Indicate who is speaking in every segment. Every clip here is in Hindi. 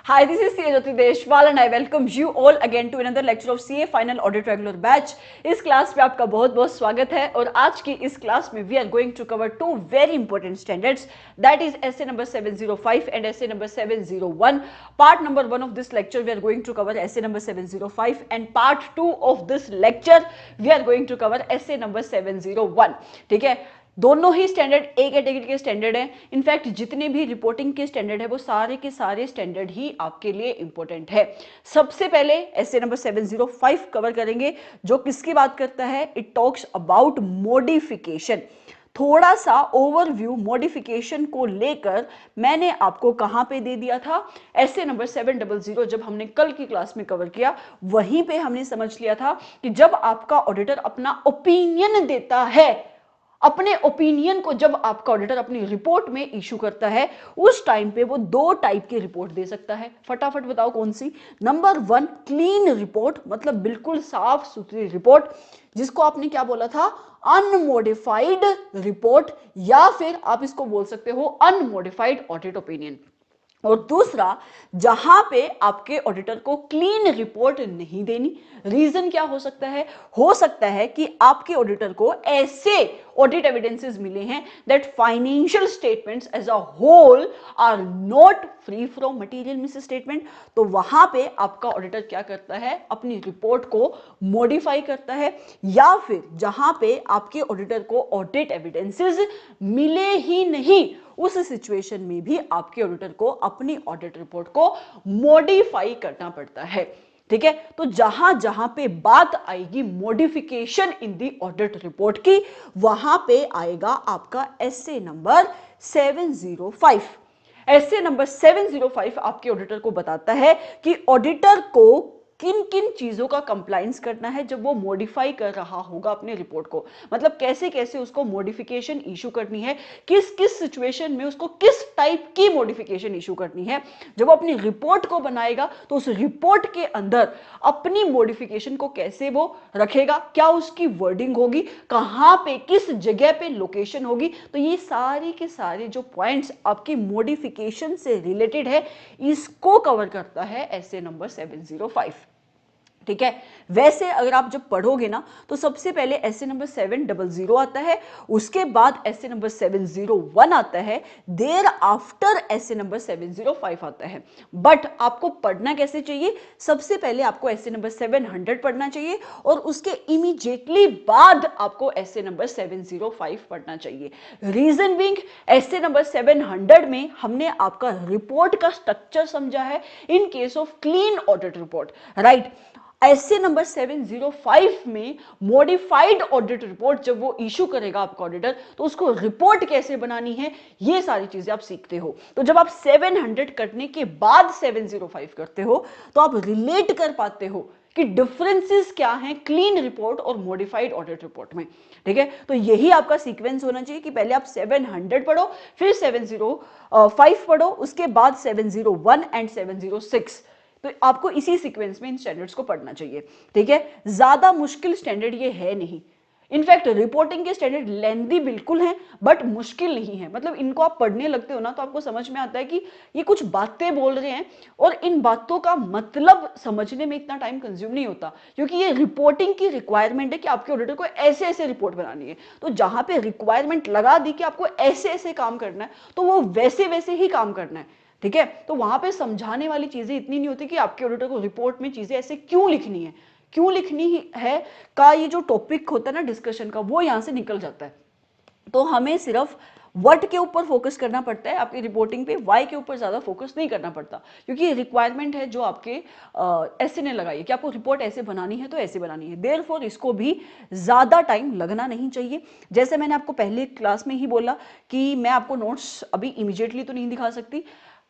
Speaker 1: Hi, this is CA Jyoti Deshwal and I welcome you all again to another lecture of CA Final Audit Regular Batch. इस क्लास में आपका बहुत बहुत स्वागत है और आज की इस क्लास में we are going to cover two very important standards, that is essay number 705 and essay number 701. Part number 1 of this lecture we are going to cover essay number 705 and part 2 of this lecture we are going to cover essay number 701. ठीक है, दोनों ही स्टैंडर्ड ए कैटेगरी के स्टैंडर्ड हैं. इनफैक्ट जितने भी रिपोर्टिंग के स्टैंडर्ड है वो सारे के सारे स्टैंडर्ड ही आपके लिए इंपॉर्टेंट है. सबसे पहले एसे नंबर 705 कवर करेंगे जो किसकी बात करता है. It talks about modification. थोड़ा सा ओवरव्यू मॉडिफिकेशन को लेकर मैंने आपको कहां पे दे दिया था. एसे नंबर 700 जब हमने कल की क्लास में कवर किया वहीं पे हमने समझ लिया था कि जब आपका ऑडिटर अपना ओपिनियन देता है, अपने ओपिनियन को जब आपका ऑडिटर अपनी रिपोर्ट में इशू करता है उस टाइम पे वो दो टाइप की रिपोर्ट दे सकता है. फटाफट बताओ कौन सी. नंबर 1 क्लीन रिपोर्ट, मतलब बिल्कुल साफ सुथरी रिपोर्ट जिसको आपने क्या बोला था, अनमोडिफाइड रिपोर्ट, या फिर आप इसको बोल सकते हो अनमोडिफाइड ऑडिट ओपिनियन. और दूसरा जहां पे आपके ऑडिटर को क्लीन रिपोर्ट नहीं देनी. रीजन क्या हो सकता है. हो सकता है कि आपके ऑडिटर को ऐसे ऑडिट एविडेंसेस मिले हैं that financial statements as a whole are not free from material misstatement. तो वहां पे आपका ऑडिटर क्या करता है, अपनी रिपोर्ट को मॉडिफाई करता है. या फिर जहां पे आपके ऑडिटर को ऑडिट एविडेंसेस मिले ही नहीं उस सिचुएशन में भी आपके ऑडिटर को अपनी ऑडिट रिपोर्ट को मॉडिफाई करना पड़ता है. ठीक है, तो जहां जहां पे बात आएगी modification in the audit report की वहां पे आएगा आपका एसे नंबर 705. एसे नंबर 705 आपके ऑडिटर को बताता है कि ऑडिटर को किन किन चीजों का कंप्लायंस करना है जब वो मॉडिफाई कर रहा होगा अपने रिपोर्ट को. मतलब कैसे कैसे उसको मॉडिफिकेशन इशू करनी है, किस किस सिचुएशन में उसको किस टाइप की मॉडिफिकेशन इशू करनी है. जब वो अपनी रिपोर्ट को बनाएगा तो उस रिपोर्ट के अंदर अपनी मॉडिफिकेशन को कैसे वो रखेगा, क्या उसकी वर्डिंग होगी, कहां पे किस जगह पे लोकेशन होगी. तो ये सारे के सारे जो पॉइंट्स आपकी मॉडिफिकेशन से रिलेटेड है इसको कवर करता है एसे नंबर 705. ठीक है, वैसे अगर आप जब पढ़ोगे ना तो सबसे पहले एसे नंबर 700 आता है, उसके बाद एसे नंबर 701 आता है, देर आफ्टर एसे नंबर 705 आता है. बट आपको पढ़ना कैसे चाहिए, सबसे पहले आपको एसे नंबर 700 पढ़ना चाहिए और उसके इमीडिएटली बाद आपको एसे नंबर 705 पढ़ना चाहिए. रीजन बीइंग एसे नंबर 700 में हमने आपका रिपोर्ट का स्ट्रक्चर समझा है in case of clean audit report, right. ऐसे नंबर 705 में मॉडिफाइड ऑडिट रिपोर्ट जब वो इशू करेगा आपका ऑडिटर तो उसको रिपोर्ट कैसे बनानी है ये सारी चीजें आप सीखते हो. तो जब आप 700 करने के बाद 705 करते हो तो आप रिलेट कर पाते हो कि डिफरेंसेस क्या हैं क्लीन रिपोर्ट और मॉडिफाइड ऑडिट रिपोर्ट में. ठीक है, तो यही आपका सीक्वेंस होना चाहिए कि पहले आप 700 पढ़ो, फिर 705 पढ़ो, उसके बाद 701 एंड 706. तो आपको इसी सीक्वेंस में इन स्टैंडर्ड्स को पढ़ना चाहिए. ठीक है, ज्यादा मुश्किल स्टैंडर्ड ये है नहीं. इनफैक्ट रिपोर्टिंग के स्टैंडर्ड लेंथी बिल्कुल हैं बट मुश्किल नहीं है. मतलब इनको आप पढ़ने लगते हो ना तो आपको समझ में आता है कि ये कुछ बातें बोल रहे हैं और इन बातों का मतलब समझने में इतना टाइम कंज्यूम नहीं होता क्योंकि ये रिपोर्टिंग की रिक्वायरमेंट है कि आपके ऑडिटर को ऐसे ऐसे रिपोर्ट बनानी है. तो जहां पे रिक्वायरमेंट लगा दी कि आपको ऐसे ऐसे काम करना है तो वो वैसे वैसे ही काम करना है. ठीक है, तो वहां पे समझाने वाली चीजें इतनी नहीं होती कि आपके ऑडिटर को रिपोर्ट में चीजें ऐसे क्यों लिखनी है, क्यों लिखनी है का ये जो टॉपिक होता है ना डिस्कशन का वो यहां से निकल जाता है. तो हमें सिर्फ व्हाट के ऊपर फोकस करना पड़ता है आपकी रिपोर्टिंग पे, वाई के ऊपर ज्यादा फोकस नहीं करना पड़ता क्योंकि ये रिक्वायरमेंट है जो आपके ऐसे ने लगाई है कि आपको रिपोर्ट ऐसे बनानी है तो ऐसे बनानी है. देयरफॉर इसको भी ज्यादा टाइम लगना नहीं चाहिए. जैसे मैंने आपको पहले क्लास में ही बोला कि मैं आपको नोट्स अभी इमीडिएटली तो नहीं दिखा सकती.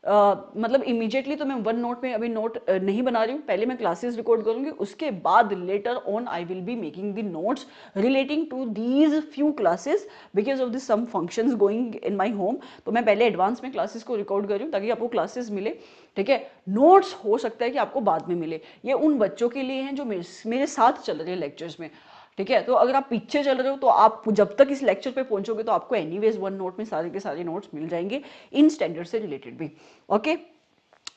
Speaker 1: मतलब इमीडिएटली तो मैं वन नोट में अभी नोट नहीं बना रही हूँ. पहले मैं क्लासेस रिकॉर्ड करूंगी, उसके बाद later on I will be making the notes relating to these few classes because of this some functions going in my home. तो मैं पहले एडवांस में क्लासेस को रिकॉर्ड कर रही हूँ ताकि आपको क्लासेस मिले. ठीक है, नोट्स हो सकता है कि आपको बाद में मिले. ये उन बच्चों के लिए हैं जो मेरे साथ चल रहे हैं लेक्चर्स में. ठीक है, तो अगर आप पीछे चल रहे हो तो आप जब तक इस लेक्चर पे पहुंचोगे तो आपको एनीवेज वन नोट में सारे के सारे नोट्स मिल जाएंगे इन स्टैंडर्ड से रिलेटेड भी. ओके,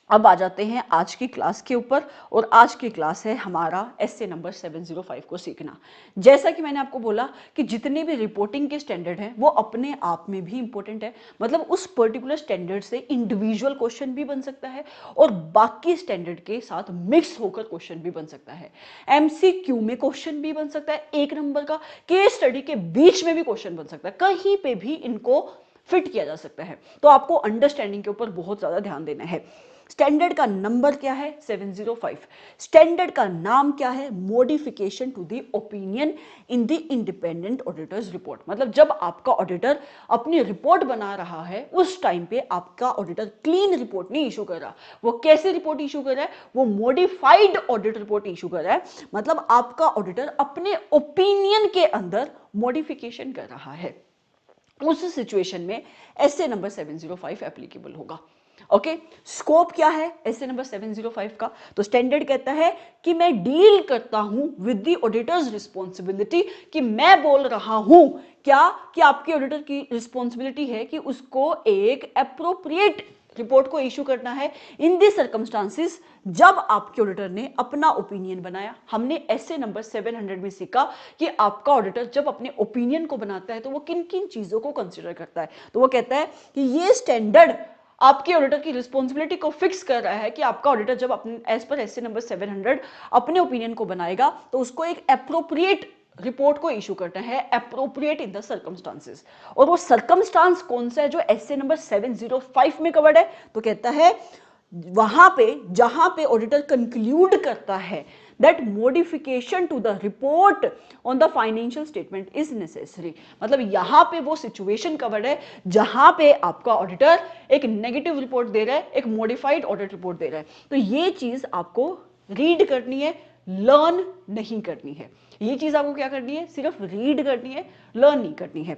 Speaker 1: अब आ जाते हैं आज की क्लास के ऊपर, और आज की क्लास है हमारा एसए नंबर 705 को सीखना। जैसा कि मैंने आपको बोला कि जितने भी रिपोर्टिंग के स्टैंडर्ड हैं वो अपने आप में भी इंपॉर्टेंट है, मतलब उस पर्टिकुलर स्टैंडर्ड से इंडिविजुअल क्वेश्चन भी बन सकता है और बाकी स्टैंडर्ड के साथ मिक्स होकर क्वेश्चन भी बन सकता है। एमसीक्यू में क्वेश्चन भी बन सकता है, एक नंबर का केस स्टडी के बीच में भी क्वेश्चन बन सकता है, कहीं पे भी इनको फिट किया जा सकता है। तो आपको अंडरस्टैंडिंग के ऊपर बहुत ज्यादा ध्यान देना है। स्टैंडर्ड का नंबर क्या है? 705। स्टैंडर्ड का नाम क्या है? Modification to the opinion in the independent auditor's report. मतलब जब आपका ऑडिटर अपनी रिपोर्ट बना रहा है उस टाइम पे आपका ऑडिटर क्लीन रिपोर्ट नहीं इशू कर रहा। वो कैसे रिपोर्ट इशू कर रहा है? वो मॉडिफाइड ऑडिट रिपोर्ट इशू कर रहा है। मतलब आपका ऑडिटर अपने ओपिनियन के अंदर मॉडिफिकेशन कर रहा है। उस सिचुएशन में एसए नंबर 705 एप्लीकेबल होगा। ओके, स्कोप क्या है एसए नंबर 705 का? तो स्टैंडर्ड कहता है कि मैं डील करता हूं विद द ऑडिटर्स रिस्पॉन्सिबिलिटी, कि मैं बोल रहा हूं क्या कि आपके ऑडिटर की रिस्पॉन्सिबिलिटी है कि उसको एक एप्रोप्रिएट रिपोर्ट को इशू करना है इन दी सर्कमस्टांसिस जब आपके ऑडिटर ने अपना ओपिनियन बनाया। हमने एसए नंबर 700 में सीखा कि आपका ऑडिटर जब अपने ओपिनियन को बनाता है तो वो किन किन चीजों को कंसीडर करता है। तो वो कहता है कि ये स्टैंडर्ड आपके ऑडिटर की रिस्पॉन्सिबिलिटी को फिक्स कर रहा है कि आपका ऑडिटर जब अपने एज पर एसए नंबर 700 अपने ओपिनियन को बनाएगा तो उसको एक एप्रोप्रिएट रिपोर्ट को इशू करना है, एप्रोप्रिएट इन द सर्कमस्टांसेस। और वो सर्कमस्टांस कौन सा है जो एसए नंबर 705 में कवर्ड है? तो कहता है वहां पे जहां पे ऑडिटर कंक्लूड करता है that modification to the report on the financial statement is necessary. मतलब यहां पे वो सिचुएशन कवर्ड है जहां पे आपका ऑडिटर एक नेगेटिव रिपोर्ट दे रहा है, एक मॉडिफाइड ऑडिट रिपोर्ट दे रहा है। तो ये चीज आपको रीड करनी है, लर्न नहीं करनी है। ये चीज आपको क्या करनी है? सिर्फ रीड करनी है, लर्न नहीं करनी है।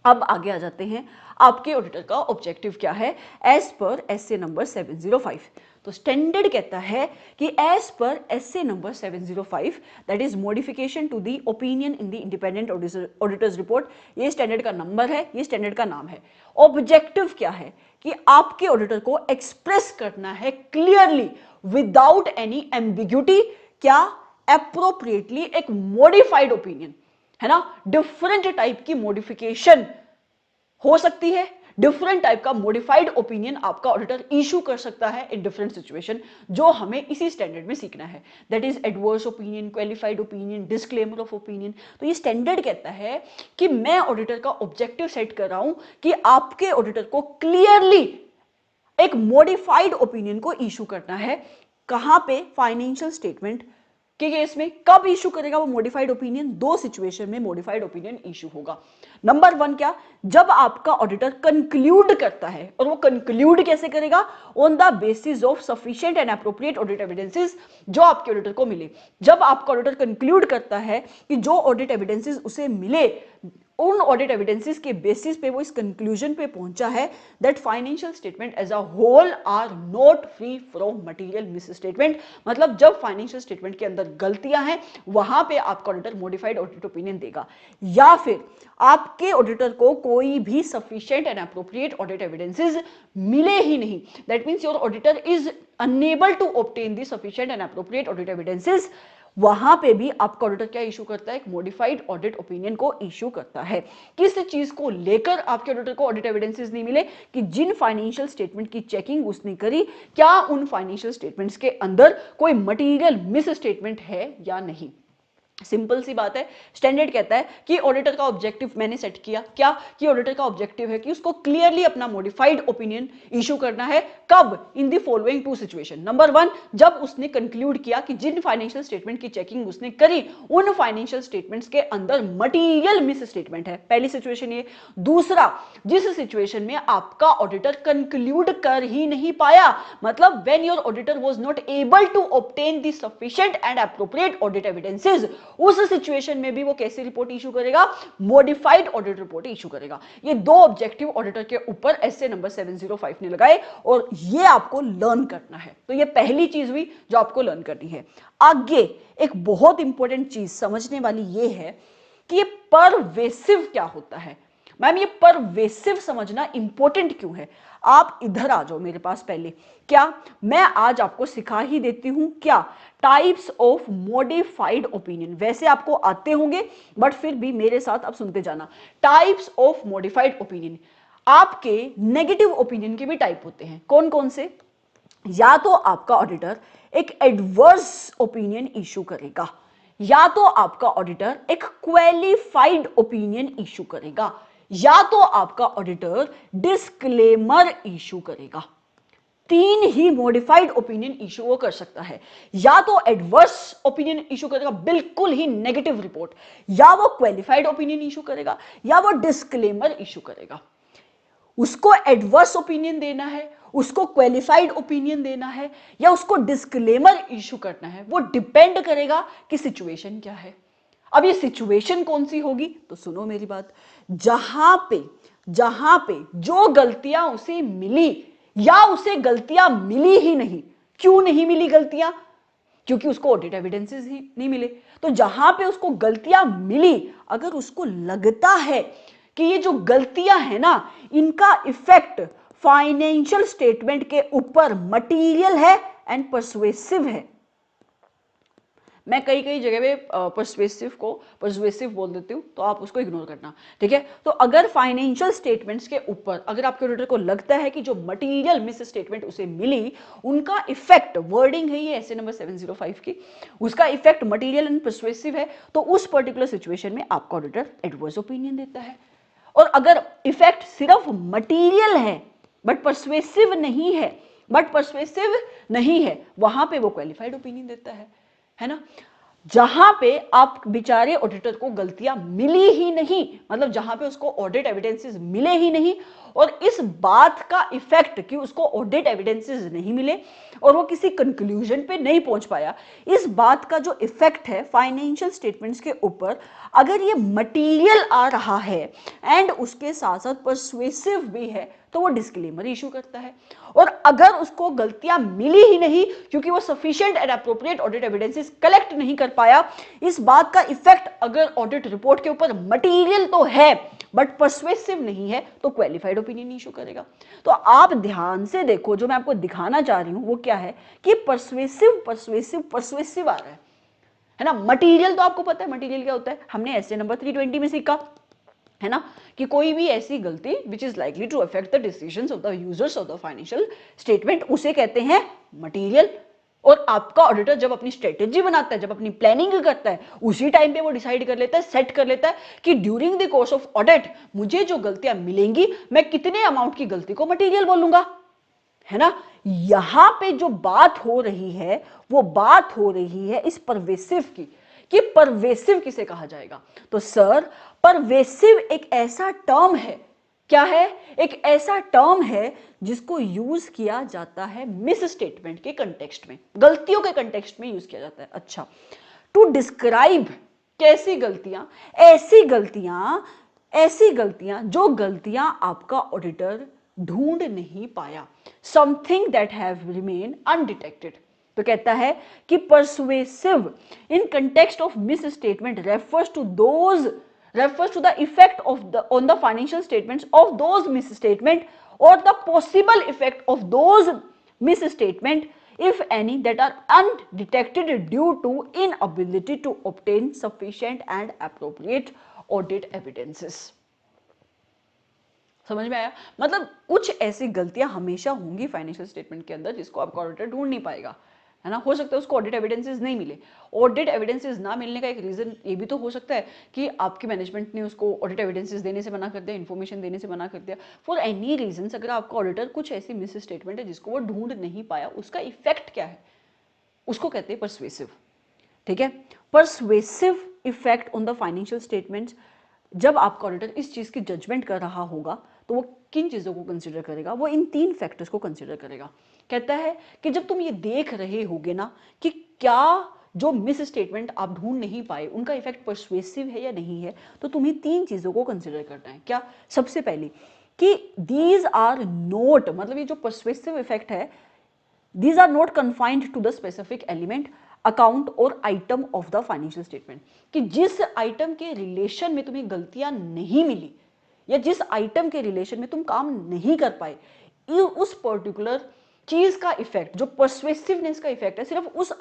Speaker 1: अब आगे आ जाते हैं, आपके ऑडिटर का ऑब्जेक्टिव क्या है एज पर एसए नंबर 705। तो स्टैंडर्ड कहता है कि as per SA number 705 that is modification to the opinion in the independent auditor's report. ये स्टैंडर्ड का नंबर है, ये स्टैंडर्ड का नाम है। ऑब्जेक्टिव क्या है? कि आपके ऑडिटर को एक्सप्रेस करना है क्लियरली विदाउट एनी एम्बिग्यूटी, क्या एप्रोप्रिएटली एक मॉडिफाइड ओपिनियन, है ना। डिफरेंट टाइप की मॉडिफिकेशन हो सकती है, डिफरेंट टाइप का मॉडिफाइड ओपिनियन आपका ऑडिटर इशू कर सकता है इन डिफरेंट सिचुएशन, जो हमें इसी स्टैंडर्ड में सीखना है। That is adverse opinion, qualified opinion, disclaimer of opinion. तो ये स्टैंडर्ड कहता है कि मैं ऑडिटर का ऑब्जेक्टिव सेट कर रहा हूं कि आपके ऑडिटर को क्लियरली एक मॉडिफाइड ओपिनियन को इशू करना है। कहां पे? फाइनेंशियल स्टेटमेंट के केस में। कब इशू करेगा वो मॉडिफाइड ओपिनियन? दो सिचुएशन में मॉडिफाइड ओपिनियन इशू होगा। नंबर 1 क्या? जब आपका ऑडिटर कंक्लूड करता है, और वो कंक्लूड कैसे करेगा? On the basis of sufficient and appropriate audit evidences जो आपके ऑडिटर को मिले। जब आपका ऑडिटर कंक्लूड करता है कि जो ऑडिट एविडेंसेस उसे मिले, उन ऑडिट एविडेंसेस के बेसिस पे वो इस कंक्लूजन पे पहुंचा है that financial statement as a whole are not free from material misstatement. मतलब जब फाइनेंशियल स्टेटमेंट के अंदर गलतियां हैं वहां पे आपका ऑडिटर मॉडिफाइड ऑडिट ओपिनियन देगा। या फिर आपके ऑडिटर को कोई भी sufficient and appropriate audit evidences मिले ही नहीं, that means your auditor is unable to obtain the sufficient and appropriate audit evidences, वहां पे भी आपका ऑडिटर क्या इशू करता है? एक मॉडिफाइड ऑडिट ओपिनियन को इशू करता है। किस चीज को लेकर आपके ऑडिटर को ऑडिट एविडेंसेस नहीं मिले? कि जिन फाइनेंशियल स्टेटमेंट की चेकिंग उसने करी, क्या उन फाइनेंशियल स्टेटमेंट्स के अंदर कोई मटेरियल मिस स्टेटमेंट है या नहीं। सिंपल सी बात है। स्टैंडर्ड कहता है कि ऑडिटर का ऑब्जेक्टिव मैंने सेट किया, क्या कि ऑडिटर का ऑब्जेक्टिव है कि उसको क्लियरली अपना मॉडिफाइड ओपिनियन इशू करना है। कब? इन दी फॉलोइंग 2 सिचुएशन। नंबर 1, जब उसने कंक्लूड किया कि जिन फाइनेंशियल स्टेटमेंट की चेकिंग उसने करी उन फाइनेंशियल स्टेटमेंट्स के अंदर मटीरियल मिस स्टेटमेंट है, पहली सिचुएशन ये। दूसरा, जिस सिचुएशन में आपका ऑडिटर कंक्लूड कर ही नहीं पाया, मतलब when your auditor was not able to obtain the sufficient and appropriate audit evidences, उस सिचुएशन में भी वो कैसी रिपोर्ट इशू करेगा? मॉडिफाइड ऑडिट रिपोर्ट इशू करेगा। ये 2 ऑब्जेक्टिव ऑडिटर के ऊपर एसए नंबर 705 ने लगाए और ये आपको लर्न करना है। तो ये पहली चीज हुई जो आपको लर्न करनी है। आगे एक बहुत इंपॉर्टेंट चीज समझने वाली ये है कि ये परवेसिव क्या होता है। मैम ये परवेसिव समझना इंपॉर्टेंट क्यों है? आप इधर आ जाओ मेरे पास पहले। क्या मैं आज आपको सिखा ही देती हूं क्या, टाइप्स ऑफ मॉडिफाइड ओपिनियन। वैसे आपको आते होंगे बट फिर भी मेरे साथ आप सुनते जाना। टाइप्स ऑफ मॉडिफाइड ओपिनियन, आपके नेगेटिव ओपिनियन के भी टाइप होते हैं। कौन कौन से? या तो आपका ऑडिटर एक एडवर्स ओपिनियन इशू करेगा, या तो आपका ऑडिटर एक क्वालिफाइड ओपिनियन इशू करेगा, या तो आपका ऑडिटर डिस्क्लेमर इशू करेगा। तीन ही मॉडिफाइड ओपिनियन इशू वो कर सकता है। या तो एडवर्स ओपिनियन इशू करेगा, बिल्कुल ही नेगेटिव रिपोर्ट, या वो क्वालिफाइड ओपिनियन इशू करेगा, या वो डिस्क्लेमर इशू करेगा। उसको एडवर्स ओपिनियन देना है, उसको क्वालिफाइड ओपिनियन देना है, या उसको डिस्क्लेमर इशू करना है, वो डिपेंड करेगा कि सिचुएशन क्या है। अब ये सिचुएशन कौन सी होगी, तो सुनो मेरी बात। जहां पे जो गलतियां उसे मिली या उसे गलतियां मिली ही नहीं। क्यों नहीं मिली गलतियां? क्योंकि उसको ऑडिट एविडेंसेस ही नहीं मिले। तो जहां पे उसको गलतियां मिली, अगर उसको लगता है कि ये जो गलतियां हैं ना, इनका इफेक्ट फाइनेंशियल स्टेटमेंट के ऊपर मटीरियल है एंड परसुएसिव है। मैं कई कई जगह पे परसुएसिव बोल देती हूँ, तो आप उसको इग्नोर करना, ठीक है। तो अगर फाइनेंशियल स्टेटमेंट्स के ऊपर अगर आपके ऑडिटर को लगता है कि जो मटेरियल मिस स्टेटमेंट उसे मिली, उनका इफेक्ट, वर्डिंग है ये एसए नंबर 705 की, उसका इफेक्ट मटेरियल एंड परसुएसिव है, तो उस पर्टिकुलर सिचुएशन में आपका ऑडिटर एडवर्स ओपिनियन देता है। और अगर इफेक्ट सिर्फ मटेरियल है बट परसुएसिव नहीं है, वहां पे वो क्वालिफाइड ओपिनियन देता है ना। जहां पे आप बेचारे ऑडिटर को गलतियां मिली ही नहीं, मतलब जहां पे उसको ऑडिट एविडेंसेस मिले ही नहीं, और इस बात का इफेक्ट कि उसको ऑडिट एविडेंसेस नहीं मिले और वो किसी कंक्लूजन पे नहीं पहुंच पाया, इस बात का जो इफेक्ट है फाइनेंशियल स्टेटमेंट्स के ऊपर, अगर ये मटेरियल आ रहा है एंड उसके साथ साथ परसुएसिव भी है, तो वो डिस्क्लेमर इशू करता है। और अगर उसको गलतियां मिली ही नहीं क्योंकि वो sufficient and appropriate audit evidences collect नहीं कर पाया, इस बात का इफेक्ट अगर ऑडिट रिपोर्ट के ऊपर मटेरियल तो है बट परसुएसिव नहीं है, तो क्वालिफाइड ओपिनियन इशू करेगा। तो आप ध्यान से देखो, जो मैं आपको दिखाना चाह रही हूं वो क्या है कि परसुएसिव आ रहा है ना। मटेरियल तो आपको पता है मटेरियल क्या होता है, हमने एसए नंबर 320 में सीखा है ना, कि कोई भी ऐसी गलती which is likely to affect the decisions of the users of the financial statement, उसे कहते हैं मटेरियल। और आपका ऑडिटर जब अपनी स्ट्रेटेजी बनाता है, जब अपनी प्लानिंग करता है, उसी टाइम पे वो डिसाइड कर लेता है, सेट कर लेता है कि during the course of audit मुझे जो गलतियां मिलेंगी, मैं कितने अमाउंट की गलती को मटेरियल बोलूंगा, है ना। यहां पे जो बात हो रही है वो बात हो रही है इस परवेसिव की, कि परवेसिव किसे कहा जाएगा। तो सर, परवेसिव एक ऐसा टर्म है, क्या है, एक ऐसा टर्म है जिसको यूज किया जाता है मिस स्टेटमेंट के कंटेक्स्ट में, गलतियों के कंटेक्स्ट में यूज किया जाता है। अच्छा, टू डिस्क्राइब कैसी गलतियां, ऐसी गलतियां जो गलतियां आपका ऑडिटर ढूंढ नहीं पाया, something that have remain undetected. तो कहता है कि pervasive in context of misstatement refers to the effect on the financial statements of those misstatement और the possible effect of those misstatement if any that are undetected due to inability to obtain sufficient and appropriate audit evidences। समझ में आया? मतलब कुछ ऐसी गलतियां हमेशा होंगी फाइनेंशियल स्टेटमेंट के अंदर जिसको आपका ऑडिटर ढूंढ नहीं पाएगा, है ना। हो सकता है उसको ऑडिट एविडेंसेस नहीं मिले। ऑडिट एविडेंसेस ना मिलने का एक रीजन ये भी तो हो सकता है कि आपकी मैनेजमेंट ने उसको ऑडिट एविडेंसेस देने से मना कर दिया, इन्फॉर्मेशन देने से मना कर दिया, फॉर एनी रीजन। अगर आपका ऑडिटर कुछ ऐसी मिस स्टेटमेंट है जिसको वो ढूंढ नहीं पाया, उसका इफेक्ट क्या है, उसको कहते हैं परसुएसिव, ठीक है। Persuasive effect on the financial statements, जब आपका ऑडिटर इस चीज की जजमेंट कर रहा होगा तो वो किन चीजों को कंसीडर करेगा, वो इन तीन फैक्टर्स को कंसीडर करेगा। कहता है कि जब तुम ये देख रहे होगे ना कि क्या जो मिस स्टेटमेंट आप ढूंढ नहीं पाए उनका इफेक्ट परसुएसिव है या नहीं है, तो तुम्हें तीन चीजों को कंसीडर करना है। क्या? सबसे पहली कि दीज आर नोट, मतलब ये जो परसुएसिव इफेक्ट है, these are not confined to the specific element, account और item of the financial statement, कि जिस आइटम के रिलेशन में तुम्हें गलतियां नहीं मिली या जिस आइटम के रिलेशन में तुम काम नहीं कर पाए, उस पर्टिकुलर चीज का इफेक्ट, जो परसुएसिवनेस का इफेक्ट है, सिर्फ उस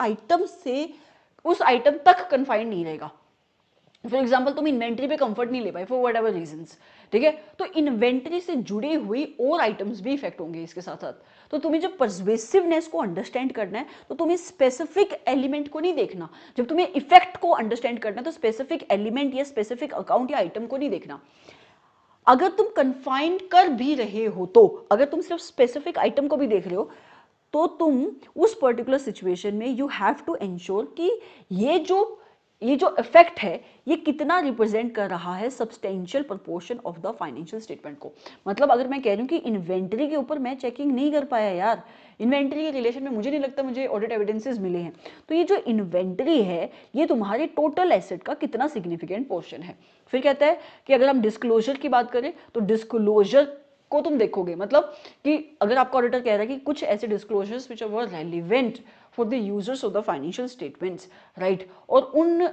Speaker 1: आइटम तक कन्फाइंड नहीं रहेगा। फॉर एग्जाम्पल तुम इन्वेंट्री पे कंफर्ट नहीं ले पाए फॉर वट एवर रीजंस, ठीक है, तो इन्वेंट्री से जुड़ी हुई और आइटम्स भी इफेक्ट होंगे इसके साथ साथ। तो तुम्हें जब परसुएसिवनेस को अंडरस्टैंड करना है तो तुम्हें स्पेसिफिक एलिमेंट को नहीं देखना, जब तुम्हें इफेक्ट को अंडरस्टैंड करना है तो स्पेसिफिक एलिमेंट या स्पेसिफिक अकाउंट या आइटम को नहीं देखना। अगर तुम कन्फाइन कर भी रहे हो, तो अगर तुम सिर्फ स्पेसिफिक आइटम को भी देख रहे हो, तो तुम उस पर्टिकुलर सिचुएशन में यू हैव टू एंश्योर कि ये जो इफेक्ट है ये कितना रिप्रेजेंट कर रहा है substantial proportion of the financial statement को। मतलब अगर मैं कह रही हूँ कि इन्वेंट्री के ऊपर मैं चेकिंग नहीं कर पाया यार, इन्वेंट्री के रिलेशन में मुझे नहीं लगता मुझे ऑडिट एविडेंसेस मिले हैं, तो ये जो इन्वेंट्री है ये तुम्हारे टोटल एसेट का कितना सिग्निफिकेंट पोर्शन है। फिर कहता है कि अगर हम डिस्क्लोजर की बात करें तो डिस्क्लोजर को तुम देखोगे, मतलब कि अगर आपका ऑडिटर कह रहा है कि कुछ ऐसे disclosures which are relevant for the users of the financial statements, right, और उन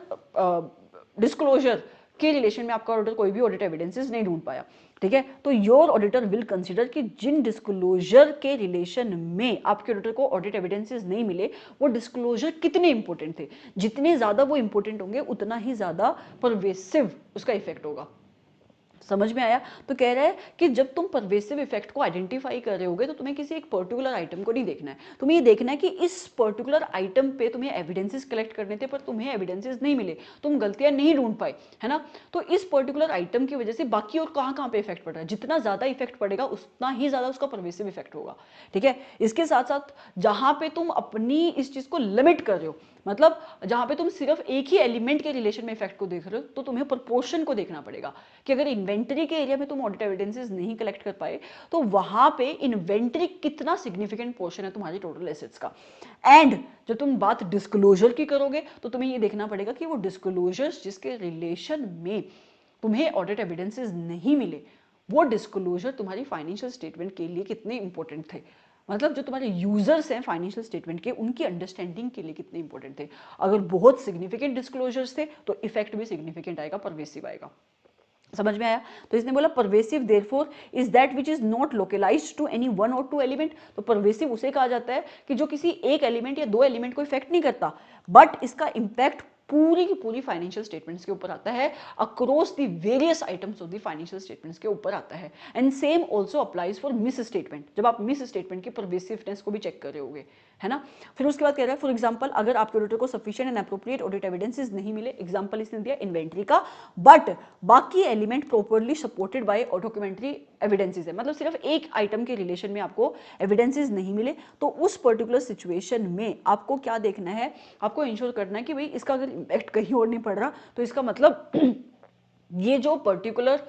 Speaker 1: डिस्क्लोजर के रिलेशन में आपका ऑडिटर कोई भी ऑडिट एविडेंसेस नहीं ढूंढ पाया, ठीक है, तो योर ऑडिटर विल कंसीडर कि जिन डिस्क्लोजर के रिलेशन में आपके ऑडिटर को ऑडिट एविडेंसेस नहीं मिले वो डिस्क्लोजर कितने इंपॉर्टेंट थे, जितने ज्यादा वो इंपॉर्टेंट होंगे उतना ही ज्यादा परवेसिव उसका इफेक्ट होगा। समझ में आया? तो कह रहा है कि जब तुम परवेसिव इफेक्ट को आइडेंटिफाई कर रहे होगे तो तुम्हें किसी एक पर्टिकुलर आइटम को नहीं देखना है, तुम्हें ये देखना है कि इस पर्टिकुलर आइटम पे तुम्हें एविडेंसेस कलेक्ट करने थे पर तुम्हें एविडेंसेस नहीं मिले, तुम गलतियां नहीं ढूंढ पाए, है ना, तो इस पर्टिकुलर आइटम की वजह से बाकी और कहाँ कहाँ पे इफेक्ट पड़ रहा है, जितना ज्यादा इफेक्ट पड़ेगा उतना ही ज्यादा उसका परवेसिव इफेक्ट होगा, ठीक है। इसके साथ साथ जहां पे तुम अपनी इस चीज को लिमिट कर रहे हो, मतलब जहां पे तुम सिर्फ एक ही एलिमेंट के रिलेशन में इफेक्ट को देख रहे हो, तो तुम्हें प्रोपोर्शन को देखना पड़ेगा कि अगर इन्वेंटरी के एरिया में तुम ऑडिट एविडेंसेस नहीं कलेक्ट कर पाए तो वहां पे इन्वेंटरी कितना सिग्निफिकेंट पोर्शन है तुम्हारी टोटल एसेट्स का। एंड जब तुम बात डिस्क्लोजर की करोगे तो तुम्हें ये देखना पड़ेगा कि वो डिस्क्लोजर्स जिसके रिलेशन में तुम्हें ऑडिट एविडेंसेस नहीं मिले वो डिस्क्लोजर तुम्हारी फाइनेंशियल स्टेटमेंट के लिए कितने इंपॉर्टेंट थे, मतलब जो तुम्हारे यूजर्स हैं फाइनेंशियल स्टेटमेंट के उनकी अंडरस्टैंडिंग के लिए कितने इंपॉर्टेंट थे। अगर बहुत सिग्निफिकेंट डिस्क्लोजर्स थे तो इफेक्ट भी सिग्निफिकेंट आएगा, परवेसिव आएगा। समझ में आया? तो इसने बोला pervasive therefore is that which is not localized to any one और टू एलिमेंट। तो परवेसिव उसे कहा जाता है कि जो किसी एक एलिमेंट या दो एलिमेंट को इफेक्ट नहीं करता बट इसका इंपैक्ट पूरी की पूरी फाइनेंशियल स्टेटमेंट्स के ऊपर आता है, across the various items of the financial statements के ऊपर आता है। And same also applies for miss statement, जब आप मिस स्टेटमेंट की परवेसिवनेस को भी चेक कर रहे होगे, है ना। फिर उसके बाद कह रहा है फॉर एग्जांपल अगर आपके ऑडिटर को sufficient and appropriate audit evidences नहीं मिले, एग्जांपल इसने दिया इन्वेंट्री का, बट बाकी element properly supported by documentary evidences है, मतलब सिर्फ एक आइटम के रिलेशन में आपको एविडेंसेस नहीं मिले, तो उस पर्टिकुलर सिचुएशन में आपको क्या देखना है, आपको इंश्योर करना है कि भाई इसका अगर इम्पैक्ट कहीं और नहीं पड़ रहा तो इसका मतलब ये जो पर्टिकुलर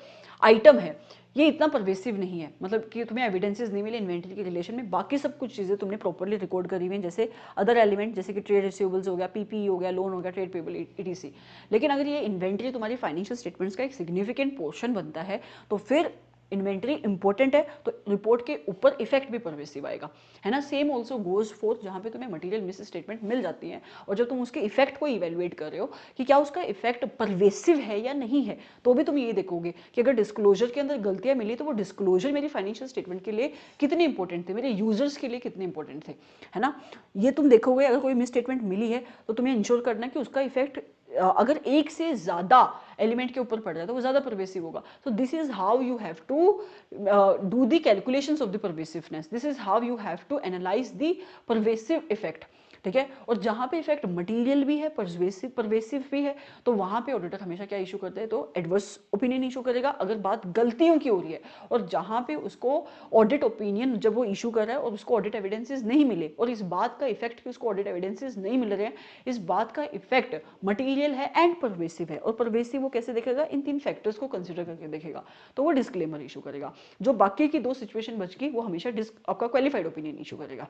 Speaker 1: आइटम है ये इतना परवेसिव नहीं है, मतलब कि तुम्हें एविडेंसेस नहीं मिले इन्वेंट्री के रिलेशन में, बाकी सब कुछ चीजें तुमने प्रॉपर्ली रिकॉर्ड करी हुई हैं, जैसे अदर एलिमेंट जैसे कि ट्रेड रिसीवेबल्स हो गया, पीपीई हो गया, लोन हो गया, ट्रेड पेबल ईटीसी। लेकिन अगर ये इन्वेंट्री तुम्हारी फाइनेंशियल स्टेटमेंट्स का एक सिग्निफिकेंट पोर्शन बनता है तो फिर इन्वेंट्री इंपॉर्टेंट है तो रिपोर्ट के ऊपर इफेक्ट भी परवेसिव आएगा, है ना। सेम ऑल्सो गोज फॉर जहां पे तुम्हें मटेरियल मिस स्टेटमेंट मिल जाती है और जब तुम उसके इफेक्ट को इवेल्युएट कर रहे हो कि क्या उसका इफेक्ट परवेसिव है या नहीं है, तो भी तुम ये देखोगे कि अगर डिस्क्लोजर के अंदर गलतियां मिली तो वो डिस्क्लोजर मेरी फाइनेंशियल स्टेटमेंट के लिए कितने इंपॉर्टेंट थे, मेरे यूजर्स के लिए कितने इंपॉर्टेंट थे, है ना। ये तुम देखोगे अगर कोई मिस स्टेटमेंट मिली है तो तुम्हें इंश्योर करना है कि उसका इफेक्ट अगर एक से ज्यादा एलिमेंट के ऊपर पड़ रहा है तो वो ज्यादा परवेसिव होगा। So this is how you have to do the calculations of the pervasiveness, this is how you have to analyse the pervasive effect, ठीक है। और जहां पे इफेक्ट मटेरियल भी है परवेसिव भी है तो वहां पे ऑडिटर हमेशा क्या इशू करते हैं, तो एडवर्स ओपिनियन इशू करेगा अगर बात गलतियों की हो रही है, और जहां पे उसको ऑडिट ओपिनियन जब वो इशू कर रहा है और उसको ऑडिट एविडेंसेस नहीं मिले और इस बात का इफेक्ट कि उसको ऑडिट एविडेंसेस नहीं मिल रहे हैं, इस बात का इफेक्ट मटीरियल है एंड परवेसिव है, और परवेसिव वो कैसे देखेगा, इन तीन फैक्टर्स को कंसिडर करके देखेगा, तो वो डिस्क्लेमर इशू करेगा। जो बाकी की दो सिचुएशन बच गई वो हमेशा आपका क्वालिफाइड ओपिनियन इशू करेगा।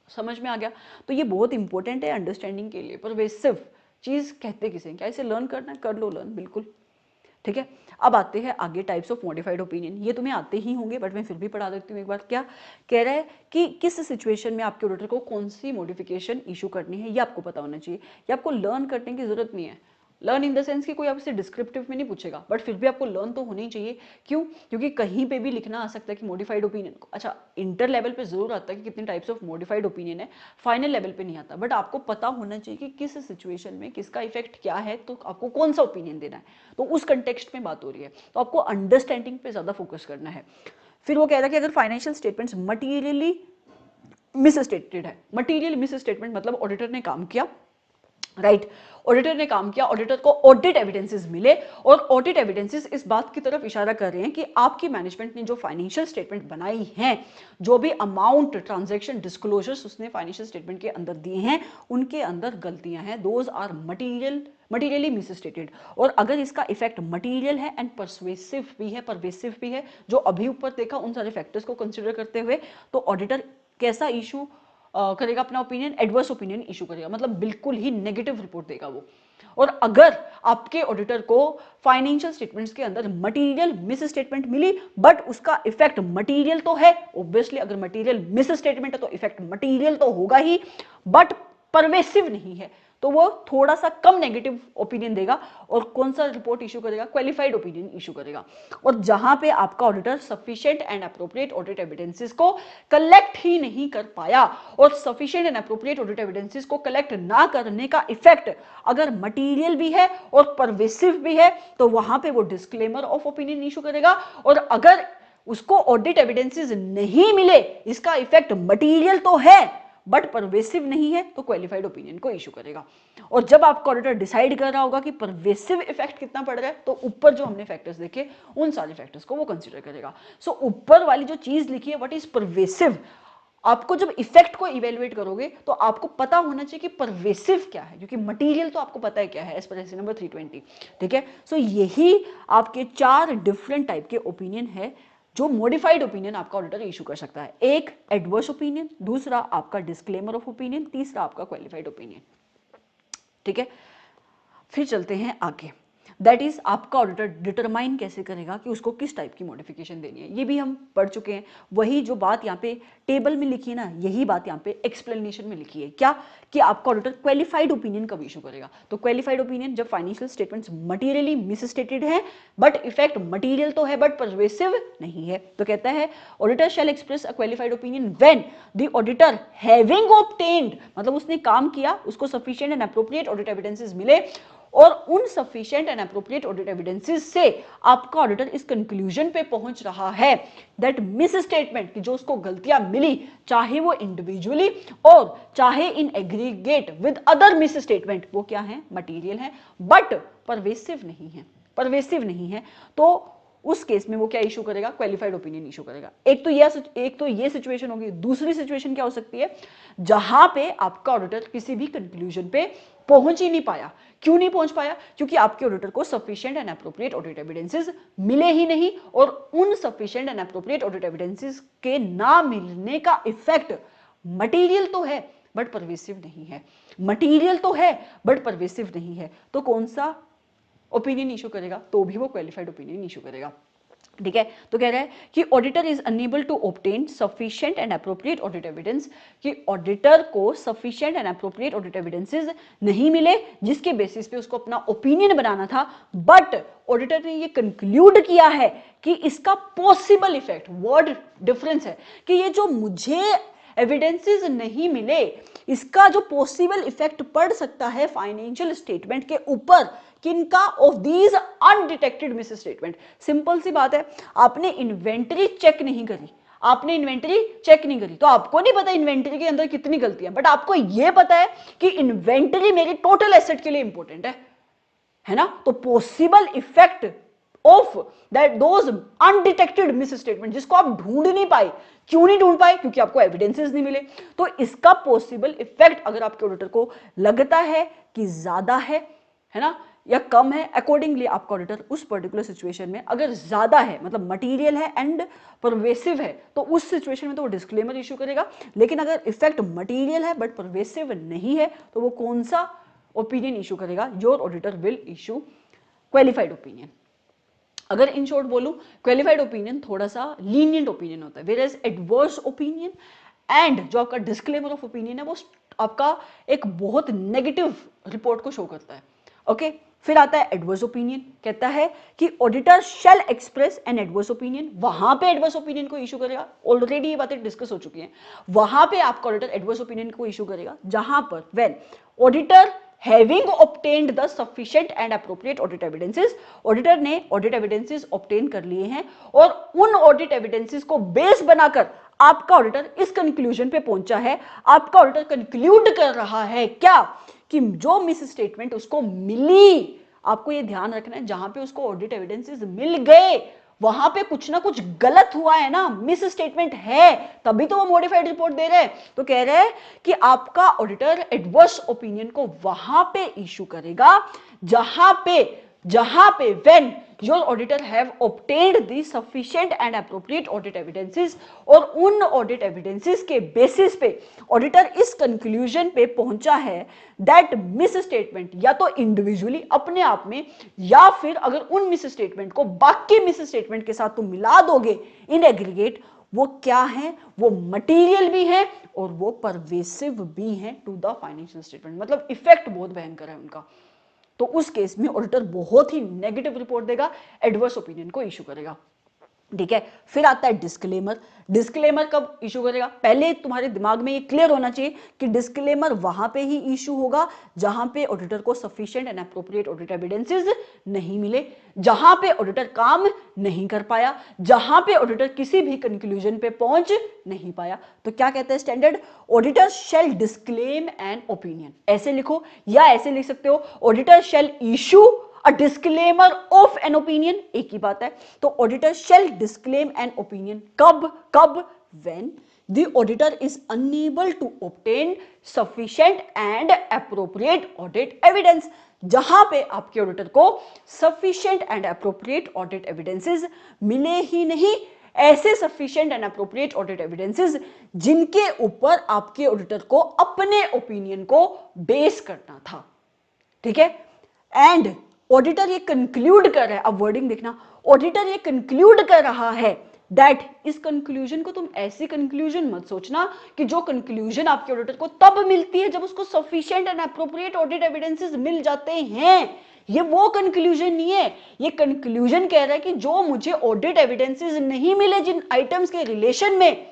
Speaker 1: समझ में आ गया? तो ये बहुत इंपॉर्टेंट है अंडरस्टैंडिंग के लिए। परवेसिव चीज कहते किसे, क्या इसे लर्न करना है, कर लो लर्न, बिल्कुल, ठीक है। अब आते हैं आगे टाइप्स ऑफ मॉडिफाइड ओपिनियन, ये तुम्हें आते ही होंगे बट मैं फिर भी पढ़ा देती हूँ एक बार। क्या कह रहा है कि किस सिचुएशन में आपके ऑडिटर को कौन सी मॉडिफिकेशन इशू करनी है ये आपको पता होना चाहिए, ये आपको लर्न करने की जरूरत नहीं है, लर्न इन द सेंस कि कोई आपसे डिस्क्रिप्टिव में नहीं पूछेगा, बट फिर भी आपको लर्न तो होनी चाहिए। क्यों? क्योंकि कहीं पे भी लिखना आ सकता है कि मॉडिफाइड ओपिनियन को, अच्छा इंटर लेवल पे जरूर आता है कि कितने टाइप्स ऑफ मॉडिफाइड ओपिनियन है, फाइनल लेवल पे नहीं आता, बट आपको पता होना चाहिए कि किस सिचुएशन में किसका इफेक्ट क्या है, तो आपको कौन सा ओपिनियन देना है, तो उस कंटेक्स्ट में बात हो रही है, तो आपको अंडरस्टैंडिंग पे ज्यादा फोकस करना है। फिर वो कह रहा है कि अगर financial statements materially miss stated है, मटीरियल मिस स्टेटमेंट मतलब ऑडिटर ने काम किया, राइट, ऑडिटर ने काम किया, ऑडिटर को ऑडिट एविडेंसेस मिले, और ऑडिट एविडेंसेस इस बात की तरफ इशारा कर रहे हैं कि आपकी मैनेजमेंट ने जो फाइनेंशियल स्टेटमेंट बनाई हैं, जो भी अमाउंट ट्रांजैक्शन डिस्क्लोजर्स उसने फाइनेंशियल स्टेटमेंट के अंदर दिए हैं, उनके अंदर गलतियां हैं, दोज आर मटीरियली मिसस्टेटेड। और अगर इसका इफेक्ट मटीरियल है एंड परवेसिव भी है, जो अभी ऊपर देखा उन सारे फैक्टर्स को कंसिडर करते हुए, तो ऑडिटर कैसा इशू करेगा अपना ओपिनियन, एडवर्स ओपिनियन इशू करेगा, मतलब बिल्कुल ही नेगेटिव रिपोर्ट देगा वो। और अगर आपके ऑडिटर को फाइनेंशियल स्टेटमेंट्स के अंदर मटेरियल मिस स्टेटमेंट मिली, बट उसका इफेक्ट मटेरियल तो है, ऑब्वियसली अगर मटेरियल मिस स्टेटमेंट है तो इफेक्ट मटेरियल तो होगा ही, बट परवेसिव नहीं है, तो वो थोड़ा सा कम नेगेटिव ओपिनियन देगा। और कौन सा रिपोर्ट इशू करेगा? क्वालिफाइड ओपिनियन इशू करेगा। और जहां पे आपका auditor sufficient and appropriate audit evidences को कलेक्ट ही नहीं कर पाया, और sufficient and appropriate audit evidences को कलेक्ट ना करने का इफेक्ट अगर मटीरियल भी है और परवेसिव भी है, तो वहां पे वो डिस्क्लेमर ऑफ ओपिनियन इशू करेगा। और अगर उसको ऑडिट एविडेंसेस नहीं मिले, इसका इफेक्ट मटीरियल तो है बट परवेसिव नहीं है, तो क्वालिफाइड ओपिनियन को इशू करेगा। और जब आपका ऑडिटर डिसाइड कर रहा होगा कि परवेसिव इफेक्ट कितना पड़ रहा है, तो ऊपर जो हमने फैक्टर्स देखे उन सारे फैक्टर्स को वो कंसीडर करेगा। सो ऊपर वाली जो चीज लिखी है व्हाट इज परवेसिव, आपको जब इफेक्ट को इवेलुएट करोगे तो आपको पता होना चाहिए कि परवेसिव क्या है, क्योंकि मटेरियल तो आपको पता है क्या है एज पर एसए नंबर 320। ठीक है, सो यही आपके 4 डिफरेंट टाइप के ओपिनियन है जो मॉडिफाइड ओपिनियन आपका ऑडिटर इशू कर सकता है। एक एडवर्स ओपिनियन, दूसरा आपका डिस्क्लेमर ऑफ ओपिनियन, तीसरा आपका क्वालिफाइड ओपिनियन। ठीक है, फिर चलते हैं आगे। दैट इज आपका ऑडिटर डिटरमाइन कैसे करेगा कि उसको किस टाइप की मॉडिफिकेशन देनी है, ये भी हम पढ़ चुके हैं। वही जो बात यहाँ पे टेबल में लिखी है ना, यही बात यहाँ पे एक्सप्लेनेशन में लिखी है, क्या कि आपका ऑडिटर क्वालिफाइड ओपिनियन कब इशू करेगा। तो क्वालिफाइड ओपिनियन जब फाइनेंशियल स्टेटमेंट्स मटीरियली मिसस्टेटेड है, बट इफेक्ट मटीरियल तो है बट परवेसिव नहीं है, तो कहता है auditor shall express a qualified opinion when the auditor having obtained, मतलब उसने काम किया, उसको sufficient and appropriate audit evidences मिले, और उन sufficient and appropriate audit evidences से आपका ऑडिटर इस कंक्लूजन पे पहुंच रहा है दैट मिस स्टेटमेंट की जो उसको गलतियां मिली, चाहे वो इंडिविजुअली और चाहे in aggregate with other miss statement, वो क्या है? मटीरियल है, बट परवेसिव नहीं है, परवेसिव नहीं है, तो उस केस में वो क्या इशू करेगा? क्वालिफाइड ओपिनियन इशू करेगा। एक तो ये सिचुएशन होगी। दूसरी सिचुएशन क्या हो सकती है? जहां पे आपका ऑडिटर किसी भी कंक्लूजन पे पहुंच ही नहीं पाया। क्यों नहीं पहुंच पाया? क्योंकि आपके ऑडिटर को sufficient and appropriate audit evidences मिले ही नहीं, और उन sufficient and appropriate audit evidences के ना मिलने का इफेक्ट मटीरियल तो है बट परवेसिव नहीं है, मटीरियल तो है बट परवेसिव नहीं है, तो कौन सा ओपिनियन इशू करेगा? तो भी वो क्वालिफाइड ओपिनियन इशू करेगा। ठीक है, तो कह रहा है कि auditor is unable to obtain sufficient and appropriate audit evidence, कि ऑडिटर को sufficient and appropriate audit evidences नहीं मिले जिसके बेसिस पे उसको अपना ओपिनियन बनाना था, बट ऑडिटर ने ये कंक्लूड किया है कि इसका पॉसिबल इफेक्ट, वर्ड डिफरेंस है कि ये जो मुझे एविडेंसेस नहीं मिले, इसका जो पॉसिबल इफेक्ट पड़ सकता है फाइनेंशियल स्टेटमेंट के ऊपर, किनका? Of these undetected misstatement. Simple सी बात है, आपने इन्वेंटरी चेक नहीं करी, आपने इन्वेंटरी चेक नहीं करी तो आपको नहीं पता इन्वेंटरी के अंदर कितनी गलतियां, बट आपको यह पता है कि इन्वेंटरी मेरी टोटल एसेट के लिए इंपॉर्टेंट है ना, तो possible effect of that those undetected miss statement, जिसको आप ढूंढ नहीं पाए। क्यों नहीं ढूंढ पाए? क्योंकि आपको एविडेंसेस नहीं मिले। तो इसका पॉसिबल इफेक्ट अगर आपके ऑडिटर को लगता है कि ज्यादा है ना, या कम है, अकॉर्डिंगली आपका ऑडिटर उस पर्टिकुलर सिचुएशन में अगर ज्यादा है, मतलब मटीरियल है एंड परवेसिव है, तो उस सिचुएशन में तो वो डिस्क्लेमर इशू करेगा। लेकिन अगर इफेक्ट मटीरियल है बट परवेसिव नहीं है, तो वो कौन सा ओपिनियन इशू करेगा? Your auditor will issue qualified opinion. अगर इन शॉर्ट बोलूं, क्वालिफाइड ओपिनियन थोड़ा सा लीनियंट ओपिनियन होता है, whereas adverse opinion and जो आपका डिस्क्लेमर ऑफ ओपिनियन है वो आपका एक बहुत नेगेटिव रिपोर्ट को शो करता है। ओके, फिर आता है एडवर्स ओपिनियन, कहता है कि auditor shall express an adverse opinion, वहां पे एडवर्स ओपिनियन को इशू करेगा। ऑलरेडी ये बातें डिस्कस हो चुकी हैं, वहां पे आपका ऑडिटर एडवर्स ओपिनियन को इशू करेगा जहां पर when auditor having obtained the sufficient and appropriate audit evidences, auditor ने ऑडिट एविडेंसेस ऑब्टेन कर लिए हैं और उन ऑडिट एविडेंसेस को बेस बनाकर आपका ऑडिटर इस कंक्लूजन पे पहुंचा है, आपका ऑडिटर कंक्लूड कर रहा है क्या कि जो मिस स्टेटमेंट उसको मिली, आपको ये ध्यान रखना है, जहां पे उसको ऑडिट एविडेंसेस मिल गए वहां पे कुछ ना कुछ गलत हुआ है ना, मिस स्टेटमेंट है, तभी तो वो मॉडिफाइड रिपोर्ट दे रहे हैं। तो कह रहे हैं कि आपका ऑडिटर एडवर्स ओपिनियन को वहां पे इशू करेगा जहां पे when your auditor have obtained the sufficient and appropriate audit evidences, और उन ऑडिट एविडेंसेस के बेसिस पे ऑडिटर इस कंक्लूजन पे पहुंचा है दैट मिस स्टेटमेंट या तो इंडिविजुअली अपने आप में, या फिर अगर उन मिस स्टेटमेंट को बाकी मिस स्टेटमेंट के साथ तुम मिला दोगे इन एग्रीगेट, वो क्या है, वो मटीरियल भी है और वो परवेसिव भी है टू द फाइनेंशियल स्टेटमेंट, मतलब इफेक्ट बहुत भयंकर है उनका। तो उस केस में ऑडिटर बहुत ही नेगेटिव रिपोर्ट देगा, एडवर्स ओपिनियन को इशू करेगा। ठीक है, फिर आता है डिस्क्लेमर। डिस्क्लेमर कब इशू करेगा, पहले तुम्हारे दिमाग में ये क्लियर होना चाहिए कि डिस्क्लेमर वहां पे ही इशू होगा जहां पे ऑडिटर को sufficient and appropriate audit evidences नहीं मिले, जहां पे ऑडिटर काम नहीं कर पाया, जहां पे ऑडिटर किसी भी कंक्लूजन पे पहुंच नहीं पाया। तो क्या कहता है standard, auditor shall disclaim an opinion, ऐसे लिखो या ऐसे लिख सकते हो, auditor shall issue A disclaimer of an opinion, एक ही बात है। तो auditor shall disclaim an opinion कब when the auditor is unable to obtain sufficient and appropriate audit evidence, जहां पे आपके ऑडिटर को sufficient and appropriate audit evidences मिले ही नहीं, ऐसे sufficient and appropriate audit evidences जिनके ऊपर आपके ऑडिटर को अपने ओपिनियन को बेस करना था। ठीक है, एंड ऑडिटर ये कंक्लूड कर रहा है, अब वर्डिंग देखना, ऑडिटर ये कंक्लूड कर रहा है दैट, इस कंक्लूजन को तुम ऐसी कंक्लूजन मत सोचना कि जो कंक्लूजन आपके ऑडिटर को तब मिलती है जब उसको sufficient and appropriate audit evidences मिल जाते हैं, ये वो कंक्लूजन नहीं है। ये कंक्लूजन कह रहा है कि जो मुझे ऑडिट एविडेंसेस नहीं मिले जिन आइटम्स के रिलेशन में,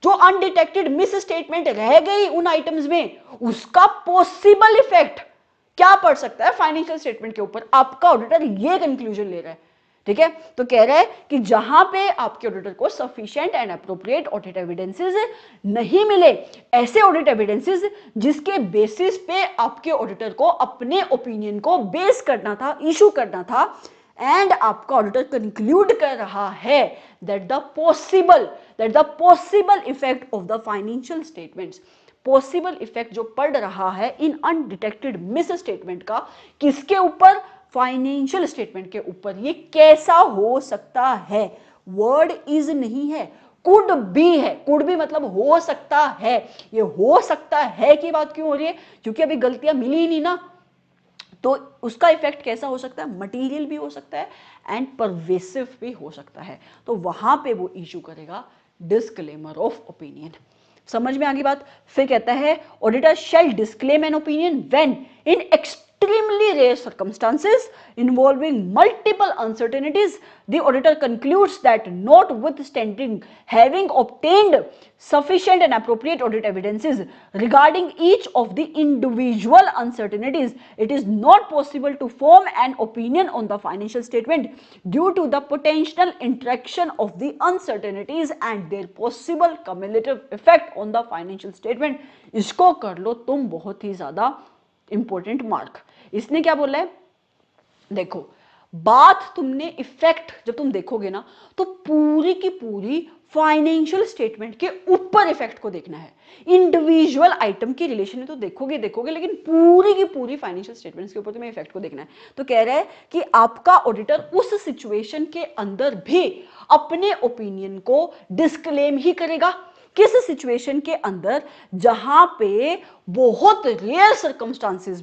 Speaker 1: जो अनडिटेक्टेड मिस स्टेटमेंट रह गई उन आइटम्स में, उसका पॉसिबल इफेक्ट क्या पड़ सकता है फाइनेंशियल स्टेटमेंट के ऊपर, आपका ऑडिटर ये कंक्लूजन ले रहा है। ठीक है, तो कह रहा है कि जहां पे आपके ऑडिटर को sufficient and appropriate audit evidences नहीं मिले, ऐसे ऑडिट एविडेंसेस जिसके बेसिस पे आपके ऑडिटर को अपने ओपिनियन को बेस करना था, इशू करना था, एंड आपका ऑडिटर कंक्लूड कर रहा है that the possible effect of the financial statements, possible effect जो पड़ रहा है इन अनडिटेक्टेड मिस स्टेटमेंट का, किसके ऊपर, फाइनेंशियल स्टेटमेंट के ऊपर। ये कैसा हो सकता है, वर्ड इज नहीं है, कुड बी है, कुड बी मतलब हो सकता है। ये हो सकता है की बात क्यों हो रही है, क्योंकि अभी गलतियां मिली ही नहीं ना, तो उसका इफेक्ट कैसा हो सकता है, मटीरियल भी हो सकता है एंड परवेसिव भी हो सकता है। तो वहां पे वो इशू करेगा डिस्क्लेमर ऑफ ओपिनियन। समझ में आ गई बात। फिर कहता है auditor shall disclaim an opinion when in extremely rare circumstances involving multiple uncertainties the auditor concludes that notwithstanding having obtained sufficient and appropriate audit evidences regarding each of the individual uncertainties, it is not possible to form an opinion on the financial statement due to the potential interaction of the uncertainties and their possible cumulative effect on the financial statement। इसको कर लो तुम बहुत ही ज्यादा इंपॉर्टेंट मार्क। इसने क्या बोला है, देखो बात तुमने इफेक्ट जब तुम देखोगे ना तो पूरी की पूरी फाइनेंशियल स्टेटमेंट के ऊपर इफेक्ट को देखना है। इंडिविजुअल आइटम की रिलेशन में तो देखोगे लेकिन पूरी की पूरी फाइनेंशियल स्टेटमेंट्स के ऊपर तुम्हें इफेक्ट को देखना है। तो कह रहा है कि आपका ऑडिटर उस सिचुएशन के अंदर भी अपने ओपिनियन को डिस्क्लेम ही करेगा। किस सिचुएशन के अंदर, जहां पे बहुत रेयर सर्कमस्टांसेस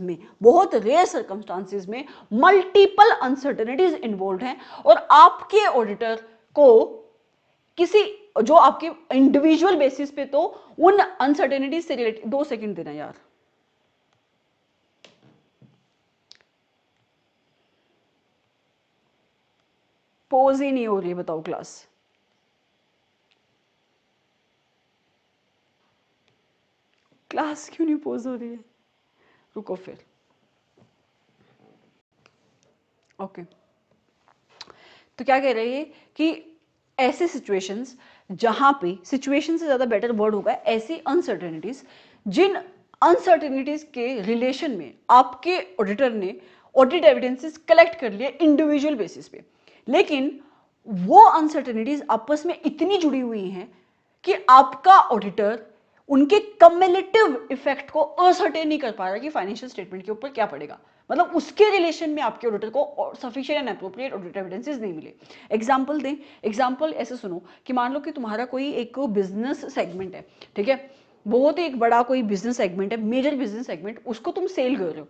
Speaker 1: में मल्टीपल अनसर्टेनिटीज इन्वॉल्व हैं और आपके ऑडिटर को किसी जो आपके इंडिविजुअल बेसिस पे तो उन अनसर्टेनिटीज से रिलेटेड, 2 सेकंड देना यार, पोज ही नहीं हो रही है, बताओ क्लास। क्लास क्यों नहीं पोज हो रही है? रुको फिर। ओके तो क्या कह रही है कि ऐसे सिचुएशंस जहां पे, सिचुएशन से ज्यादा बेटर वर्ड होगा, ऐसी अनसर्टेनिटीज, जिन अनसर्टेनिटीज के रिलेशन में आपके ऑडिटर ने ऑडिट एविडेंसेस कलेक्ट कर लिए इंडिविजुअल बेसिस पे, लेकिन वो अनसर्टेनिटीज आपस में इतनी जुड़ी हुई हैं कि आपका ऑडिटर उनके कम्युलेटिव इफेक्ट को असर्टेन नहीं कर पा रहा कि फाइनेंशियल स्टेटमेंट के ऊपर क्या पड़ेगा। मतलब उसके रिलेशन में आपके ऑडिटर को sufficient and appropriate audit evidences नहीं मिले। एग्जांपल दें, एग्जांपल ऐसे सुनो कि मान लो कि तुम्हारा कोई एक बिजनेस सेगमेंट है, ठीक है, बहुत ही एक बड़ा कोई बिजनेस सेगमेंट है, मेजर बिजनेस सेगमेंट, उसको तुम सेल कर रहे हो,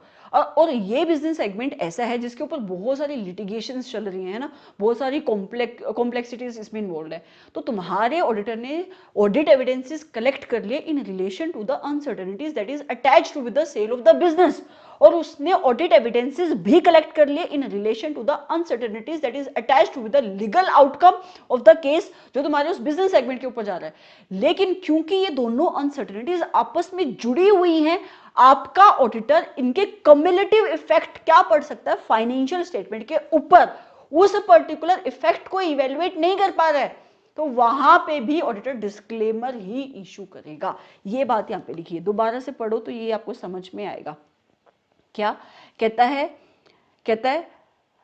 Speaker 1: और ये बिजनेस सेगमेंट ऐसा है जिसके ऊपर बहुत सारी लिटिगेशंस चल रही हैं ना, बहुत सारी कॉम्प्लेक्सिटीज इसमें इन्वॉल्व है। तो तुम्हारे ऑडिटर ने ऑडिट एविडेंसेस कलेक्ट कर लिए in relation to the uncertainties that is attached with the sale of the business, और उसने ऑडिट एविडेंसेस भी कलेक्ट कर लिए in relation to the uncertainties that is attached with the legal outcome of the case जो तुम्हारे उस बिजनेस सेगमेंट के ऊपर जा रहा है। लेकिन क्योंकि ये दोनों अनसर्टेनिटीज आपस में जुड़ी हुई हैं, आपका ऑडिटर इनके कम्युलेटिव इफेक्ट क्या पड़ सकता है फाइनेंशियल स्टेटमेंट के ऊपर, उस पर्टिकुलर इफेक्ट को इवेल्युएट नहीं कर पा रहा है, तो वहां पे भी ऑडिटर डिस्क्लेमर ही इशू करेगा। ये बात यहां पे लिखी है, दोबारा से पढ़ो तो ये आपको समझ में आएगा। क्या कहता है? कहता है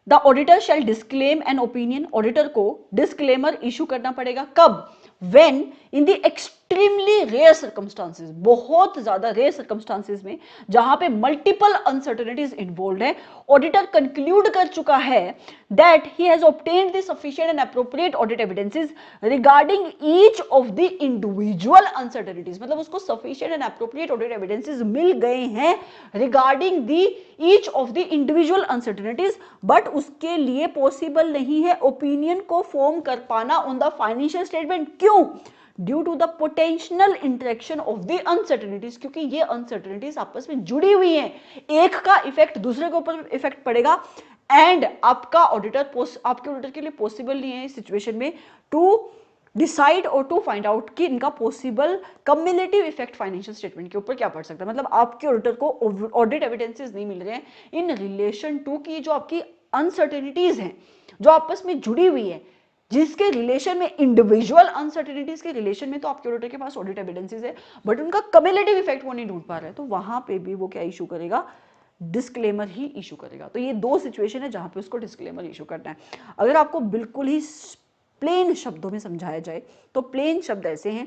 Speaker 1: the auditor shell disclaim an opinion, auditor को डिस्क्लेमर इशू करना पड़ेगा कब? When in the extremely rare circumstances, बहुत ज्यादा रेयर सर्कमस्टांसेस में जहां पे मल्टीपल अनसर्टेनिटीज इन्वॉल्व है, ऑडिटर कंक्लूड कर चुका है that he has obtained the sufficient and appropriate audit evidences regarding each of the individual uncertainties, मतलब उसको sufficient and appropriate audit evidences मिल गए हैं regarding the each of the individual uncertainties, but उसके लिए पॉसिबल नहीं है ओपिनियन को फॉर्म कर पाना ऑन द फाइनेंशियल स्टेटमेंट। क्यों? Due to the potential interaction of the uncertainties, क्योंकि ये अनसर्टेनिटीज आपस में जुड़ी हुई हैं, एक का इफेक्ट दूसरे के ऊपर इफेक्ट पड़ेगा, एंड आपका ऑडिटर आपके ऑडिटर के लिए पॉसिबल नहीं है इस सिचुएशन में टू डिसाइड और टू फाइंड आउट कि इनका possible cumulative effect financial statement के ऊपर क्या पड़ सकता है। मतलब आपके ऑडिटर को ऑडिट एविडेंसेस नहीं मिल रहे हैं इन रिलेशन टू की जो आपकी अनसर्टेनिटीज हैं जो आपस में जुड़ी हुई है, जिसके रिलेशन में इंडिविजुअल अनसर्टेनिटीज के रिलेशन में तो आपके ऑडिटर के पास ऑडिट एविडेंसेस है, बट उनका कम्युलेटिव इफेक्ट वो नहीं ढूंढ पा रहा है, तो वहां पे भी वो क्या इशू करेगा? डिस्क्लेमर ही इशू करेगा। तो ये दो सिचुएशन है जहां पे उसको डिस्क्लेमर इशू करना है। अगर आपको बिल्कुल ही प्लेन शब्दों में समझाया जाए तो प्लेन शब्द ऐसे हैं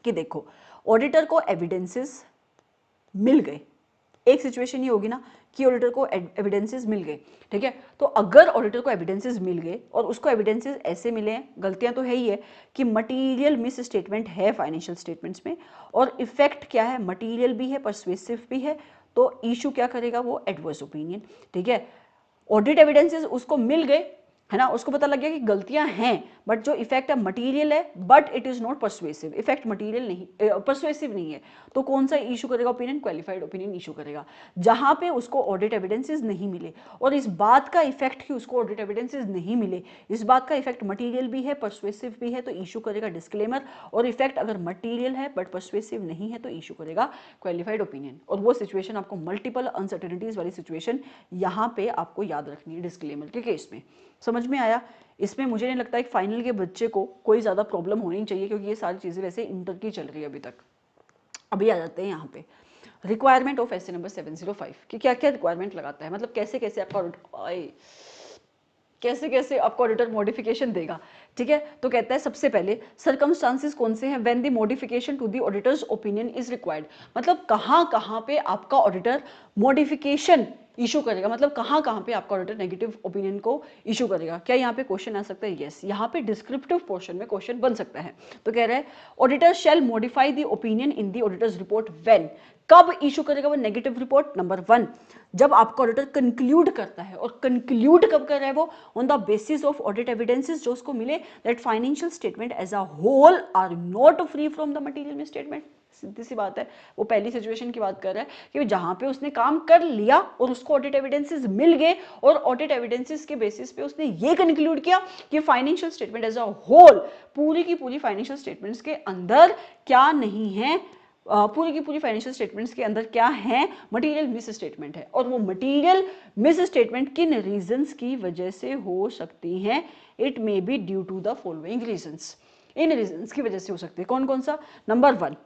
Speaker 1: कि देखो, ऑडिटर को एविडेंसेस मिल गए, एक सिचुएशन ये होगी ना कि ऑडिटर को एविडेंसेस मिल गए, ठीक है, तो अगर ऑडिटर को एविडेंसेस मिल गए और उसको एविडेंसेस ऐसे मिले हैं, गलतियां तो है ही है कि मटेरियल मिस स्टेटमेंट है फाइनेंशियल स्टेटमेंट्स में, और इफेक्ट क्या है? मटेरियल भी है, परसुएसिव भी है, तो इशू क्या करेगा? वो एडवर्स ओपिनियन, ठीक है। ऑडिट एविडेंसेस उसको मिल गए, है ना, उसको पता लग गया कि गलतियां हैं, बट जो इफेक्ट है मटेरियल है, but it is not persuasive, effect material नहीं, परसुएसिव नहीं है, तो कौन सा इशू करेगा ओपिनियन? क्वालिफाइड ओपिनियन इशू करेगा। जहां पे उसको ऑडिट एविडेंसेस नहीं मिले और इस बात का इफेक्ट कि उसको ऑडिट एविडेंसेस नहीं मिले, इस बात का इफेक्ट मटेरियल भी है, परसुएसिव भी है, तो इशू करेगा डिस्क्लेमर, और इफेक्ट अगर मटेरियल है बट परसुएसिव नहीं है तो इशू करेगा क्वालिफाइड ओपिनियन। और वो सिचुएशन आपको मल्टीपल अनसर्टेनिटीज वाली सिचुएशन यहाँ पे आपको याद रखनी है डिस्क्लेमर के केस में। समझ में आया? इसमें मुझे नहीं लगता एक फाइनल के बच्चे को कोई ज़्यादा प्रॉब्लम होनी चाहिए, क्योंकि ये सारी चीज़ें वैसे इंटर की चल रही है अभी तक। अभी आ जाते हैं यहाँ पे रिक्वायरमेंट ऑफ एसे नंबर 705 कि क्या क्या रिक्वायरमेंट लगाता है, मतलब कैसे कैसे आपका ऑडिटर मॉडिफिकेशन देगा, ठीक है। तो कहता है सबसे पहले सर्कमस्टांसेस कौन से हैं when the modification to the auditor's opinion is required, मतलब कहाँ कहाँ पे आपका ऑडिटर मॉडिफिकेशन इशू करेगा, मतलब कहाँ कहाँ पे आपका ऑडिटर नेगेटिव ओपिनियन को इशू करेगा। क्या यहाँ पे क्वेश्चन आ सकता है? यस, यहाँ पे डिस्क्रिप्टिव पोर्शन में क्वेश्चन बन सकता है। तो कह रहा है auditor shall modify the opinion in the auditor's report when, कब इशू करेगा वो नेगेटिव रिपोर्ट? नंबर 1, जब आपका ऑडिटर कंक्लूड करता है, और कंक्लूड कब कर रहा है वो? On the basis of audit evidences जो उसको मिले that financial statement as a whole are not free from the material misstatement. सीधी सी बात है, वो पहली सिचुएशन की बात कर रहा है कि जहां पे उसने काम कर लिया और उसको ऑडिट एविडेंसेस मिल गए और ऑडिट एविडेंसेस के बेसिस पे उसने ये कंक्लूड किया कि financial statement as a whole, पूरी की पूरी फाइनेंशियल स्टेटमेंट्स के अंदर क्या नहीं है, पूरी की पूरी फाइनेंशियल स्टेटमेंट्स के अंदर क्या है, मटेरियल मिस स्टेटमेंट है। और वो मटेरियल मिस स्टेटमेंट किन रीजंस की वजह से हो सकती हैं? It may be due to the following reasons. इन रीजंस की वजह से हो सकती है। कौन कौन सा? Number 1,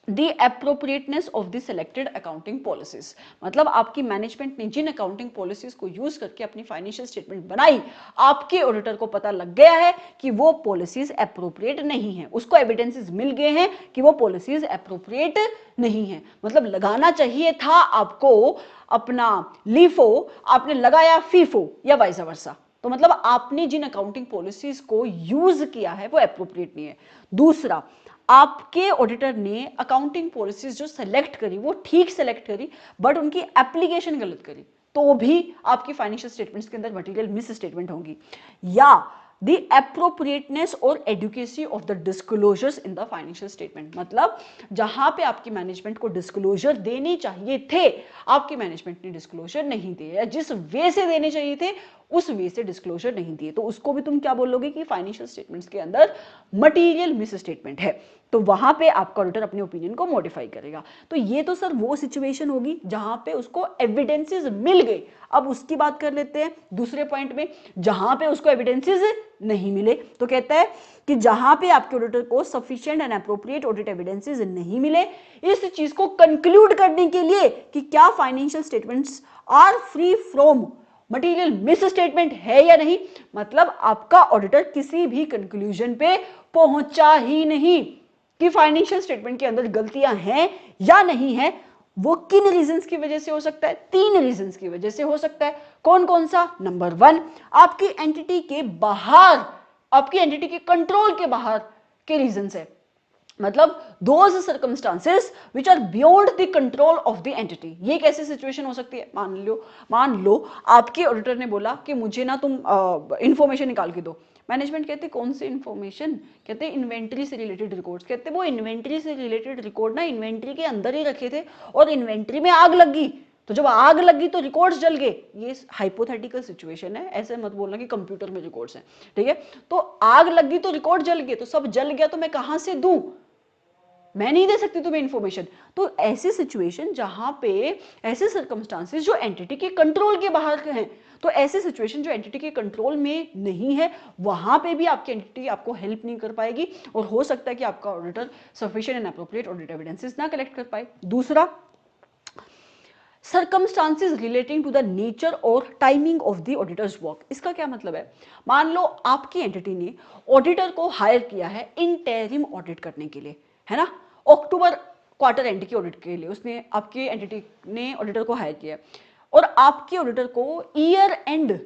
Speaker 1: the appropriateness of the selected accounting policies, मतलब आपकी मैनेजमेंट ने जिन अकाउंटिंग पॉलिसीज को यूज करके अपनी फाइनेंशियल स्टेटमेंट बनाई, आपके ऑडिटर को पता लग गया है कि वो पॉलिसीज एप्रोप्रिएट नहीं है, उसको एविडेंसेस मिल गए हैं कि वो पॉलिसीज एप्रोप्रिएट नहीं है। मतलब लगाना चाहिए था आपको अपना लीफो, आपने लगाया फीफो या वाइस वर्सा। तो मतलब आपने जिन अकाउंटिंग पॉलिसीज को यूज किया है वो एप्रोप्रिएट नहीं है। दूसरा, आपके ऑडिटर ने अकाउंटिंग पॉलिसीज जो सेलेक्ट करी वो ठीक सेलेक्ट करी, बट उनकी एप्लीकेशन गलत करी, तो भी आपकी फाइनेंशियल स्टेटमेंट्स के अंदर मटेरियल मिस स्टेटमेंट होंगी। या द एप्रोप्रिएटनेस और adequacy of the disclosures in the financial statement, मतलब जहां पे आपकी मैनेजमेंट को डिस्क्लोजर देने चाहिए थे, आपकी मैनेजमेंट ने डिस्क्लोजर नहीं दिए, जिस वे से देने चाहिए थे उस वे से डिस्क्लोजर नहीं दिए, तो उसको भी तुम क्या बोलोगे कि फाइनेंशियल स्टेटमेंट्स के अंदर मटेरियल मिस स्टेटमेंट है। तो वहां पे आपका ऑडिटर अपने ओपिनियन को मॉडिफाई करेगा। तो ये तो सर वो सिचुएशन होगी जहां पे उसको एविडेंसेस मिल गए। अब उसकी बात कर लेते हैं दूसरे पॉइंट में, जहां पे उसको एविडेंसेस नहीं मिले। तो कहता है कि जहां पे आपके ऑडिटर को sufficient and appropriate audit evidences नहीं मिले, इस चीज को कंक्लूड करने के लिए कि क्या financial statements are free from material misstatement है या नहीं, मतलब आपका ऑडिटर किसी भी कंक्लूजन पे पहुंचा ही नहीं कि फाइनेंशियल स्टेटमेंट के अंदर गलतियां हैं या नहीं है। वो किन रीजंस की वजह से हो सकता है? 3 रीजंस की वजह से हो सकता है। कौन कौन सा? नंबर 1, आपकी एंटिटी के बाहर, आपकी एंटिटी के कंट्रोल के बाहर के रीजंस है, मतलब those circumstances which are beyond the control of the entity. ये कैसे सिचुएशन हो सकती है? मान लो आपके ऑडिटर ने बोला कि मुझे ना तुम इंफॉर्मेशन निकाल के दो। मैनेजमेंट कहते कौन सी इंफॉर्मेशन? कहते इन्वेंट्री से रिलेटेड रिकॉर्ड्स। कहते वो इन्वेंट्री से रिलेटेड रिकॉर्ड ना इन्वेंट्री के अंदर ही रखे थे और इन्वेंट्री में आग लगी, तो जब आग लगी तो रिकॉर्ड्स जल गए। ये हाइपोथेटिकल सिचुएशन है, ऐसे मत बोलना कि कंप्यूटर में रिकॉर्ड्स हैं, ठीक है? तो आग लगी तो रिकॉर्ड जल गए, तो सब जल गया तो मैं कहां से दूं? मैं नहीं दे सकती तुम्हें इंफॉर्मेशन। तो ऐसी सिचुएशन जहां पे ऐसे सर्कमस्टांसेस जो एंटिटी के कंट्रोल के बाहर हैं, तो ऐसे सिचुएशन जो एंटिटी के कंट्रोल में नहीं है, वहां पे भी आपकी एंटिटी आपको हेल्प नहीं कर पाएगी और हो सकता है कि आपका auditor sufficient and appropriate audit evidences ना कलेक्ट कर पाए। दूसरा, circumstances relating to the nature और timing of the auditor's work. इसका क्या मतलब है? मान लो आपकी एंटिटी ने ऑडिटर को हायर किया है इंटरिम ऑडिट करने के लिए, है ना? अक्टूबर क्वार्टर एंड की ऑडिट के लिए उसने, आपकी एंटिटी ने ऑडिटर को हायर किया और आपके ऑडिटर को ईयर एंड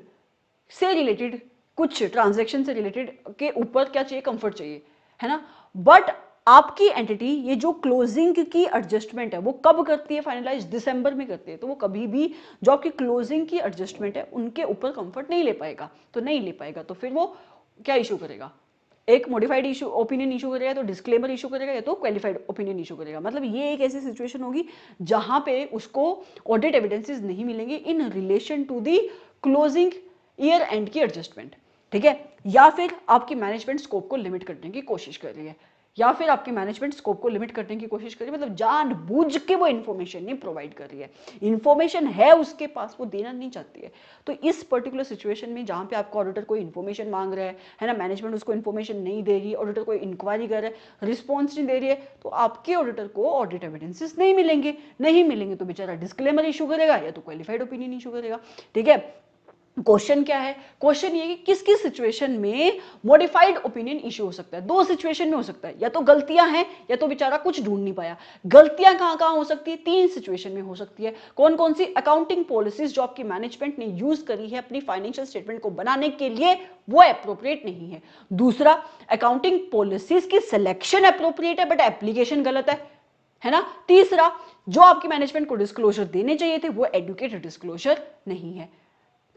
Speaker 1: से रिलेटेड कुछ ट्रांजैक्शन से रिलेटेड के ऊपर क्या चाहिए? कंफर्ट चाहिए, है ना? बट आपकी एंटिटी ये जो क्लोजिंग की एडजस्टमेंट है वो कब करती है? फाइनलाइज दिसंबर में करती है। तो वो कभी भी जो आपकी क्लोजिंग की एडजस्टमेंट है उनके ऊपर कंफर्ट नहीं ले पाएगा। तो नहीं ले पाएगा तो फिर वो क्या इशू करेगा? एक मॉडिफाइड इशू ओपिनियन इशू करेगा, तो डिस्क्लेमर इशू करेगा, या तो क्वालिफाइड ओपिनियन इशू करेगा। मतलब ये एक ऐसी सिचुएशन होगी जहां पे उसको ऑडिट एविडेंसेस नहीं मिलेंगे in relation to the closing year end की एडजस्टमेंट, ठीक है? या फिर आपकी मैनेजमेंट स्कोप को लिमिट करने की कोशिश कर रही है, या फिर आपकी मैनेजमेंट स्कोप को लिमिट करने की कोशिश कर रही है, मतलब जानबूझ के वो इन्फॉर्मेशन नहीं प्रोवाइड कर रही है। इन्फॉर्मेशन है उसके पास, वो देना नहीं चाहती है। तो इस पर्टिकुलर सिचुएशन में जहां पे आपका ऑडिटर कोई इन्फॉर्मेशन मांग रहा है ना, मैनेजमेंट उसको इन्फॉर्मेशन नहीं दे रही, ऑडिटर कोई इंक्वायरी कर रहा है, रिस्पॉन्स नहीं दे रही है, तो आपके ऑडिटर को ऑडिट एविडेंसेस नहीं मिलेंगे तो बेचारा डिस्क्लेमर इशू करेगा या तो क्वालिफाइड ओपिनियन इशू करेगा, ठीक है? क्वेश्चन क्या है? क्वेश्चन ये कि किस किस सिचुएशन में मॉडिफाइड ओपिनियन इशू हो सकता है? 2 सिचुएशन में हो सकता है, या तो गलतियां हैं या तो बेचारा कुछ ढूंढ नहीं पाया। गलतियां कहां कहां हो सकती है? 3 सिचुएशन में हो सकती है। कौन कौन सी? अकाउंटिंग पॉलिसीज जो आपकी मैनेजमेंट ने यूज करी है अपनी फाइनेंशियल स्टेटमेंट को बनाने के लिए वो एप्रोप्रिएट नहीं है। दूसरा, अकाउंटिंग पॉलिसीज की सिलेक्शन एप्रोप्रिएट है बट एप्लीकेशन गलत है ना? तीसरा, जो आपकी मैनेजमेंट को डिस्क्लोजर देने चाहिए थे वो एडुकेटेड डिस्क्लोजर नहीं है,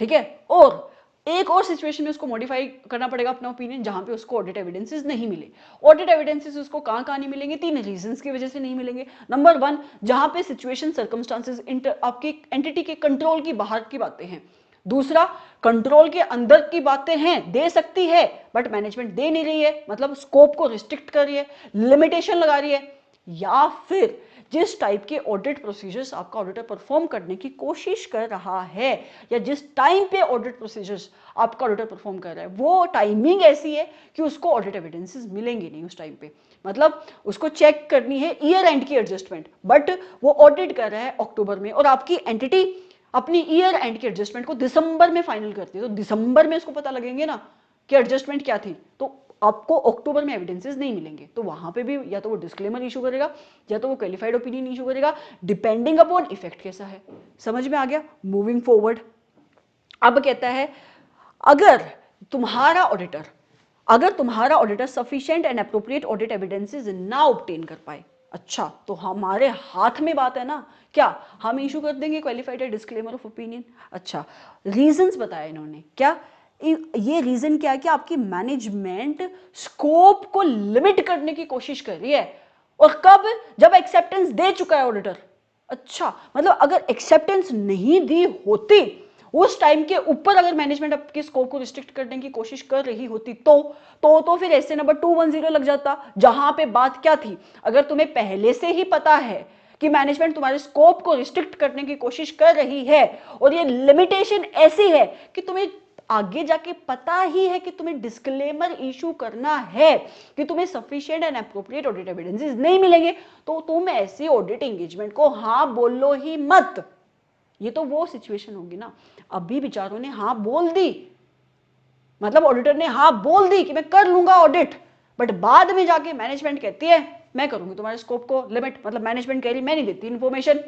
Speaker 1: ठीक है? और एक और सिचुएशन में उसको मॉडिफाई करना पड़ेगा अपना ओपिनियन, जहां पे उसको ऑडिट एविडेंसेस नहीं मिले। ऑडिट एविडेंसेस उसको कहां नहीं मिलेंगे, 3 रीजंस की वजह से नहीं मिलेंगे। नंबर 1, जहां पे सिचुएशन सर्कमस्टांसेस आपकी एंटिटी के कंट्रोल की बाहर की बातें हैं। दूसरा, कंट्रोल के अंदर की बातें हैं, दे सकती है बट मैनेजमेंट दे नहीं रही है, मतलब स्कोप को रिस्ट्रिक्ट कर रही है, लिमिटेशन लगा रही है। या फिर जिस टाइप के ऑडिट प्रोसीजर्स आपका ऑडिटर परफॉर्म करने की कोशिश कर रहा है, या जिस टाइम पे ऑडिट प्रोसीजर्स आपका ऑडिटर परफॉर्म कर रहा है, वो टाइमिंग ऐसी है कि उसको ऑडिट एविडेंसेस मिलेंगे नहीं उस टाइम पे। मतलब उसको चेक करनी है ईयर एंड की एडजस्टमेंट, बट वो ऑडिट कर रहा है अक्टूबर में, और आपकी एंटिटी अपनी ईयर एंड की एडजस्टमेंट को दिसंबर में फाइनल करती है, तो दिसंबर में उसको पता लगेंगे ना कि एडजस्टमेंट क्या थी, तो आपको अक्टूबर में एविडेंसेस नहीं मिलेंगे। तो वहां पे भी या तो वो डिस्क्लेमर इशू करेगा, या तो वो क्वालिफाइड ओपिनियन इशू करेगा, डिपेंडिंग अपॉन इफेक्ट कैसा है। समझ में आ गया? मूविंग फॉरवर्ड, अब कहता है अगर तुम्हारा auditor sufficient and appropriate audit evidences ना ऑब्टेन कर पाए, अच्छा तो हमारे हाथ में बात है ना, क्या हम इशू कर देंगे क्वालिफाइड डिस्क्लेमर ऑफ ओपिनियन। अच्छा, रीजंस बताया इन्होंने, क्या ये रीजन क्या है कि आपकी मैनेजमेंट स्कोप को लिमिट करने की कोशिश कर रही है, और कब, जब एक्सेप्टेंस दे चुका है ऑडिटर। अच्छा, मतलब अगर एक्सेप्टेंस नहीं दी होती, उस टाइम के ऊपर अगर मैनेजमेंट आपके स्कोप को रिस्ट्रिक्ट करने की कोशिश कर रही होती तो फिर ऐसे नंबर 210 लग जाता। जहां पे बात क्या थी, अगर तुम्हें पहले से ही पता है कि मैनेजमेंट तुम्हारे स्कोप को रिस्ट्रिक्ट करने की कोशिश कर रही है, और ये लिमिटेशन ऐसी है कि तुम्हें आगे जाके पता ही है कि तुम्हें डिस्क्लेमर इशू करना है, कि तुम्हें sufficient and appropriate audit evidences नहीं मिलेंगे, तो तुम ऐसी ऑडिट एंगेजमेंट को हाँ बोलो ही मत। ये तो वो सिचुएशन होगी ना, अभी विचारों ने हाँ बोल दी, मतलब ऑडिटर ने हाँ बोल दी कि मैं कर लूंगा ऑडिट, बट बाद में जाके मैनेजमेंट कहती है मैं करूंगी तुम्हारे स्कोप को लिमिट, मतलब मैनेजमेंट कह रही मैं नहीं देती इंफॉर्मेशन।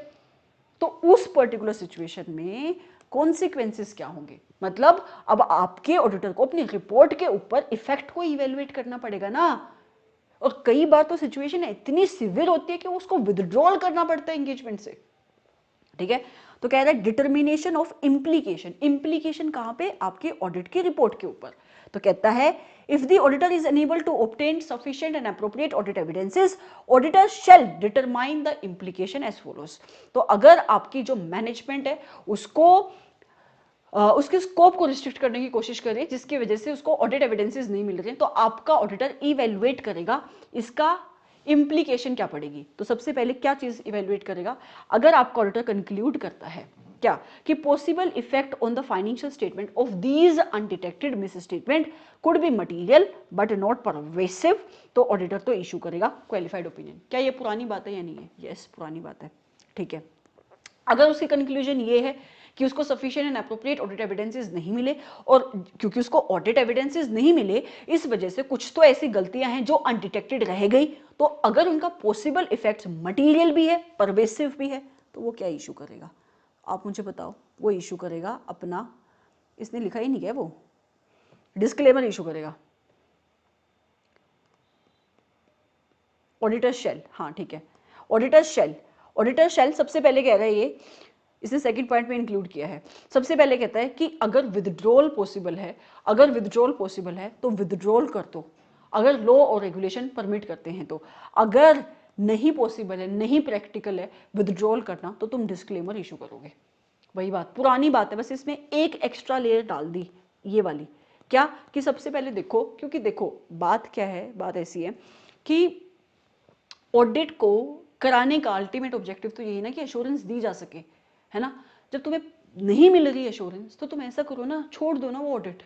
Speaker 1: तो उस पर्टिकुलर सिचुएशन में कॉन्सिक्वेंसेस क्या होंगे, मतलब अब आपके ऑडिटर को अपनी रिपोर्ट के ऊपर इफेक्ट को इवेलुएट करना पड़ेगा ना, और कई बार तो सिचुएशन इतनी सिवियर होती है कि उसको विदड्रॉल करना पड़ता है एंगेजमेंट से। ठीक है, तो कह रहा है डिटर्मिनेशन ऑफ इम्प्लीकेशन, इम्प्लीकेशन कहां पे, आपके ऑडिट की रिपोर्ट के ऊपर। तो कहता है if the auditor is unable to obtain sufficient and appropriate audit evidences, auditor shall determine the implication as follows. तो अगर आपकी जो मैनेजमेंट है उसको उसके स्कोप को रिस्ट्रिक्ट करने की कोशिश कर रही है, जिसकी वजह से उसको ऑडिट एविडेंसेस नहीं मिल रहे हैं, तो आपका ऑडिटर इवेलुएट करेगा इसका इम्प्लीकेशन क्या पड़ेगी। तो सबसे पहले क्या चीज इवेलुएट करेगा, अगर आपका ऑडिटर कंक्लूड करता है क्या कि possible effect on the financial statement of these undetected miss statement could be material but not pervasive, तो ऑडिटर तो इशू करेगा क्वालिफाइड ओपिनियन। क्या ये पुरानी बात है या नहीं है? यस, पुरानी बात है। ठीक है, अगर उसकी कंक्लूजन ये है कि उसको sufficient and appropriate audit evidences नहीं मिले, और क्योंकि उसको ऑडिट एविडेंसेस नहीं मिले इस वजह से कुछ तो ऐसी गलतियां हैं जो अनडिटेक्टेड रह गई, तो अगर उनका पॉसिबल इफेक्ट्स मटीरियल भी है, परवेसिव भी है, तो वो क्या इशू करेगा, आप मुझे बताओ। वो इशू करेगा अपना, इसने लिखा ही नहीं है, वो डिस्क्लेमर इशू करेगा, ऑडिटर शेल। हाँ ठीक है, ऑडिटर शेल सबसे पहले कह रहा है ये, इसने सेकंड पॉइंट में इंक्लूड किया है। सबसे पहले कहता है कि अगर विथड्रॉल पॉसिबल है, तो विथड्रॉल कर दो, अगर लॉ और रेगुलेशन परमिट करते हैं तो। अगर नहीं पॉसिबल है, नहीं प्रैक्टिकल है विथड्रॉल करना, तो तुम डिस्क्लेमर इशू करोगे। वही बात, पुरानी बात है, बस इसमें एक एक्स्ट्रा लेयर डाल दी, ये वाली। क्या कि सबसे पहले देखो, क्योंकि देखो बात क्या है, बात ऐसी है कि ऑडिट को कराने का अल्टीमेट ऑब्जेक्टिव तो यही ना कि एश्योरेंस दी जा सके, है ना। जब तुम्हें नहीं मिल रही एश्योरेंस तो तुम ऐसा करो ना, छोड़ दो ना वो ऑडिट,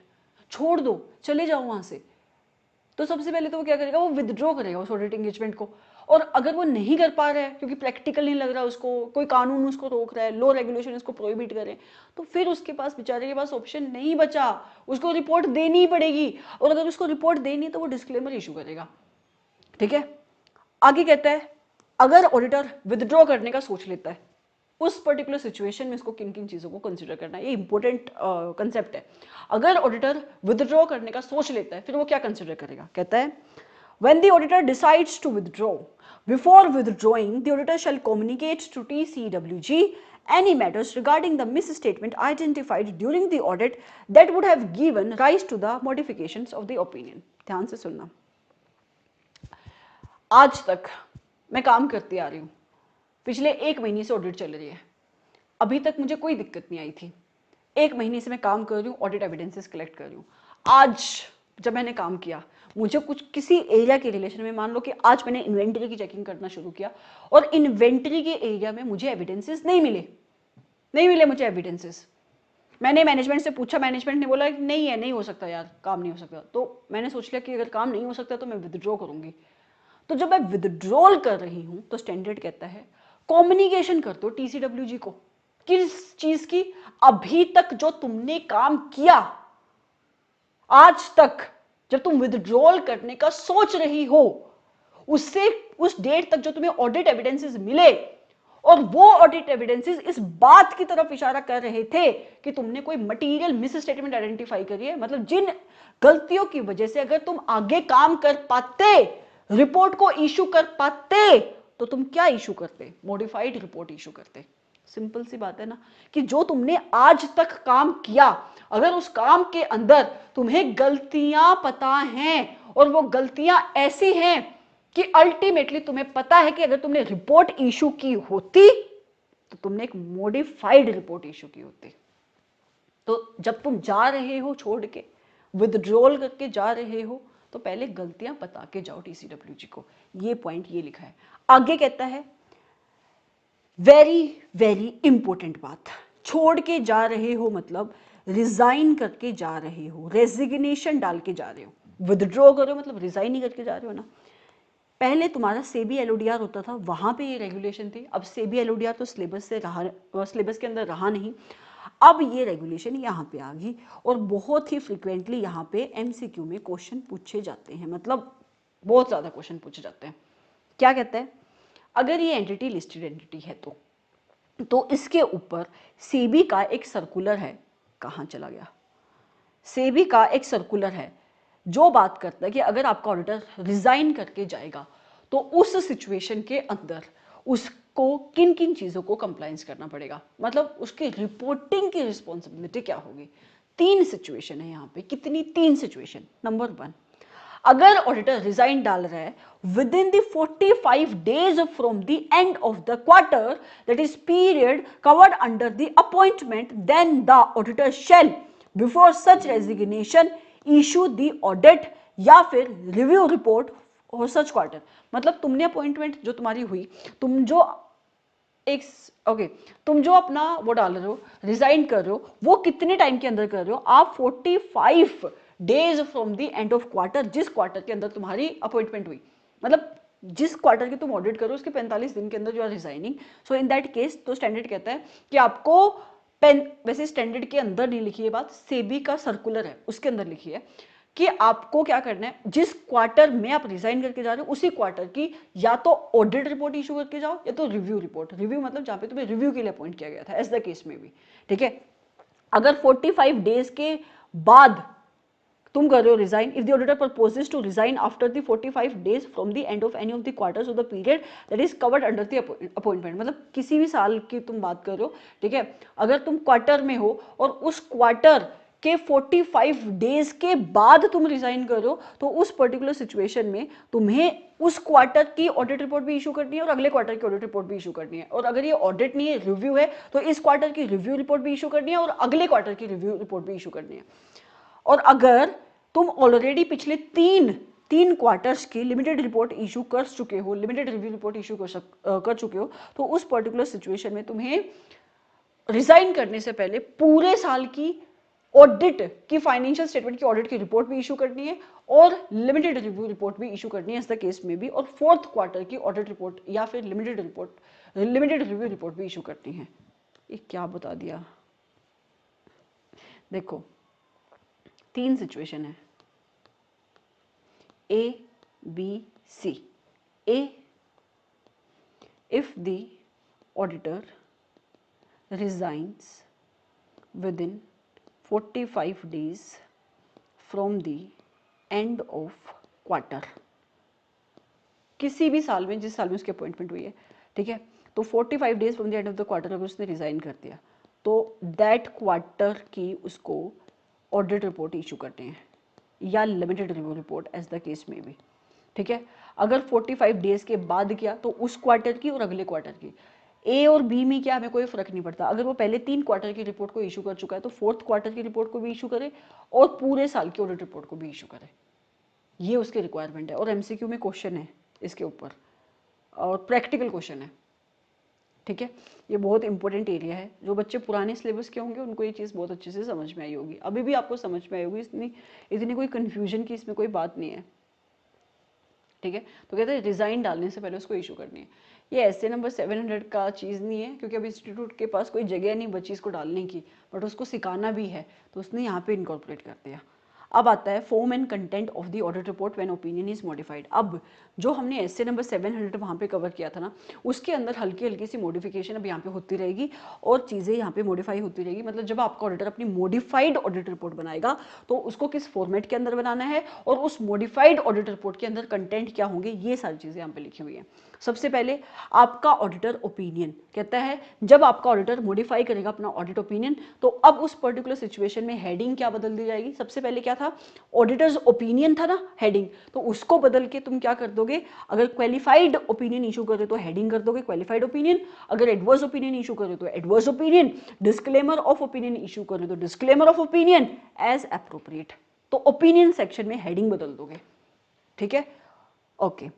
Speaker 1: छोड़ दो, चले जाओ वहां से। तो सबसे पहले तो वो क्या करेगा, वो विदड्रॉ करेगा उस ऑडिट एंगेजमेंट को। और अगर वो नहीं कर पा रहा है क्योंकि प्रैक्टिकल नहीं लग रहा उसको, कोई कानून उसको रोक रहा है, लॉ रेगुलेशन उसको प्रोहिबिट करे, तो फिर उसके पास, बेचारे के पास ऑप्शन नहीं बचा, उसको रिपोर्ट देनी ही पड़ेगी। और अगर उसको रिपोर्ट देनी है तो वो डिस्क्लेमर इशू करेगा। ठीक है, आगे कहता है अगर ऑडिटर विदड्रॉ करने का सोच लेता है, उस पर्टिकुलर सिचुएशन में इसको किन किन चीजों को कंसिडर करना है, ये इंपॉर्टेंट कंसेप्ट है। अगर ऑडिटर विदड्रॉ करने का सोच लेता है फिर वो क्या कंसिडर करेगा, कहता है when the auditor decides to withdraw, Before withdrawing, the auditor shall communicate to TCWG any matters regarding the misstatement identified during the audit that would have given rise to the modifications of the opinion. ध्यान से सुनना, आज तक मैं काम करती आ रही हूँ, पिछले 1 महीने से ऑडिट चल रही है, अभी तक मुझे कोई दिक्कत नहीं आई थी। 1 महीने से मैं काम कर रही हूँ, ऑडिट एविडेंसेस कलेक्ट कर रही हूँ। आज जब मैंने काम किया, मुझे कुछ किसी एरिया के रिलेशन में, मान लो कि आज मैंने इन्वेंटरी की चेकिंग करना शुरू किया और इन्वेंटरी के एरिया में मुझे एविडेंसेस नहीं मिले मुझे एविडेंसेस। मैंने मैनेजमेंट से पूछा, मैनेजमेंट ने बोला कि नहीं है, नहीं हो सकता यार, काम नहीं हो सकता। तो मैंने सोच लिया कि अगर काम नहीं हो सकता तो मैं विदड्रॉ करूंगी। तो जब मैं विदड्रॉल कर रही हूं तो स्टैंडर्ड कहता है कम्युनिकेशन कर दो TCWG को, किस चीज की, अभी तक जो तुमने काम किया, आज तक जब तुम विदड्रॉल करने का सोच रही हो, उससे उस डेट तक जो तुम्हें ऑडिट एविडेंसेस मिले, और वो ऑडिट एविडेंसेस इस बात की तरफ इशारा कर रहे थे कि तुमने कोई मटेरियल मिस स्टेटमेंट आइडेंटिफाई करी है, मतलब जिन गलतियों की वजह से अगर तुम आगे काम कर पाते, रिपोर्ट को इशू कर पाते, तो तुम क्या इशू करते, मॉडिफाइड रिपोर्ट इशू करते। सिंपल सी बात है ना, कि जो तुमने आज तक काम किया, अगर उस काम के अंदर तुम्हें गलतियां पता हैं और वो गलतियां ऐसी हैं कि अल्टीमेटली तुम्हें पता है कि अगर तुमने रिपोर्ट इशू की होती तो तुमने एक मॉडिफाइड रिपोर्ट इशू की होती। तो जब तुम जा रहे हो छोड़ के, विदड्रॉल करके जा रहे हो, तो पहले गलतियां बता के जाओ TCWG को। ये पॉइंट ये लिखा है। आगे कहता है वेरी वेरी इंपॉर्टेंट बात, छोड़ के जा रहे हो मतलब रिजाइन करके जा रहे हो, रेजिग्नेशन डाल के जा रहे हो। विदड्रॉ करो मतलब रिजाइन ही करके जा रहे हो ना। पहले तुम्हारा सेबी LODR होता था, वहां पे ये रेगुलेशन थी। अब सेबी LODR तो सिलेबस के अंदर रहा नहीं, अब ये रेगुलेशन यहाँ पे आ गई और बहुत ही फ्रिक्वेंटली यहाँ पे MCQ में क्वेश्चन पूछे जाते हैं, मतलब बहुत ज्यादा क्वेश्चन पूछे जाते हैं। क्या कहता है, अगर ये एंटिटी लिस्टेड एंटिटी है तो इसके ऊपर सेबी का एक सर्कुलर है, कहाँ चला गया, सेबी का एक सर्कुलर है जो बात करता है कि अगर आपका ऑडिटर रिजाइन करके जाएगा तो उस सिचुएशन के अंदर उसको किन किन चीजों को कंप्लायंस करना पड़ेगा, मतलब उसकी रिपोर्टिंग की रिस्पॉन्सिबिलिटी क्या होगी। 3 सिचुएशन है यहाँ पे, कितनी, 3 सिचुएशन। नंबर 1, अगर ऑडिटर रिजाइन डाल रहा है within the 45 days from the end of the quarter, that is period covered under the appointment, then the auditor shall before such resignation issue the audit या फिर रिव्यू रिपोर्ट और सच क्वार्टर। मतलब तुमने अपॉइंटमेंट जो तुम्हारी हुई, तुम जो अपना वो डाल रहे हो, रिजाइन कर रहे हो, वो कितने टाइम के अंदर कर रहे हो आप, 45 days from the end of quarter, जिस क्वार्टर के अंदर तुम्हारी अपॉइंटमेंट हुई, मतलब जिस क्वार्टर के तुम ऑडिट करो उसके 45 दिन के अंदर जो are resigning. So in that case तो स्टैंडर्ड कहता है कि आपको वैसे स्टैंडर्ड के अंदर नहीं लिखी है बात, सेबी का सर्कुलर है उसके अंदर लिखी है कि आपको क्या करना है, जिस क्वार्टर में आप रिजाइन करके जा रहे हो उसी क्वार्टर की या तो ऑडिट रिपोर्ट इशू करके जाओ या तो रिव्यू रिपोर्ट। रिव्यू मतलब जहां पे तुम्हें रिव्यू के लिए अपॉइंट किया गया था, एज द केस में भी, ठीक है। अगर 45 डेज के बाद तुम कर रहे हो resign, if the auditor proposes to resign after the 45 days from the end of any of the quarters of the period that is covered under the appointment, मतलब किसी भी साल की तुम बात कर रहे हो, ठीक है। अगर तुम क्वार्टर में हो और उस क्वार्टर के 45 डेज के बाद तुम रिजाइन कर रहे हो, तो उस पर्टिकुलर सिचुएशन में तुम्हें उस क्वार्टर की ऑडिट रिपोर्ट भी इशू करनी है और अगले क्वार्टर की ऑडिट रिपोर्ट भी इशू करनी है। और अगर ये ऑडिट नहीं है, रिव्यू है, तो इस क्वार्टर की रिव्यू रिपोर्ट भी इशू करनी है और अगले क्वार्टर की रिव्यू रिपोर्ट भी इशू करनी है। और अगर तुम ऑलरेडी पिछले तीन क्वार्टर्स की लिमिटेड रिपोर्ट इशू कर चुके हो, लिमिटेड रिव्यू रिपोर्ट इशू कर चुके हो, तो उस पर्टिकुलर सिचुएशन में तुम्हें रिजाइन करने से पहले पूरे साल की ऑडिट की, फाइनेंशियल स्टेटमेंट की ऑडिट की रिपोर्ट भी इशू करनी है और लिमिटेड रिव्यू रिपोर्ट भी इशू करनी है इस द केस में भी, और 4th क्वार्टर की ऑडिट रिपोर्ट या फिर लिमिटेड रिव्यू रिपोर्ट भी इशू करनी है। ये क्या बता दिया, देखो 3 सिचुएशन है, A, B, C. A, if the auditor resigns within 45 days from the end of quarter, किसी भी साल में, जिस साल में उसकी अपॉइंटमेंट हुई है, ठीक है, तो 45 days from the end of the quarter अगर उसने रिजाइन कर दिया तो दैट क्वार्टर की उसको ऑडिट रिपोर्ट इशू करते हैं या limited review report as the case में भी, ठीक है। अगर 45 डेज के बाद किया तो उस क्वार्टर की और अगले क्वार्टर की, ए और बी में क्या हमें कोई फर्क नहीं पड़ता। अगर वो पहले 3 क्वार्टर की रिपोर्ट को इशू कर चुका है तो 4th क्वार्टर की रिपोर्ट को भी इशू करे और पूरे साल की ऑडिट रिपोर्ट को भी इशू करे, ये उसकी रिक्वायरमेंट है। और एमसीक्यू में क्वेश्चन है इसके ऊपर और प्रैक्टिकल क्वेश्चन है, ठीक है। ये बहुत इंपॉर्टेंट एरिया है। जो बच्चे पुराने सिलेबस के होंगे उनको ये चीज़ बहुत अच्छे से समझ में आई होगी, अभी भी आपको समझ में आई होगी, इतनी कोई कन्फ्यूजन की इसमें कोई बात नहीं है, ठीक है। तो कहते हैं रिजाइन डालने से पहले उसको इशू करनी है। ये ऐसे नंबर 700 का चीज़ नहीं है, क्योंकि अब इंस्टीट्यूट के पास कोई जगह नहीं बची इसको डालने की, बट उसको सिखाना भी है तो उसने यहाँ पे इनकॉर्पोरेट कर दिया। अब आता है form and content of the audit report when opinion is modified. अब जो हमने ऐसे नंबर 700 वहाँ पे कवर किया था ना, उसके अंदर हल्की हल्की सी मॉडिफिकेशन अब यहाँ पे होती रहेगी और चीज़ें यहाँ पे मॉडिफाई होती रहेगी। मतलब जब आपका ऑडिटर अपनी मॉडिफाइड ऑडिट रिपोर्ट बनाएगा तो उसको किस फॉर्मेट के अंदर बनाना है और उस मॉडिफाइड ऑडिट रिपोर्ट के अंदर कंटेंट क्या होंगे, ये सारी चीज़ें यहाँ पे लिखी हुई हैं। सबसे पहले आपका ऑडिटर ओपिनियन कहता है, जब आपका ऑडिटर मॉडिफाई करेगा अपना ऑडिट ओपिनियन तो अब उस पर्टिकुलर सिचुएशन में हेडिंग क्या बदल दी जाएगी। सबसे पहले क्या था, ऑडिटर्स ओपिनियन था ना हेडिंग, तो उसको बदल के तुम क्या कर दोगे, अगर क्वालिफाइड ओपिनियन इशू करे तो हेडिंग कर दोगे क्वालिफाइड ओपिनियन, अगर एडवर्स ओपिनियन इशू करे तो adverse opinion, disclaimer of opinion issue करे तो disclaimer of opinion as appropriate. तो ओपिनियन सेक्शन में हेडिंग बदल दोगे, ठीक है, ओके।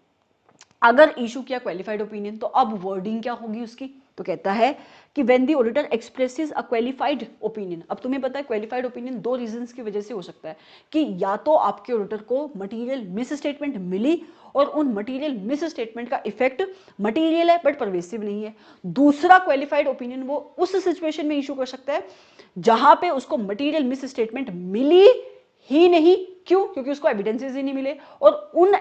Speaker 1: अगर इशू किया क्वालिफाइड ओपिनियन तो अब वर्डिंग क्या होगी उसकी, तो कहता है कि when the auditor expresses a qualified opinion. अब तुम्हें पता है क्वालिफाइड ओपिनियन 2 रीजंस की वजह से हो सकता है, कि या तो आपके ऑडिटर को मटेरियल मिस स्टेटमेंट मिली और उन मटेरियल मिस स्टेटमेंट का इफेक्ट मटेरियल है बट परवेसिव नहीं है। दूसरा क्वालिफाइड ओपिनियन वो उस सिचुएशन में इशू कर सकता है जहां पे उसको मटेरियल मिस स्टेटमेंट मिली ही नहीं, क्यों, क्योंकि उसको एविडेंसेस ही नहीं मिले और उन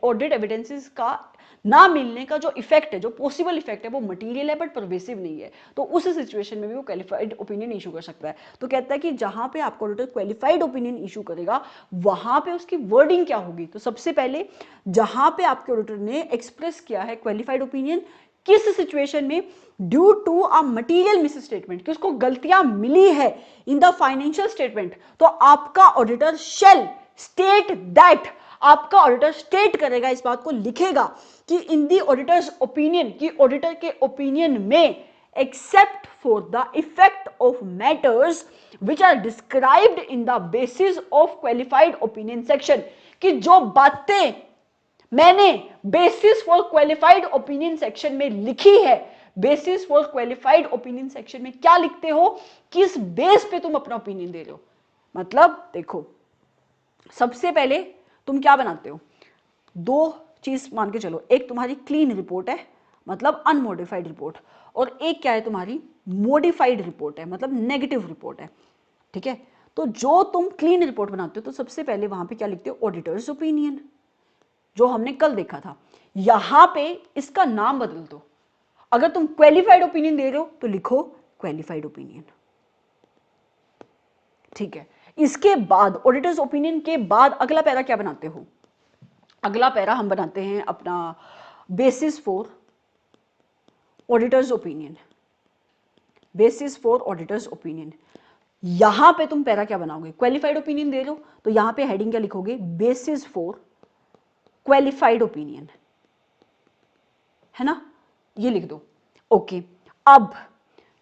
Speaker 1: ऑडिट एविडेंसेस का ना मिलने का जो इफेक्ट है, जो पॉसिबल इफेक्ट है वो मटेरियल है बट परवेसिव नहीं है। तो उस सिचुएशन में भी वो क्वालिफाइड ओपिनियन इशू कर सकता है। तो कहता है कि जहां पे आपका ऑडिटर क्वालिफाइड ओपिनियन इशू करेगा वहां पे उसकी वर्डिंग क्या होगी। तो सबसे पहले जहां पे आपके ऑडिटर ने एक्सप्रेस किया है क्वालिफाइड ओपिनियन, किस सिचुएशन में, due to a material misstatement, कि उसको गलतियां मिली है इन द फाइनेंशियल स्टेटमेंट, तो आपका ऑडिटर शेल स्टेट दैट, आपका ऑडिटर स्टेट करेगा, इस बात को लिखेगा कि इन दी ऑडिटर्स ओपिनियन, कि ऑडिटर के ओपिनियन में except for the effect of matters which are described in the basis of qualified opinion section, कि जो बातें मैंने basis for qualified opinion section में लिखी है, basis for qualified opinion section में क्या लिखते हो, किस बेस पे तुम अपना ओपिनियन दे रहे हो। मतलब देखो, सबसे पहले तुम क्या बनाते हो, 2 चीज मान के चलो, एक तुम्हारी क्लीन रिपोर्ट है मतलब अनमोडिफाइड रिपोर्ट, और एक क्या है तुम्हारी मॉडिफाइड रिपोर्ट है मतलब नेगेटिव रिपोर्ट है, ठीक है। तो जो तुम क्लीन रिपोर्ट बनाते हो तो सबसे पहले वहां पे क्या लिखते हो, ऑडिटर्स ओपिनियन, जो हमने कल देखा था। यहां पे इसका नाम बदल दो, अगर तुम क्वालिफाइड ओपिनियन दे रहे हो तो लिखो क्वालिफाइड ओपिनियन, ठीक है। इसके बाद ऑडिटर्स ओपिनियन के बाद अगला पैरा क्या बनाते हो, अगला पैरा हम बनाते हैं अपना basis four auditors opinion, basis four auditors opinion. यहां पे तुम पैरा क्या बनाओगे, क्वालिफाइड ओपिनियन दे रहे हो तो यहां पे हेडिंग क्या लिखोगे, बेसिस फॉर क्वालिफाइड ओपिनियन, है ना, ये लिख दो, ओके। अब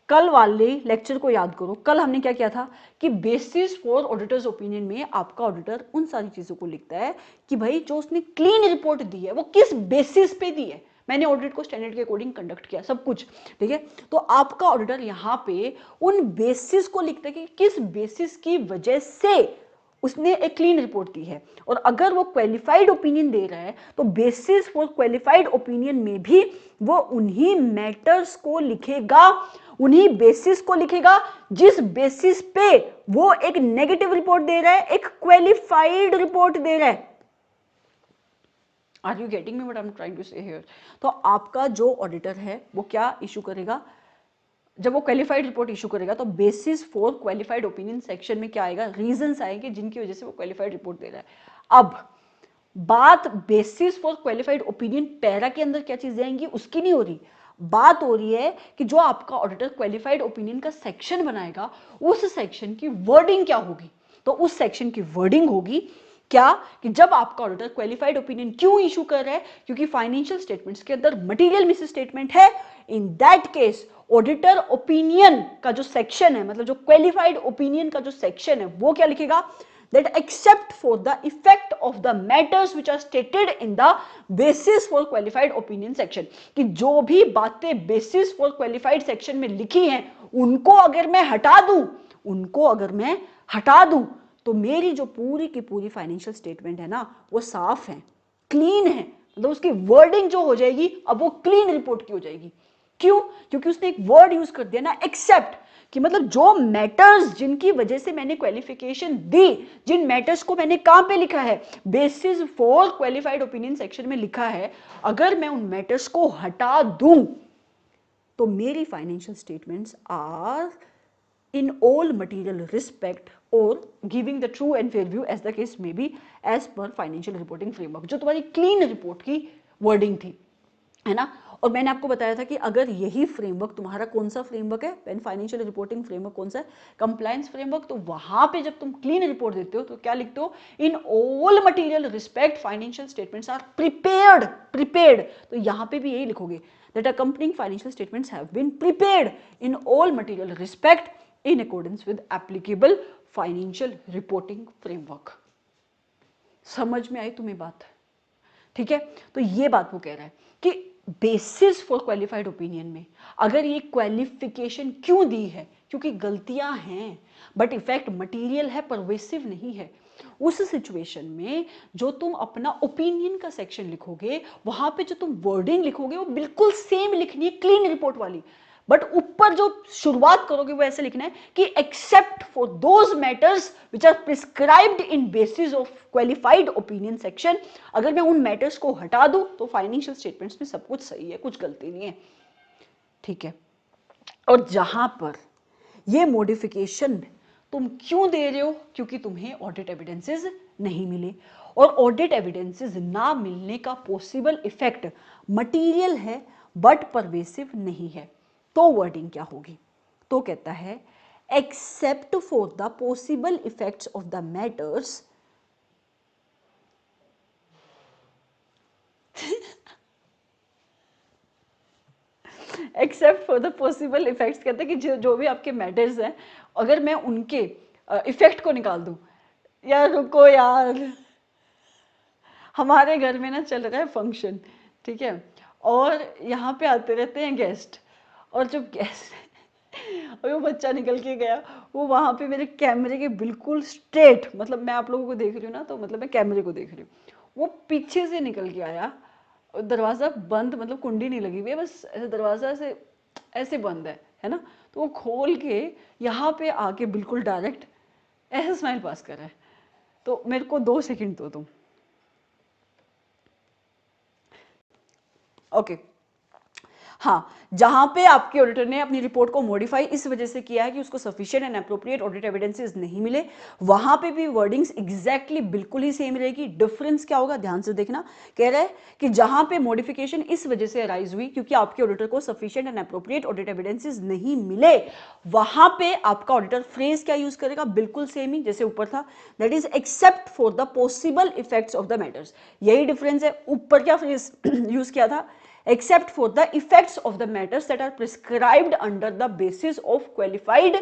Speaker 1: कल वाले लेक्चर को याद करो, कल हमने क्या किया था कि बेसिस फॉर ऑडिटर्स ओपिनियन में आपका ऑडिटर उन सारी चीजों को लिखता है कि भाई जो उसने क्लीन रिपोर्ट दी है वो किस बेसिस पे दी है, मैंने ऑडिट को स्टैंडर्ड के अकॉर्डिंग कंडक्ट किया सब कुछ, ठीक है। तो आपका ऑडिटर यहां पे उन बेसिस को लिखता है कि किस बेसिस की वजह से उसने एक क्लीन रिपोर्ट दी है, और अगर वो क्वालिफाइड ओपिनियन दे रहा है तो बेसिस फॉर क्वालिफाइड ओपिनियन में भी वो उन्हीं मैटर्स को लिखेगा, उन्हीं बेसिस को लिखेगा जिस बेसिस पे वो एक नेगेटिव रिपोर्ट दे रहा है, एक क्वालिफाइड रिपोर्ट दे रहा है। Are you getting me what I am trying to say here. तो आपका जो ऑडिटर है वो क्या इशू करेगा, जब वो क्वालिफाइड रिपोर्ट इशू करेगा तो basis for qualified opinion section में क्या आएगा, रीजंस आएंगे जिनकी वजह से वो क्वालिफाइड रिपोर्ट दे रहा है। अब बात basis for qualified opinion para के अंदर क्या चीजें आएंगी उसकी नहीं हो रही, बात हो रही है कि जो आपका ऑडिटर क्वालिफाइड ओपिनियन का सेक्शन बनाएगा उस सेक्शन की वर्डिंग क्या होगी। तो उस सेक्शन की वर्डिंग होगी क्या कि जब आपका ऑडिटर क्वालिफाइड ओपिनियन क्यों इशू कर रहा है, क्योंकि फाइनेंशियल स्टेटमेंट्स के अंदर मटेरियल मिस स्टेटमेंट है, इन दैट केस ऑडिटर ओपिनियन का जो सेक्शन है, मतलब जो क्वालिफाइड ओपिनियन का जो सेक्शन है वो क्या लिखेगा, that except for the effect of the matters which are stated in the basis for qualified opinion section, कि जो भी बातें basis for qualified section में लिखी हैं उनको अगर मैं हटा दूं तो मेरी जो पूरी की पूरी फाइनेंशियल स्टेटमेंट है ना वो साफ है, क्लीन है, मतलब उसकी वर्डिंग जो हो जाएगी अब वो क्लीन रिपोर्ट की हो जाएगी। क्यों? क्योंकि उसने एक वर्ड यूज कर दिया ना एक्सेप्ट, कि मतलब जो मैटर्स जिनकी वजह से मैंने क्वालिफिकेशन दी, जिन मैटर्स को मैंने कहां पे लिखा है, basis for qualified opinion section में लिखा है, अगर मैं उन मैटर्स को हटा दूं तो मेरी financial statements are in all material respect or giving the true and fair view as the case may be as per financial reporting framework, जो तुम्हारी क्लीन रिपोर्ट की वर्डिंग थी, है ना। और मैंने आपको बताया था कि अगर यही फ्रेमवर्क तुम्हारा कौन सा फ्रेमवर्क है, फाइनेंशियल रिपोर्टिंग फ्रेमवर्क कौन सा है, कंप्लायंस फ्रेमवर्क, तो वहां पे जब तुम क्लीन रिपोर्ट देते हो तो क्या लिखते हो, in all material respect financial statements are prepared, तो यहां पे भी यही लिखोगे that accompanying financial statements have been prepared in all material respect in accordance with applicable financial reporting framework। समझ में आई तुम्हें बात? ठीक है, तो ये बात वो कह रहा है कि बेसिस फॉर क्वालिफाइड ओपिनियन में अगर ये क्वालिफिकेशन क्यों दी है, क्योंकि गलतियां हैं बट इफेक्ट मटेरियल है, परवेसिव नहीं है, उस सिचुएशन में जो तुम अपना ओपिनियन का सेक्शन लिखोगे वहां पे जो तुम वर्डिंग लिखोगे वो बिल्कुल सेम लिखनी है, क्लीन रिपोर्ट वाली, बट ऊपर जो शुरुआत करोगे वो ऐसे लिखना है कि except for those matters which are prescribed in basis of qualified opinion section, अगर मैं उन मैटर्स को हटा दूं तो फाइनेंशियल स्टेटमेंट्स में सब कुछ सही है, कुछ गलती नहीं है। ठीक है, और जहां पर ये मॉडिफिकेशन तुम क्यों दे रहे हो, क्योंकि तुम्हें ऑडिट एविडेंसेस नहीं मिले, और ऑडिट एविडेंसेस ना मिलने का पॉसिबल इफेक्ट मटेरियल है बट परवेसिव नहीं है, तो वर्डिंग क्या होगी, तो कहता है accept for the possible effects of the matters accept for the possible effects, कहते हैं कि जो भी आपके मैटर्स हैं अगर मैं उनके इफेक्ट को निकाल दूं, यार रुको यार, हमारे घर में ना चल रहा है फंक्शन, ठीक है, और यहाँ पे आते रहते हैं गेस्ट, और जो गेस्ट और वो बच्चा निकल के गया, वो वहाँ पे मेरे कैमरे के बिल्कुल स्ट्रेट, मतलब मैं आप लोगों को देख रही हूँ ना, तो मतलब मैं कैमरे को देख रही हूँ, वो पीछे से निकल के आया, दरवाज़ा बंद, मतलब कुंडी नहीं लगी हुई है, बस ऐसे दरवाज़ा ऐसे ऐसे बंद है ना, तो वो खोल के यहाँ पे आके बिल्कुल डायरेक्ट ऐसे स्माइल पास कर रहा है, तो मेरे को 2 सेकंड दो तुम। ओके, हाँ, जहां पे आपके ऑडिटर ने अपनी रिपोर्ट को मॉडिफाई इस वजह से किया है कि उसको sufficient and appropriate audit evidences नहीं मिले, वहां पे भी वर्डिंग्स एग्जैक्टली बिल्कुल ही सेम रहेगी। डिफरेंस क्या होगा, ध्यान से देखना, कह रहा है कि जहां पे मॉडिफिकेशन इस वजह से अराइज हुई क्योंकि आपके ऑडिटर को sufficient and appropriate audit evidences नहीं मिले, वहां पे आपका ऑडिटर फ्रेज क्या यूज करेगा, बिल्कुल सेम ही जैसे ऊपर था, that is accept for the possible effects of the matters. यही डिफरेंस है, ऊपर क्या फ्रेज यूज किया था, except for the effects of the matters that are prescribed under the basis of qualified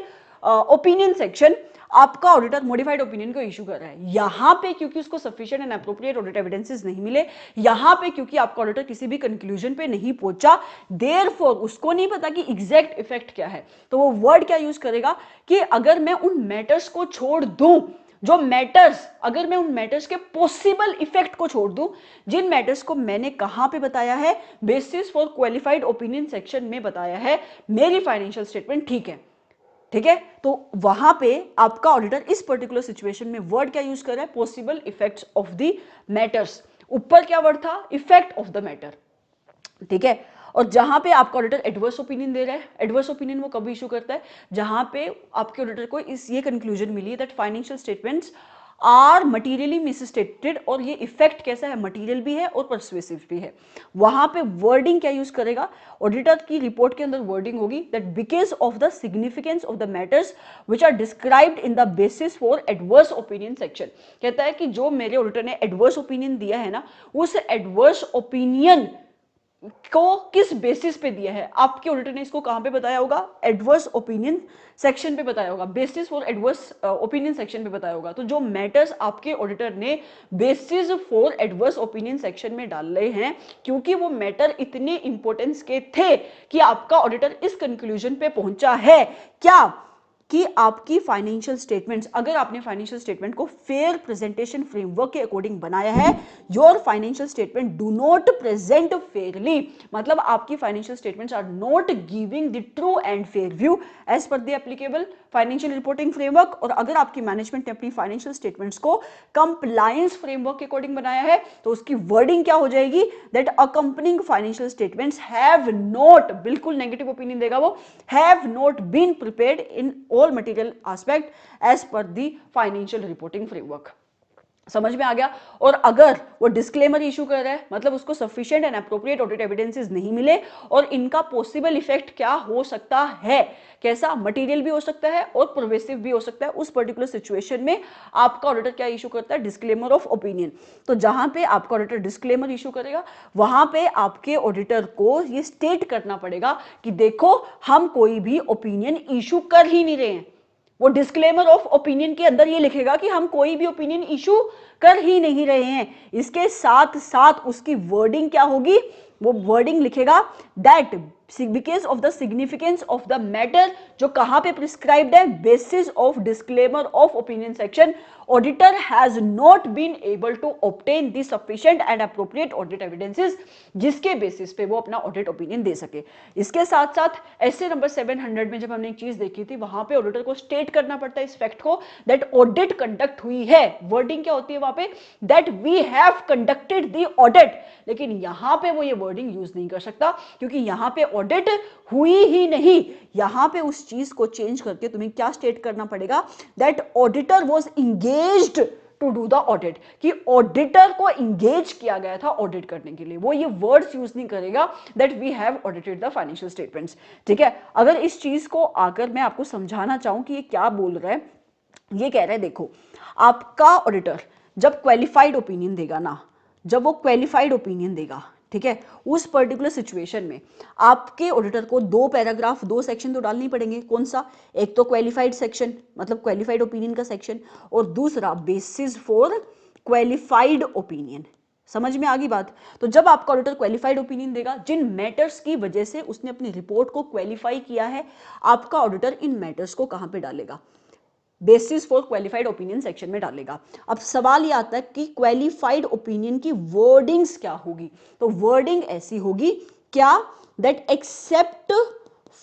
Speaker 1: opinion section, आपका ऑडिटर मॉडिफाइड ओपिनियन को इशू कर रहा है। यहां पे क्योंकि उसको sufficient and appropriate audit evidences नहीं मिले, यहां पे क्योंकि आपका ऑडिटर किसी भी कंक्लूजन पे नहीं पहुंचा, देयरफॉर उसको नहीं पता कि एग्जैक्ट इफेक्ट क्या है, तो वो वर्ड क्या यूज करेगा कि अगर मैं उन मैटर्स को छोड़ दूं, जो मैटर्स, अगर मैं उन मैटर्स के पॉसिबल इफेक्ट को छोड़ दूं, जिन मैटर्स को मैंने कहां पे बताया है, basis for qualified opinion section में बताया है, मेरी फाइनेंशियल स्टेटमेंट ठीक है, ठीक है, तो वहां पे आपका ऑडिटर इस पर्टिकुलर सिचुएशन में वर्ड क्या यूज कर रहा है, possible effects of the matters, ऊपर क्या वर्ड था, इफेक्ट ऑफ द मैटर, ठीक है। और जहां पे आपका ऑडिटर एडवर्स ओपिनियन दे रहा है, एडवर्स ओपिनियन वो कब इशू करता है, जहां पे आपके ऑडिटर को इस ये कंक्लूजन मिली है that financial statements are materially misstated, और ये इफेक्ट कैसा है, मटीरियल भी है और परसुएसिव भी है। वहां पे वर्डिंग क्या यूज करेगा, ऑडिटर की रिपोर्ट के अंदर वर्डिंग होगी that because of the significance of the matters which are described in the basis for adverse opinion section. कहता है कि जो मेरे ऑडिटर ने एडवर्स ओपिनियन दिया है ना, उस एडवर्स ओपिनियन को किस बेसिस पे दिया है, आपके ऑडिटर ने इसको कहां पे बताया होगा, एडवर्स ओपिनियन सेक्शन पे बताया होगा, basis for adverse opinion section पे बताया होगा। तो जो मैटर्स आपके ऑडिटर ने basis for adverse opinion section में डाले हैं, क्योंकि वो मैटर इतने इंपॉर्टेंस के थे कि आपका ऑडिटर इस कंक्लूजन पे पहुंचा है क्या, कि आपकी फाइनेंशियल स्टेटमेंट्स, अगर आपने फाइनेंशियल स्टेटमेंट को फेयर प्रेजेंटेशन फ्रेमवर्क के अकॉर्डिंग बनाया है, your financial statement do not present fairly, मतलब आपकी financial statements are not giving the true and fair view as per the applicable financial reporting framework. और अगर आपकी मैनेजमेंट ने अपनी फाइनेंशियल स्टेटमेंट्स को कंप्लायंस फ्रेमवर्क के अकॉर्डिंग बनाया है, तो उसकी वर्डिंग क्या हो जाएगी, that accompanying financial statements have not, बिल्कुल नेगेटिव ओपिनियन देगा वो, have not been prepared in all material aspect as per the financial reporting framework। समझ में आ गया। और अगर वो डिस्क्लेमर इशू कर रहा है, मतलब उसको sufficient and appropriate audit evidences नहीं मिले, और इनका पॉसिबल इफेक्ट क्या हो सकता है, कैसा, मटेरियल भी हो सकता है और प्रोवेसिव भी हो सकता है, उस पर्टिकुलर सिचुएशन में आपका ऑडिटर क्या इशू करता है, डिस्क्लेमर ऑफ ओपिनियन। तो जहां पे आपका ऑडिटर डिस्क्लेमर इशू करेगा, वहां पे आपके ऑडिटर को ये स्टेट करना पड़ेगा कि देखो हम कोई भी ओपिनियन इशू कर ही नहीं रहे हैं। वो डिस्क्लेमर ऑफ ओपिनियन के अंदर ये लिखेगा कि हम कोई भी ओपिनियन इशू कर ही नहीं रहे हैं। इसके साथ साथ उसकी वर्डिंग क्या होगी, वो वर्डिंग लिखेगा that because of the significance of the matter, जो कहां पे प्रिस्क्राइब्ड है, basis of disclaimer of opinion section, auditor has not been able to obtain the sufficient and appropriate audit evidences, जिसके बेसिस पे वो अपना ऑडिट ओपिनियन दे सके। इसके साथ साथ ऐसे नंबर 700 में जब हमने एक चीज देखी थी, वहां पे ऑडिटर को स्टेट करना पड़ता है इस फैक्ट को दैट ऑडिट कंडक्ट हुई है। वर्डिंग क्या होती है वहां पे, that we have conducted the audit, लेकिन यहां पे वो ये वर्डिंग यूज नहीं कर सकता, क्योंकि यहां पे ऑडिट हुई ही नहीं। यहां पे उस चीज को चेंज करके तुम्हें क्या स्टेट करना पड़ेगा, that auditor was engaged to do the audit, कि ऑडिटर को इंगेज किया गया था ऑडिट करने के लिए। वो ये वर्ड्स यूज नहीं करेगा that we have audited the financial statements. ठीक है, अगर इस चीज को आकर मैं आपको समझाना चाहूं कि ये क्या बोल रहा है, ये कह रहा है देखो, आपका ऑडिटर जब क्वालिफाइड ओपिनियन देगा ना, जब वो क्वालिफाइड ओपिनियन देगा, ठीक है, उस पर्टिकुलर सिचुएशन में आपके ऑडिटर को 2 पैराग्राफ 2 सेक्शन तो डालने पड़ेंगे। कौन सा, एक तो क्वालिफाइड सेक्शन, मतलब क्वालिफाइड ओपिनियन का सेक्शन, और दूसरा बेसिस फॉर क्वालिफाइड ओपिनियन। समझ में आ गई बात। तो जब आपका ऑडिटर क्वालिफाइड ओपिनियन देगा, जिन मैटर्स की वजह से उसने अपनी रिपोर्ट को क्वालिफाई किया है, आपका ऑडिटर इन मैटर्स को कहां पे डालेगा, basis for qualified opinion section में डालेगा। अब सवाल ये आता है कि क्वालिफाइड ओपिनियन की वर्डिंग्स क्या होगी, तो वर्डिंग ऐसी होगी क्या, दैट एक्सेप्ट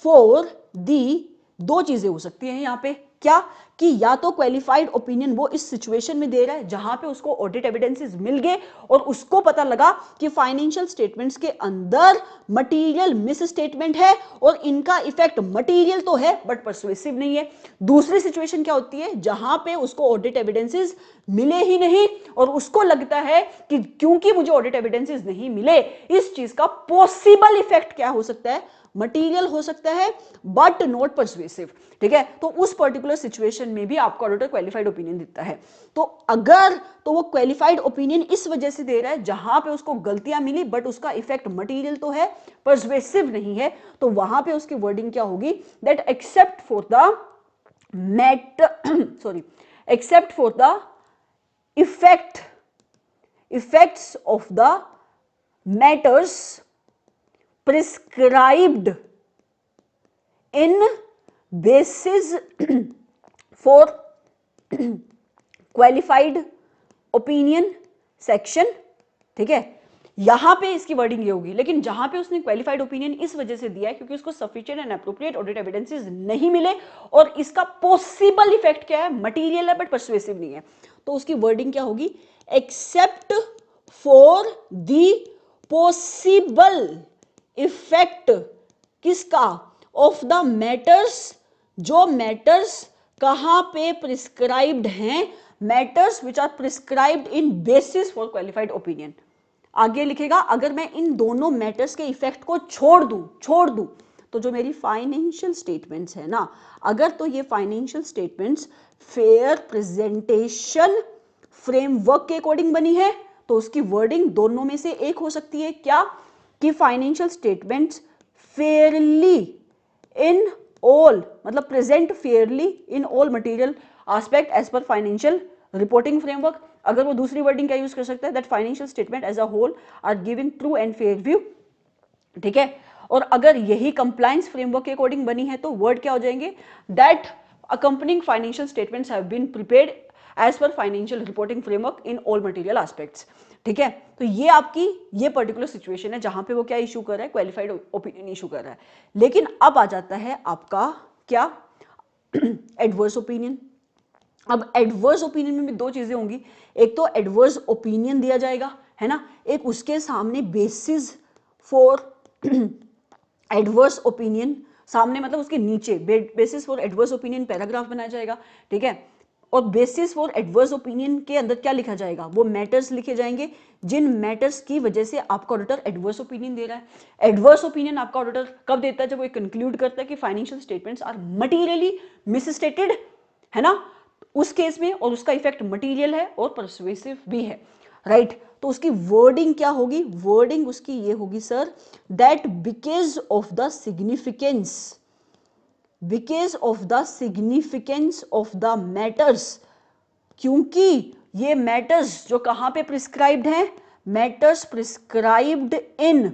Speaker 1: फॉर दी, 2 चीजें हो सकती हैं यहां पे, क्या, कि या तो क्वालिफाइड ओपिनियन वो इस सिचुएशन में दे रहा है जहां पे उसको ऑडिट एविडेंसेस मिल गए और उसको पता लगा कि फाइनेंशियल स्टेटमेंट्स के अंदर मटेरियल मिस स्टेटमेंट है और इनका इफेक्ट मटेरियल तो है बट परसुएसिव नहीं है। दूसरी सिचुएशन क्या होती है, जहां पे उसको ऑडिट एविडेंसेस मिले ही नहीं और उसको लगता है कि क्योंकि मुझे ऑडिट एविडेंसेस नहीं मिले, इस चीज का पॉसिबल इफेक्ट क्या हो सकता है, मटेरियल हो सकता है बट नॉट परसुएसिव। ठीक है, तो उस पर्टिकुलर सिचुएशन में भी आपका ऑडिटर क्वालिफाइड ओपिनियन देता है। तो अगर तो वो क्वालिफाइड ओपिनियन इस वजह से दे रहा है जहां पे उसको गलतियां मिली बट उसका इफेक्ट मटेरियल तो है, परसुएसिव नहीं है, तो वहां पे उसकी वर्डिंग क्या होगी, that except for the accept for the effects of the matters prescribed in basis for qualified opinion section। ठीक है, यहां पे इसकी वर्डिंग ये होगी, लेकिन जहां पे उसने क्वालिफाइड ओपिनियन इस वजह से दिया है क्योंकि उसको sufficient and appropriate audit evidences नहीं मिले और इसका पॉसिबल इफेक्ट क्या है, मटेरियल है बट परसुएसिव नहीं है, तो उसकी वर्डिंग क्या होगी, except for the possible effect किसका, ऑफ द मैटर्स, जो मैटर्स कहां पे प्रिस्क्राइब्ड हैं, matters which are prescribed in basis for qualified opinion. आगे लिखेगा अगर मैं इन दोनों मैटर्स के इफेक्ट को छोड़ दूं तो जो मेरी फाइनेंशियल स्टेटमेंट्स है ना, अगर तो ये financial statements fair presentation framework के अकॉर्डिंग बनी है तो उसकी वर्डिंग दोनों में से एक हो सकती है। क्या? कि financial statements fairly in all, मतलब present fairly in all material aspect as per financial reporting framework. अगर वो दूसरी वर्डिंग क्या यूज कर सकता है, that financial statement as a whole are giving true and fair view. ठीक है, और अगर यही कंप्लायंस फ्रेमवर्क के अकॉर्डिंग बनी है तो वर्ड क्या हो जाएंगे, that accompanying financial statements have been prepared as per financial reporting framework in all material aspects। ठीक है, तो ये आपकी ये पर्टिकुलर सिचुएशन है जहां पे वो क्या इशू कर रहा है, क्वालिफाइड ओपिनियन इशू कर रहा है। लेकिन अब आ जाता है आपका क्या, एडवर्स ओपिनियन। अब एडवर्स ओपिनियन में भी दो चीजें होंगी, एक तो एडवर्स ओपिनियन दिया जाएगा है ना, एक उसके सामने बेसिस फॉर एडवर्स ओपिनियन, सामने मतलब उसके नीचे basis for adverse opinion paragraph बनाया जाएगा। ठीक है, और बेसिस फॉर एडवर्स ओपिनियन के अंदर क्या लिखा जाएगा, वो मैटर्स लिखे जाएंगे जिन मैटर्स की वजह से आपका ऑडिटर एडवर्स ओपिनियन दे रहा है। एडवर्स ओपिनियन आपका ऑडिटर कब देता है, जब वो कंक्लूड करता है कि financial statements are materially misstated है ना, उस केस में, और उसका इफेक्ट मटीरियल है और परसुएसिव भी है, राइट। तो उसकी वर्डिंग क्या होगी, वर्डिंग उसकी ये होगी sir, that because of the significance, because of the significance of the matters, क्योंकि ये मैटर्स जो कहां पे प्रिस्क्राइब्ड हैं, matters prescribed in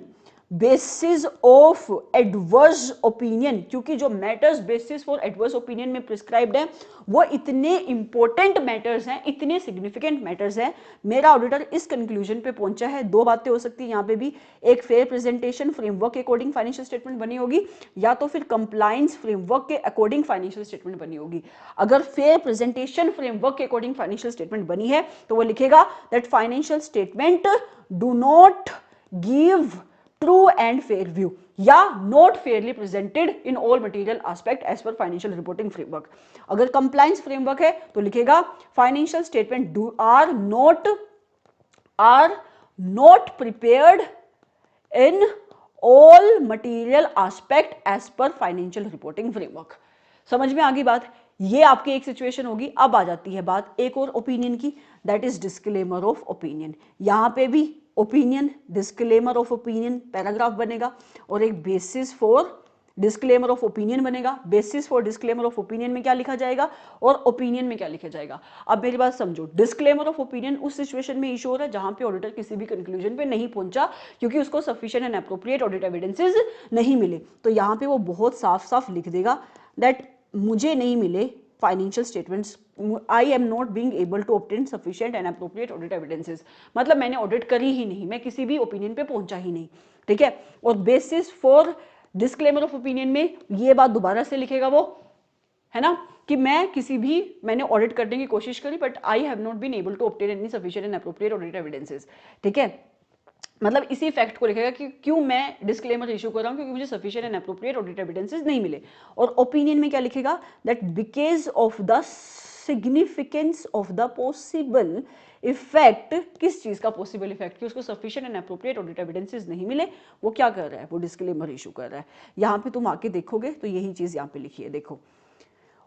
Speaker 1: basis of adverse opinion, क्योंकि जो matters basis for adverse opinion में प्रिस्क्राइब्ड हैं वो इतने इंपॉर्टेंट मैटर्स हैं, इतने सिग्निफिकेंट मैटर्स हैं। मेरा ऑडिटर इस कंक्लूजन पे पहुंचा है, दो बातें हो सकती है यहाँ पे भी, एक फेयर प्रेजेंटेशन फ्रेमवर्क के अकॉर्डिंग फाइनेंशियल स्टेटमेंट बनी होगी, या तो फिर कंप्लायंस फ्रेमवर्क के अकॉर्डिंग फाइनेंशियल स्टेटमेंट बनी होगी। अगर फेयर प्रेजेंटेशन फ्रेमवर्क के अकॉर्डिंग फाइनेंशियल स्टेटमेंट बनी है तो वो लिखेगा that financial statement do not give true and fair view, या not fairly presented in all material aspect as per financial reporting framework. अगर कंप्लायंस फ्रेमवर्क है तो लिखेगा financial statement are not prepared in all material aspect as per financial reporting framework. समझ में आ गई बात, ये आपकी एक सिचुएशन होगी। अब आ जाती है बात एक और ओपिनियन की, that is disclaimer of opinion. यहां पे भी opinion, disclaimer of opinion paragraph बनेगा और एक basis for disclaimer of opinion बनेगा। Basis for disclaimer of opinion में क्या लिखा जाएगा और ओपिनियन में क्या लिखा जाएगा। अब मेरी बात समझो, डिस्क्लेमर ऑफ ओपिनियन उस सिचुएशन में इशू हो रहा है जहां पे ऑडिटर किसी भी कंक्लूजन पे नहीं पहुंचा क्योंकि उसको sufficient and appropriate audit evidences नहीं मिले, तो यहां पे वो बहुत साफ साफ लिख देगा दैट मुझे नहीं मिले financial statements, I am not being able to obtain sufficient and appropriate audit evidences, मतलब मैंने ऑडिट करी ही नहीं, मैं किसी भी ओपिनियन पे पहुंचा ही नहीं। ठीक है, और basis for disclaimer of opinion में ये बात दोबारा से लिखेगा वो, है ना, कि मैंने ऑडिट करने की कोशिश करी but I have not been able to obtain any sufficient and appropriate audit evidences. ठीक है, मतलब इसी फैक्ट को लिखेगा कि क्यों मैं डिस्क्लेमर इशू कर रहा हूं, क्योंकि मुझे sufficient and appropriate audit evidences नहीं मिले। और ओपिनियन में क्या लिखेगा, that because of the significance of the possible effect, किस चीज का पॉसिबल इफेक्ट, कि उसको sufficient and appropriate audit evidences नहीं मिले, वो क्या कर रहा है, वो डिस्क्लेमर इशू कर रहा है। यहां पे तुम आके देखोगे तो यही चीज यहां पे लिखी है, देखो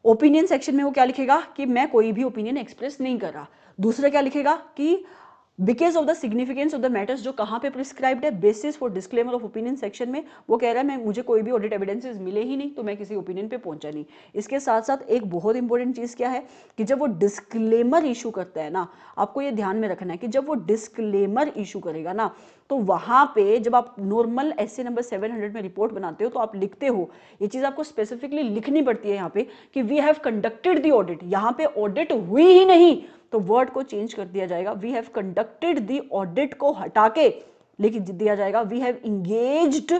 Speaker 1: ओपिनियन सेक्शन में वो क्या लिखेगा कि मैं कोई भी ओपिनियन एक्सप्रेस नहीं कर रहा। दूसरा क्या लिखेगा कि because of the significance of the matters, जो कहां पे प्रिस्क्राइब्ड है, basis for disclaimer of opinion section में वो कह रहा है मुझे कोई भी ऑडिट एविडेंसेस मिले ही नहीं तो मैं किसी ओपिनियन पे पहुंचा नहीं। इसके साथ साथ एक बहुत इंपॉर्टेंट चीज क्या है कि जब वो डिस्क्लेमर इशू करता है ना, आपको ये ध्यान में रखना है कि जब वो डिस्क्लेमर इशू करेगा ना, तो वहां पे जब आप नॉर्मल एसए नंबर 700 में रिपोर्ट बनाते हो तो आप लिखते हो, ये चीज आपको स्पेसिफिकली लिखनी पड़ती है यहाँ पे कि we have conducted the audit, यहाँ पे ऑडिट हुई ही नहीं तो वर्ड को चेंज कर दिया जाएगा, we have conducted the audit को हटा के लिख दिया जाएगा we have engaged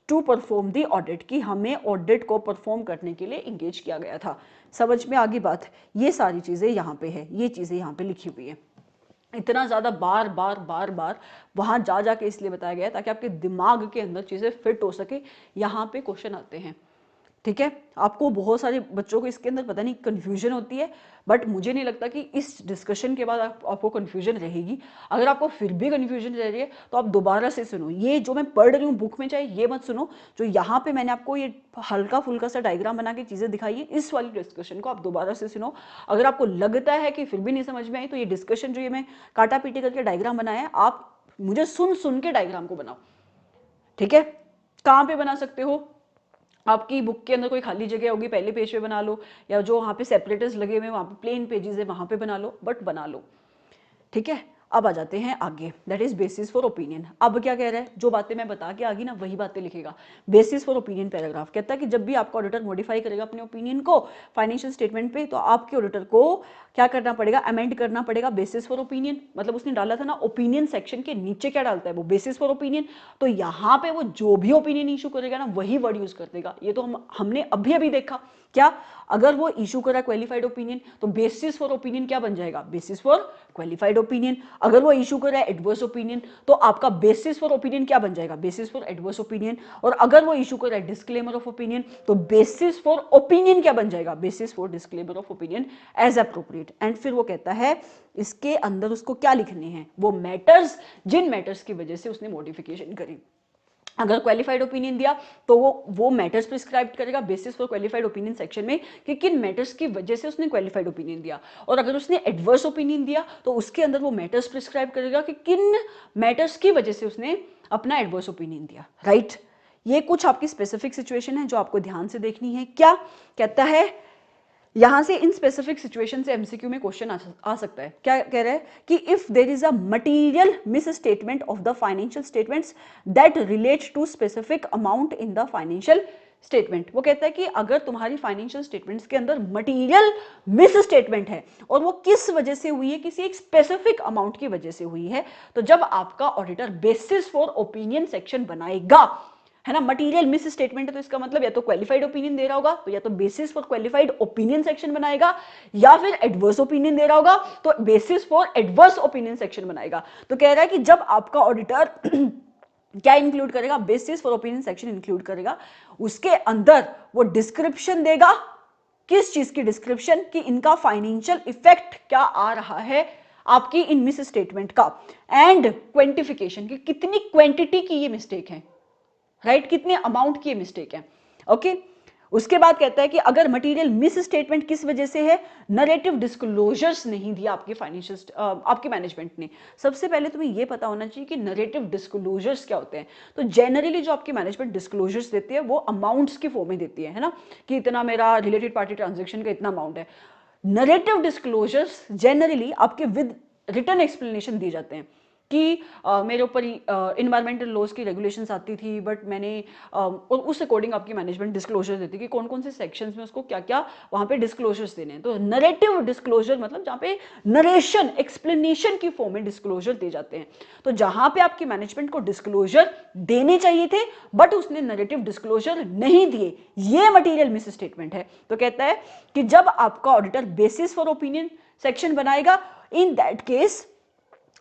Speaker 1: to perform the audit, कि हमें ऑडिट को परफॉर्म करने के लिए इंगेज किया गया था। समझ में आगे बात, ये सारी चीजें यहाँ पे है, ये चीजें यहाँ पे लिखी हुई है। इतना ज्यादा बार बार वहां जा जाके इसलिए बताया गया ताकि आपके दिमाग के अंदर चीजें फिट हो सके। यहाँ पे क्वेश्चन आते हैं ठीक है, आपको बहुत सारे बच्चों को इसके अंदर पता नहीं कंफ्यूजन होती है, बट मुझे नहीं लगता कि इस डिस्कशन के बाद आपको कंफ्यूजन रहेगी। अगर आपको फिर भी कंफ्यूजन रह रही है तो आप दोबारा से सुनो, ये जो मैं पढ़ रही हूँ बुक में, चाहे ये मत सुनो, जो यहाँ पे मैंने आपको ये हल्का फुल्का सा डायग्राम बना के चीज़ें दिखाई है, इस वाली डिस्कशन को आप दोबारा से सुनो। अगर आपको लगता है कि फिर भी नहीं समझ में आई तो ये डिस्कशन जो ये मैं काटा पीटी करके डायग्राम बनाया है, आप मुझे सुन सुन के डायग्राम को बनाओ। ठीक है, कहाँ पे बना सकते हो, आपकी बुक के अंदर कोई खाली जगह होगी पहले पेज पे बना लो, या जो वहाँ पे सेपरेटर्स लगे हुए हैं वहाँ पे प्लेन पेजेस है वहाँ पे बना लो, बट बना लो। ठीक है, अब आ जाते हैं आगे, that is basis for opinion. अब क्या कह रहा है, जो बातें मैं बता के आगी ना वही बातें लिखेगा। बेसिस फॉर ओपिनियन पैराग्राफ कहता है कि जब भी आपका ऑडिटर मॉडिफाई करेगा अपने ओपिनियन को फाइनेंशियल स्टेटमेंट पे, तो आपके ऑडिटर को क्या करना पड़ेगा, अमेंड करना पड़ेगा बेसिस फॉर ओपिनियन। मतलब उसने डाला था ना ओपिनियन सेक्शन के नीचे क्या डालता है वो बेसिस फॉर ओपिनियन, तो यहाँ पे वो जो भी ओपिनियन इशू करेगा ना वही वर्ड यूज कर देगा। ये तो हमने अभी अभी देखा, क्या अगर वो इशू करा क्वालिफाइड ओपिनियन तो बेसिस फॉर ओपिनियन क्या बन जाएगा, बेसिस फॉर क्वालिफाइड ओपिनियन। अगर वो इशू करा है एडवर्स ओपिनियन तो आपका बेसिस फॉर ओपिनियन क्या बन जाएगा, बेसिस फॉर एडवर्स ओपिनियन। और अगर वो इशू करा है डिस्क्लेमर ऑफ ओपिनियन तो बेसिस फॉर ओपिनियन क्या बन जाएगा, basis for disclaimer of opinion age appropriate. And फिर वो कहता है इसके अंदर उसको क्या लिखने हैं, वो मैटर्स, जिन मैटर्स की वजह से उसने मॉडिफिकेशन करी। अगर क्वालिफाइड ओपिनियन दिया तो वो मैटर्स प्रिस्क्राइब करेगा basis for qualified opinion section में कि किन मैटर्स की वजह से उसने क्वालिफाइड ओपिनियन दिया। और अगर उसने एडवर्स ओपिनियन दिया तो उसके अंदर वो मैटर्स प्रिस्क्राइब करेगा कि किन मैटर्स की वजह से उसने अपना एडवर्स ओपिनियन दिया। राइट, ये कुछ आपकी स्पेसिफिक सिचुएशन है जो आपको ध्यान से देखनी है। क्या कहता है यहां से, इन स्पेसिफिक सिचुएशन से एमसीक्यू में क्वेश्चन आ सकता है। क्या कह रहा है कि if there is a material misstatement of the financial statements that relate to specific amount in the financial statement. वो कहता है कि अगर तुम्हारी फाइनेंशियल स्टेटमेंट्स के अंदर मटीरियल मिस स्टेटमेंट है और वो किस वजह से हुई है, किसी एक स्पेसिफिक अमाउंट की वजह से हुई है, तो जब आपका auditor basis for opinion section बनाएगा, है ना, मटीरियल मिस स्टेटमेंट है तो इसका मतलब या तो क्वालिफाइड ओपिनियन दे रहा होगा तो या तो basis for qualified opinion section बनाएगा, या फिर एडवर्स ओपिनियन दे रहा होगा तो basis for adverse opinion section बनाएगा। तो कह रहा है कि जब आपका ऑडिटर क्या इंक्लूड करेगा, basis for opinion section include करेगा, उसके अंदर वो डिस्क्रिप्शन देगा, किस चीज की डिस्क्रिप्शन, कि इनका फाइनेंशियल इफेक्ट क्या आ रहा है आपकी इन मिस स्टेटमेंट का, एंड क्वांटिफिकेशन की कितनी क्वांटिटी की ये मिस्टेक है, राइट, कितने अमाउंट की मिस्टेक है। ओके, उसके बाद कहता है कि अगर मटेरियल मिस स्टेटमेंट किस वजह से है, नरेटिव डिस्क्लोजर्स नहीं दिया आपके फाइनेंशियल आपके मैनेजमेंट ने। सबसे पहले तुम्हें यह पता होना चाहिए कि नरेटिव डिस्क्लोजर्स क्या होते हैं। तो जनरली जो आपकी मैनेजमेंट डिस्क्लोजर्स देती है वो अमाउंट्स की फॉर्म में देती है ना, कि इतना मेरा रिलेटेड पार्टी ट्रांजेक्शन का इतना अमाउंट है। नरेटिव डिस्क्लोजर्स जनरली आपके विद रिटर्न एक्सप्लेनेशन दिए जाते हैं कि मेरे ऊपर इन्वायरमेंटल लॉज की रेगुलेशंस आती थी, बट मैंने और उस अकॉर्डिंग आपकी मैनेजमेंट डिस्क्लोजर देती कि कौन कौन से सेक्शंस में उसको क्या क्या वहाँ पे डिस्क्लोजर्स देने हैं। तो नरेटिव डिस्क्लोजर मतलब जहाँ पे नरेशन एक्सप्लेनेशन की फॉर्म में डिस्क्लोजर दे जाते हैं। तो जहाँ पे आपकी मैनेजमेंट को डिस्क्लोजर देने चाहिए थे बट उसने नरेटिव डिस्क्लोजर नहीं दिए, ये मटीरियल मिस स्टेटमेंट है। तो कहता है कि जब आपका auditor basis for opinion section बनाएगा, इन दैट केस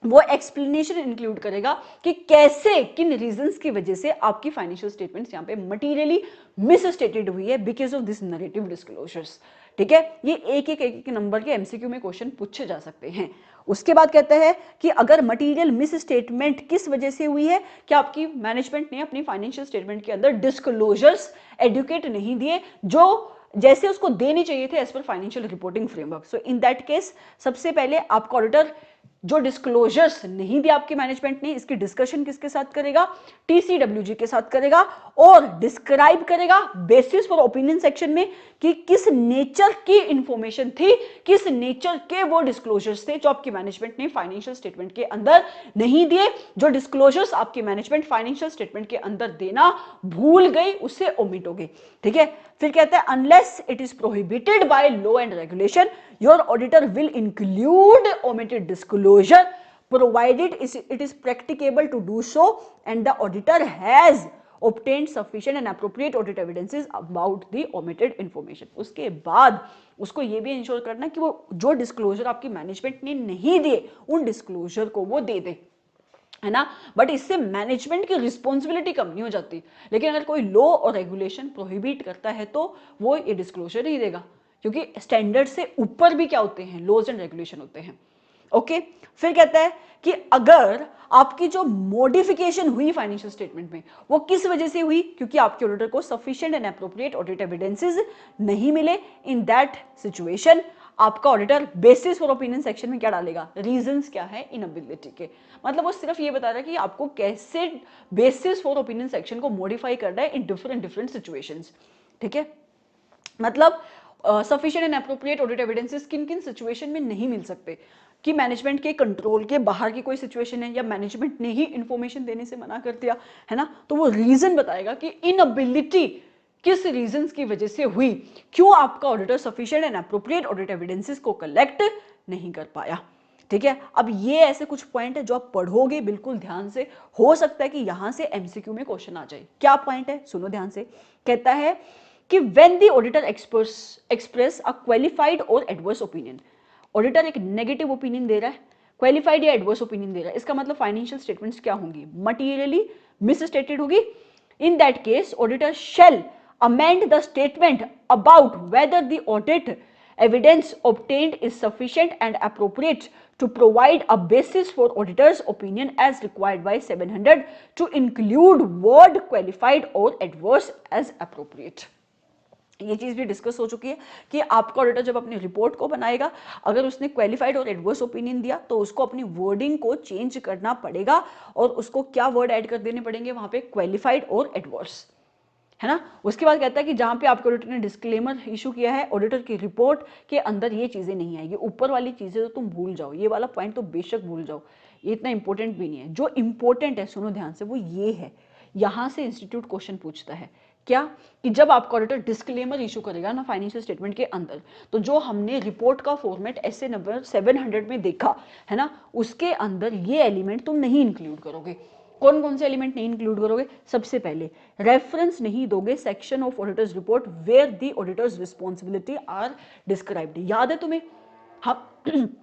Speaker 1: वो एक्सप्लेनेशन इंक्लूड करेगा कि कैसे, किन रीजंस की वजह से आपकी फाइनेंशियल स्टेटमेंट्स यहाँ पे मटीरियली मिस स्टेटेड हुई है because of this narrative disclosures. ठीक है, ये एक नंबर के एमसीक्यू में क्वेश्चन पूछे जा सकते हैं। उसके बाद कहता है कि अगर मटीरियल मिस स्टेटमेंट किस वजह से हुई है, कि आपकी मैनेजमेंट ने अपनी फाइनेंशियल स्टेटमेंट के अंदर डिस्क्लोजर्स एडुकेट नहीं दिए जो जैसे उसको देने चाहिए थे as per financial reporting framework. So in that case सबसे पहले आपका ऑडिटर जो डिस्क्लोजर्स नहीं दिया आपकी मैनेजमेंट ने, इसकी डिस्कशन किसके साथ करेगा, टीसीडब्ल्यूजी के साथ करेगा, और डिस्क्राइब करेगा बेसिस फॉर ओपिनियन सेक्शन में कि किस नेचर की इंफॉर्मेशन थी, किस नेचर के वो डिस्क्लोजर्स थे जो आपकी मैनेजमेंट ने फाइनेंशियल स्टेटमेंट के अंदर नहीं दिए, जो डिस्क्लोजर्स आपकी मैनेजमेंट फाइनेंशियल स्टेटमेंट के अंदर देना भूल गई, उससे ओमिट हो गई। ठीक है, फिर कहता है unless it is prohibited by law and regulation your auditor will include omitted disclosure provided it is practicable to do so and the auditor has obtained sufficient and appropriate audit evidences about the omitted information। उसके बाद उसको ये भी इंश्योर करना कि वो जो डिस्क्लोजर आपकी मैनेजमेंट ने नहीं दिए उन डिस्क्लोजर को वो दे दे। है ना। बट इससे मैनेजमेंट की रिस्पॉन्सिबिलिटी कम नहीं हो जाती, लेकिन अगर कोई लॉ और रेगुलेशन प्रोहिबिट करता है तो वो ये डिस्क्लोजर नहीं देगा, क्योंकि स्टैंडर्ड से ऊपर भी क्या होते हैं, लॉज एंड रेगुलेशन होते हैं। ओके, फिर कहता है कि अगर आपकी जो मॉडिफिकेशन हुई फाइनेंशियल स्टेटमेंट में वो किस वजह से हुई, क्योंकि आपके ऑडिटर को sufficient and appropriate audit evidences नहीं मिले, इन दैट सिचुएशन आपका auditor basis for opinion section में क्या डालेगा, रीजंस क्या है इनएबिलिटी के। मतलब वो सिर्फ ये बता रहा है कि आपको कैसे बेसिस फॉर ओपिनियन सेक्शन को मॉडिफाई करना है इन डिफरेंट सिचुएशंस। ठीक है, मतलब sufficient and appropriate audit evidences किन किन सिचुएशन में नहीं मिल सकते, कि मैनेजमेंट के कंट्रोल के बाहर की कोई सिचुएशन है या मैनेजमेंट ने ही इंफॉर्मेशन देने से मना कर दिया, है ना, तो वो रीजन बताएगा कि इनएबिलिटी किस रीजंस की वजह से हुई, क्यों आपका auditor sufficient and appropriate audit evidences को कलेक्ट नहीं कर पाया। ठीक है, अब ये ऐसे कुछ पॉइंट है जो आप पढ़ोगे बिल्कुल ध्यान से, हो सकता है कि यहां से एमसीक्यू में क्वेश्चन आ जाए। क्या पॉइंट है, सुनो ध्यान से। कहता है कि when the auditor express a qualified और एडवर्स ओपिनियन, ऑडिटर एक नेगेटिव ओपिनियन दे रहा है, क्वालिफाइड या एडवर्स ओपिनियन दे रहा है, इसका मतलब फाइनेंशियल स्टेटमेंट्स क्या होंगी, मटीरियली मिसस्टेटेड होगी। इन that case auditor shall amend the statement about whether the audit evidence obtained is sufficient and appropriate to provide a basis for auditor's opinion as required by 700 to include word qualified or adverse as appropriate। ये चीज भी डिस्कस हो चुकी है कि आपका ऑडिटर जब अपनी रिपोर्ट को बनाएगा, अगर उसने क्वालिफाइड और एडवर्स ओपिनियन दिया तो उसको अपनी वर्डिंग को चेंज करना पड़ेगा, और उसको क्या वर्ड ऐड कर देने पड़ेंगे वहां पे, क्वालिफाइड और एडवर्स, है ना। उसके बाद कहता है कि जहां पे आपके ऑडिटर ने डिस्क्लेमर इशू किया है, ऑडिटर की रिपोर्ट के अंदर ये चीजें नहीं आएगी, ऊपर वाली चीजें तो तुम भूल जाओ, ये वाला पॉइंट तो बेशक भूल जाओ, ये इतना इंपॉर्टेंट भी नहीं है। जो इंपॉर्टेंट है, सुनो ध्यान से, वो ये है, यहां से इंस्टीट्यूट क्वेश्चन पूछता है क्या, कि जब आपका ऑडिटर डिस्क्लेमर इशू करेगा ना फाइनेंशियल स्टेटमेंट के अंदर, तो जो हमने रिपोर्ट का फॉर्मेट ऐसे नंबर 700 में देखा है ना, उसके अंदर ये एलिमेंट तुम नहीं इंक्लूड करोगे। कौन कौन से एलिमेंट नहीं इंक्लूड करोगे, सबसे पहले रेफरेंस नहीं दोगे section of auditor's report where the auditor's responsibility are described. याद है तुम्हें, हम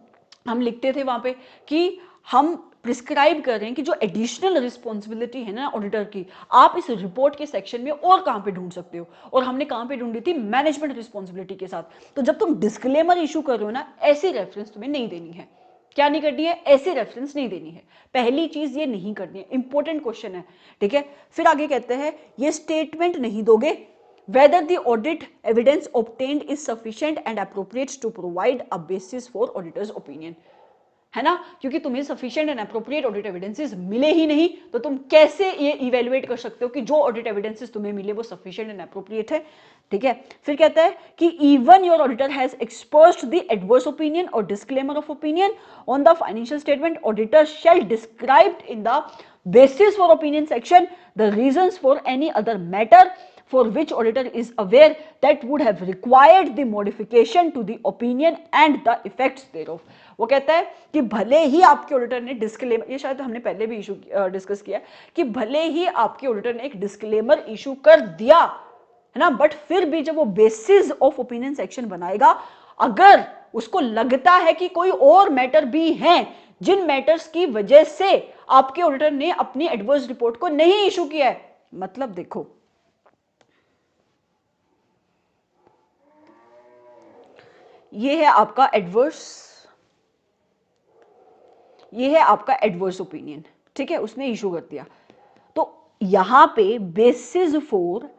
Speaker 1: हम लिखते थे वहां पे कि हम प्रिस्क्राइब कर रहे हैं कि जो एडिशनल रिस्पॉन्सिबिलिटी है ना ऑडिटर की, आप इस रिपोर्ट के सेक्शन में और कहां पे ढूंढ सकते हो, और हमने कहां पे ढूंढी थी, मैनेजमेंट रिस्पॉन्सिबिलिटी के साथ। तो जब तुम डिस्क्लेमर इशू कर रहे हो ना, ऐसी रेफरेंस तुम्हें नहीं देनी है। क्या नहीं करनी है, ऐसी रेफरेंस नहीं देनी है, पहली चीज ये नहीं करनी है, इंपॉर्टेंट क्वेश्चन है। ठीक है, फिर आगे कहते हैं ये स्टेटमेंट नहीं दोगे whether the audit evidence obtained is sufficient and appropriate to provide a basis for auditor's opinion, है ना, क्योंकि तुम्हें sufficient and appropriate audit evidences मिले ही नहीं, तो तुम कैसे ये इवेल्युएट कर सकते हो कि जो ऑडिट एविडेंसेस तुम्हें मिले वो सफिशिएंट एंड एप्रोप्रिएट है। ठीक है, फिर कहता है कि even your auditor has expressed the adverse opinion और disclaimer of opinion on the financial statement, auditor shall describe in the basis for opinion section the reasons for any other matter for which auditor is aware that would have required the modification to the opinion and the effects thereof। वो कहता है कि भले ही आपके ऑडिटर ने डिस्क्लेमर, ये शायद हमने पहले भी इशू डिस्कस किया, कि भले ही आपके ऑडिटर ने एक डिस्क्लेमर इशू कर दिया है ना, बट फिर भी जब वो बेसिस ऑफ ओपिनियन सेक्शन बनाएगा, अगर उसको लगता है कि कोई और मैटर भी हैं जिन मैटर्स की वजह से आपके ऑडिटर ने अपनी एडवर्स रिपोर्ट को नहीं इशू किया है, मतलब देखो ये है आपका एडवर्स, ये है आपका एडवर्स ओपिनियन। ठीक है, उसने इशू कर दिया, तो यहां पे बेसिस फॉर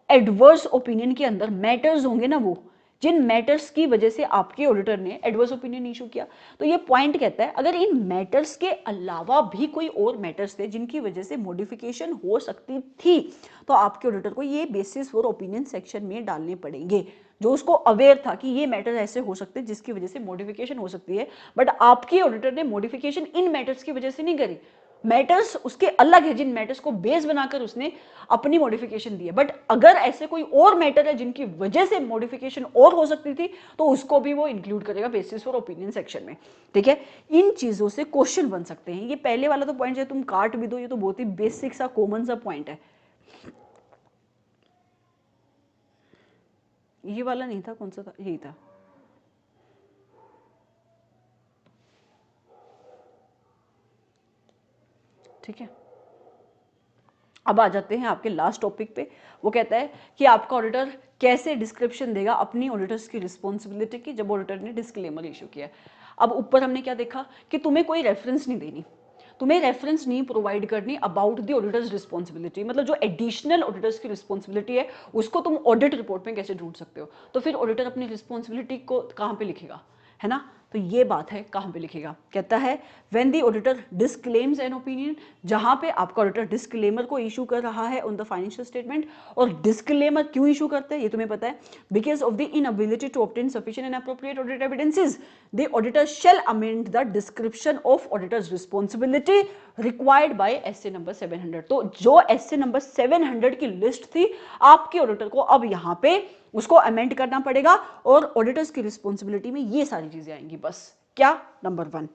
Speaker 1: एडवर्स ओपिनियन के अंदर मैटर्स होंगे ना, वो जिन मैटर्स की वजह से आपके ऑडिटर ने एडवर्स ओपिनियन इशू किया, तो ये पॉइंट कहता है अगर इन मैटर्स के अलावा भी कोई और मैटर्स थे जिनकी वजह से मॉडिफिकेशन हो सकती थी, तो आपके ऑडिटर को ये बेसिस फॉर ओपिनियन सेक्शन में डालने पड़ेंगे, जो उसको अवेयर था कि ये मैटर ऐसे हो सकते हैं जिसकी वजह से मॉडिफिकेशन हो सकती है, बट आपके ऑडिटर ने मॉडिफिकेशन इन मैटर्स की वजह से नहीं करी। मैटर्स उसके अलग है, जिन मैटर्स को बेस बनाकर उसने अपनी मॉडिफिकेशन दी है, बट अगर ऐसे कोई और मैटर है जिनकी वजह से मॉडिफिकेशन और हो सकती थी, तो उसको भी वो इंक्लूड करेगा बेसिस फॉर ओपिनियन सेक्शन में। ठीक है, इन चीजों से क्वेश्चन बन सकते हैं। ये पहले वाला तो पॉइंट है, तुम काट भी दो, ये तो बहुत ही बेसिक सा कॉमन सा पॉइंट है। ये वाला नहीं था, कौन सा था, यही था। ठीक है, अब आ जाते हैं आपके लास्ट टॉपिक पे। वो कहता है कि आपका ऑडिटर कैसे डिस्क्रिप्शन देगा अपनी ऑडिटर्स की रिस्पॉन्सिबिलिटी की जब ऑडिटर ने डिस्क्लेमर इशू किया। अब ऊपर हमने क्या देखा कि तुम्हें कोई रेफरेंस नहीं देनी, तुम्हें रेफरेंस नहीं प्रोवाइड करनी अबाउट द ऑडिटर्स रिस्पॉन्सिबिलिटी, मतलब जो एडिशनल ऑडिटर्स की रिस्पॉन्सिबिलिटी है उसको तुम ऑडिट रिपोर्ट में कैसे ढूंढ सकते हो। तो फिर ऑडिटर अपनी रिस्पॉन्सिबिलिटी को कहाँ पे लिखेगा, है ना। तो ये बात है कहाँ पे लिखेगा, कहता है when the auditor disclaims an opinion, जहाँ पे आपका ऑडिटर डिस्क्लेमर को इशू कर रहा है ऑन द फाइनेंशियल स्टेटमेंट। और डिस्क्लेमर क्यों इशू करते हैं ये तुम्हें पता है, because of the inability to obtain sufficient and appropriate audit evidences the auditor shall amend the description of auditor's responsibility required by SA number 700। तो जो एसए नंबर 700 की लिस्ट थी आपके ऑडिटर को अब यहाँ पे उसको अमेंड करना पड़ेगा और ऑडिटर्स की रिस्पॉन्सिबिलिटी में ये सारी चीजें आएंगी। बस क्या, नंबर 1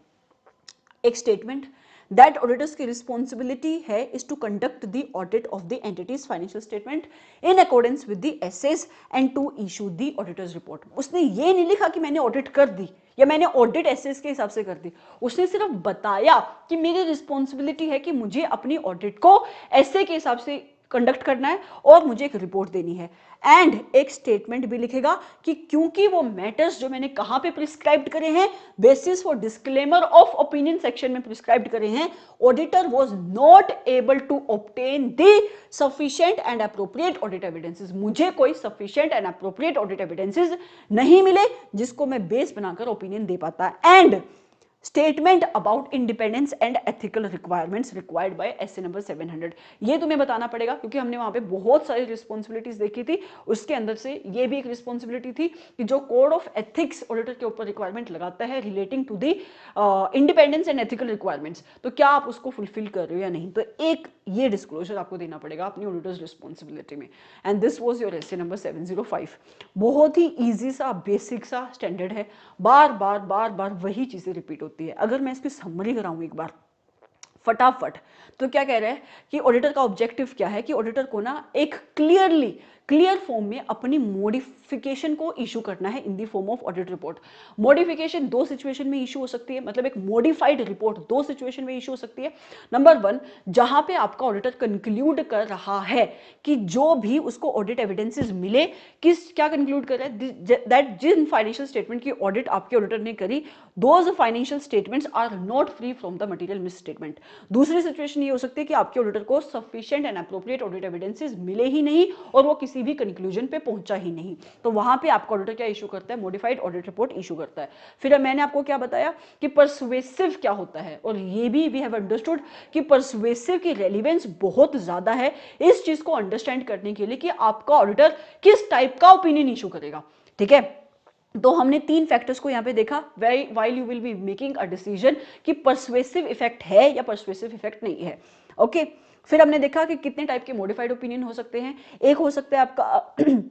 Speaker 1: एक स्टेटमेंट दैट ऑडिटर्स की रिस्पॉन्सिबिलिटी है is to conduct the audit of the entity's financial statement in accordance with the SAs and to issue the auditor's report. उसने ये नहीं लिखा कि मैंने ऑडिट कर दी या मैंने ऑडिट एसेस के हिसाब से कर दी, उसने सिर्फ बताया कि मेरी रिस्पॉन्सिबिलिटी है कि मुझे अपनी ऑडिट को एसे के हिसाब से कंडक्ट करना है और मुझे एक रिपोर्ट देनी है। एंड एक स्टेटमेंट भी लिखेगा कि क्योंकि वो मैटर्स जो मैंने कहां पे प्रिस्क्राइब्ड करे हैं, basis for disclaimer of opinion section में प्रिस्क्राइब्ड करे हैं, auditor was not able to obtain the sufficient and appropriate audit evidences. मुझे कोई sufficient and appropriate audit evidences नहीं मिले जिसको मैं बेस बनाकर ओपिनियन दे पाता। And statement about independence and ethical requirements required by SA number 700। ये तुम्हें बताना पड़ेगा क्योंकि हमने वहां पे बहुत सारी रिस्पॉन्सिबिलिटीज देखी थी, उसके अंदर से ये भी एक रिस्पॉन्सिबिलिटी थी कि जो कोड ऑफ एथिक्स ऑडिटर के ऊपर रिक्वायरमेंट लगाता है relating to the independence and ethical requirements, तो क्या आप उसको फुलफिल कर रहे हो या नहीं। तो एक ये डिस्क्लोजर आपको देना पड़ेगा अपनी ऑडिटर्स रिस्पॉन्सिबिलिटी में। And this was your S A number 705। बहुत ही ईजी सा बेसिक सा स्टैंडर्ड है, बार बार बार बार वही चीजें रिपीट होती है। अगर मैं इसकी समरी कराऊं एक बार फटाफट, तो क्या कह रहा है कि ऑडिटर का ऑब्जेक्टिव क्या है कि ऑडिटर को ना एक क्लियर फॉर्म में अपनी मॉडिफिकेशन को इशू करना है in the form of audit report. Modification दो सिचुएशन में इशू हो सकती है, मतलब एक मॉडिफाइड रिपोर्ट दो सिचुएशन में इशू हो सकती है। नंबर 1, जहां पे आपका ऑडिटर कंक्लूड कर रहा है कि जो भी उसको ऑडिट एविडेंसेस मिले, क्या कंक्लूड कर रहा है दैट जिन फाइनेंशियल स्टेटमेंट की ऑडिट आपके ऑडिटर ने करी, those financial statements are not free from the material misstatement. दूसरी सिचुएशन ये हो सकती है कि आपके ऑडिटर को sufficient and appropriate audit evidences मिले ही नहीं और वो किसी भी कंक्लूजन पे पहुंचा ही नहीं, तो वहां पे आपका ऑडिटर क्या इशू करता है, मॉडिफाइड ऑडिट रिपोर्ट इशू करता है। फिर मैंने आपको क्या बताया कि परसुएसिव क्या होता है, और ये भी वी हैव अंडरस्टूड कि परसुएसिव की रेलिवेंस बहुत ज्यादा है इस चीज को अंडरस्टैंड करने के लिए कि आपका ऑडिटर किस टाइप का ओपिनियन इशू करेगा। ठीक है, तो हमने 3 फैक्टर्स को यहां पे देखा while you will be making a decision कि परसुएसिव इफेक्ट है या परसुएसिव इफेक्ट नहीं है। ओके, फिर हमने देखा कि कितने टाइप के मॉडिफाइड ओपिनियन हो सकते हैं। एक हो सकता है आपका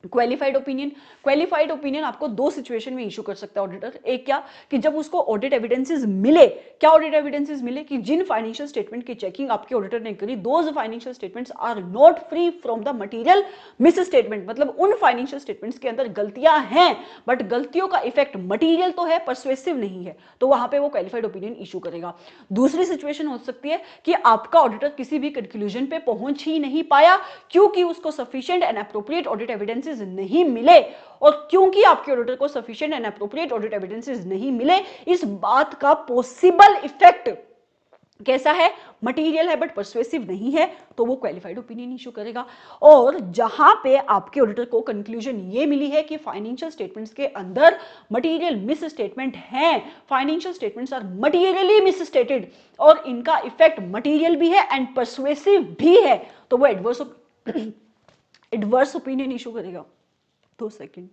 Speaker 1: क्वालिफाइड ओपिनियन। क्वालिफाइड ओपिनियन आपको दो सिचुएशन में इशू कर सकता है ऑडिटर। एक क्या कि जब उसको ऑडिट एविडेंसेस मिले, क्या ऑडिट एविडेंसेस मिले कि जिन फाइनेंशियल स्टेटमेंट की चेकिंग आपके ऑडिटर ने करी, those financial statements are not free from the material misstatement, मतलब उन फाइनेंशियल स्टेटमेंट्स के अंदर गलतियां हैं बट गलतियों का इफेक्ट मटीरियल तो है, परसुएसिव नहीं है, तो वहां पे वो क्वालिफाइड ओपिनियन इशू करेगा। दूसरी सिचुएशन हो सकती है कि आपका ऑडिटर किसी भी कंक्लूजन पे पहुंच ही नहीं पाया क्योंकि उसको sufficient and appropriate audit evidences नहीं मिले, और क्योंकि आपके ऑडिटर को sufficient and appropriate audit evidences नहीं मिले, इस बात का पॉसिबल इफेक्ट कैसा है, मटेरियल है बट परसुएसिव नहीं है, तो वो क्वालिफाइड ओपिनियन इशू करेगा। और जहां पे आपके ऑडिटर को कंक्लूजन ये मिली है कि फाइनेंशियल स्टेटमेंट्स के अंदर मटेरियल मिस स्टेटमेंट है, financial statements are materially misstated और इनका इफेक्ट मटेरियल भी है एंड परसुएसिव भी है, तो वो एडवर्स ओपिनियन इशू करेगा। 2 सेकंड,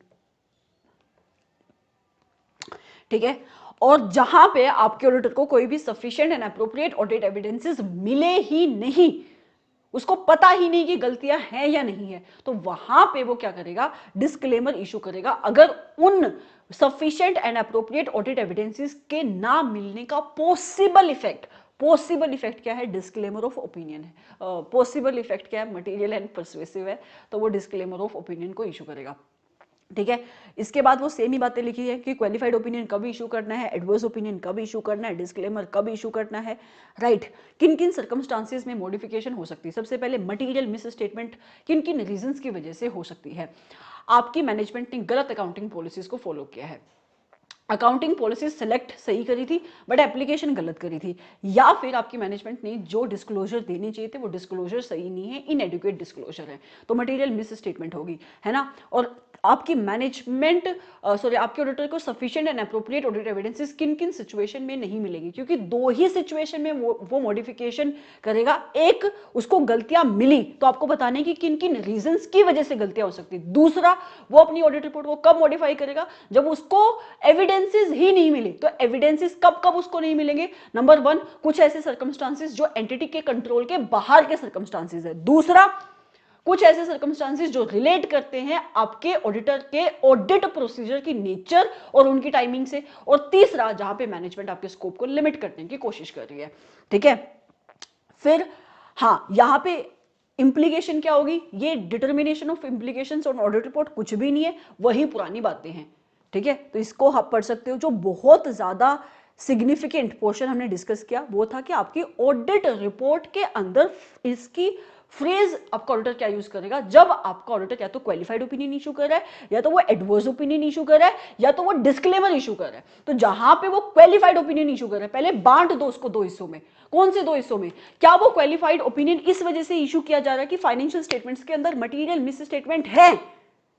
Speaker 1: ठीक है। और जहां पे आपके ऑडिटर को कोई भी sufficient and appropriate audit evidences मिले ही नहीं, उसको पता ही नहीं कि गलतियां हैं या नहीं है, तो वहां पे वो क्या करेगा, डिस्क्लेमर इशू करेगा। अगर उन sufficient and appropriate audit evidences के ना मिलने का पॉसिबल इफेक्ट क्या है, डिस्क्लेमर ऑफ ओपिनियन है। पॉसिबल इफेक्ट क्या है, मटेरियल एंड परसुएसिव है, तो वो डिस्क्लेमर ऑफ ओपिनियन को इशू करेगा। ठीक है। इसके बाद वो सेम ही बातें लिखी है कि क्वालिफाइड ओपिनियन कब इशू करना है, एडवर्स ओपिनियन कब इशू करना है, डिस्क्लेमर कब इशू करना है, राइट। किन किन सर्कमस्टांसेस में मॉडिफिकेशन हो सकती है। सबसे पहले मटीरियल मिस स्टेटमेंट किन किन रीजंस की वजह से हो सकती है। आपकी मैनेजमेंट ने गलत अकाउंटिंग पॉलिसीज को फॉलो किया है, अकाउंटिंग पॉलिसी सेलेक्ट सही करी थी बट एप्लीकेशन गलत करी थी, या फिर आपकी मैनेजमेंट ने जो डिस्क्लोजर देने चाहिए थे वो डिस्क्लोजर सही नहीं है, इनएडुकेट डिस्क्लोजर है, तो मटेरियल मिस स्टेटमेंट होगी, है ना। और आपकी मैनेजमेंट आपके ऑडिटर को sufficient and appropriate audit evidences किन किन सिचुएशन में नहीं मिलेगी, क्योंकि दो ही सिचुएशन में वो मॉडिफिकेशन करेगा। एक, उसको गलतियां मिली तो आपको बताने की किन किन रीजंस की वजह से गलतियां हो सकती है। दूसरा, वो अपनी ऑडिट रिपोर्ट को कब मॉडिफाई करेगा, जब उसको एविडेंसेस ही नहीं मिले। तो एविडेंसेस कब कब उसको नहीं मिलेंगे। नंबर 1, कुछ ऐसे सर्कमस्टांसेस जो एंटिटी के कंट्रोल के बाहर के सर्कमस्टांसेस है। दूसरा, कुछ ऐसे सर्कमस्टांसेस जो रिलेट करते हैं आपके ऑडिटर के ऑडिट प्रोसीजर की नेचर और उनकी टाइमिंग से। और तीसरा, जहां पे मैनेजमेंट आपके स्कोप को लिमिट करने की कोशिश कर रही है, ठीक है। फिर हाँ, यहां पे इंप्लीकेशन क्या होगी, ये determination of implications on audit report कुछ भी नहीं है, वही पुरानी बातें हैं, ठीक है। तो इसको आप पढ़ सकते हो। जो बहुत ज्यादा सिग्निफिकेंट पोर्शन हमने डिस्कस किया वो था कि आपकी ऑडिट रिपोर्ट के अंदर इसकी फ्रेज आपका ऑडिटर क्या यूज करेगा, जब आपका ऑडिटर या तो क्वालिफाइड ओपिनियन इशू कर रहा है, या तो वो एडवर्स ओपिनियन इशू कर रहा है, या तो वो डिस्क्लेमर इशू कर रहा है। तो जहां पे वो क्वालिफाइड ओपिनियन इशू कर रहा है, पहले बांट दो उसको दो हिस्सों में। कौन से दो हिस्सों में? क्या वो क्वालिफाइड ओपिनियन इस वजह से इशू किया जा रहा है कि फाइनेंशियल स्टेटमेंट्स के अंदर मटीरियल मिस स्टेटमेंट है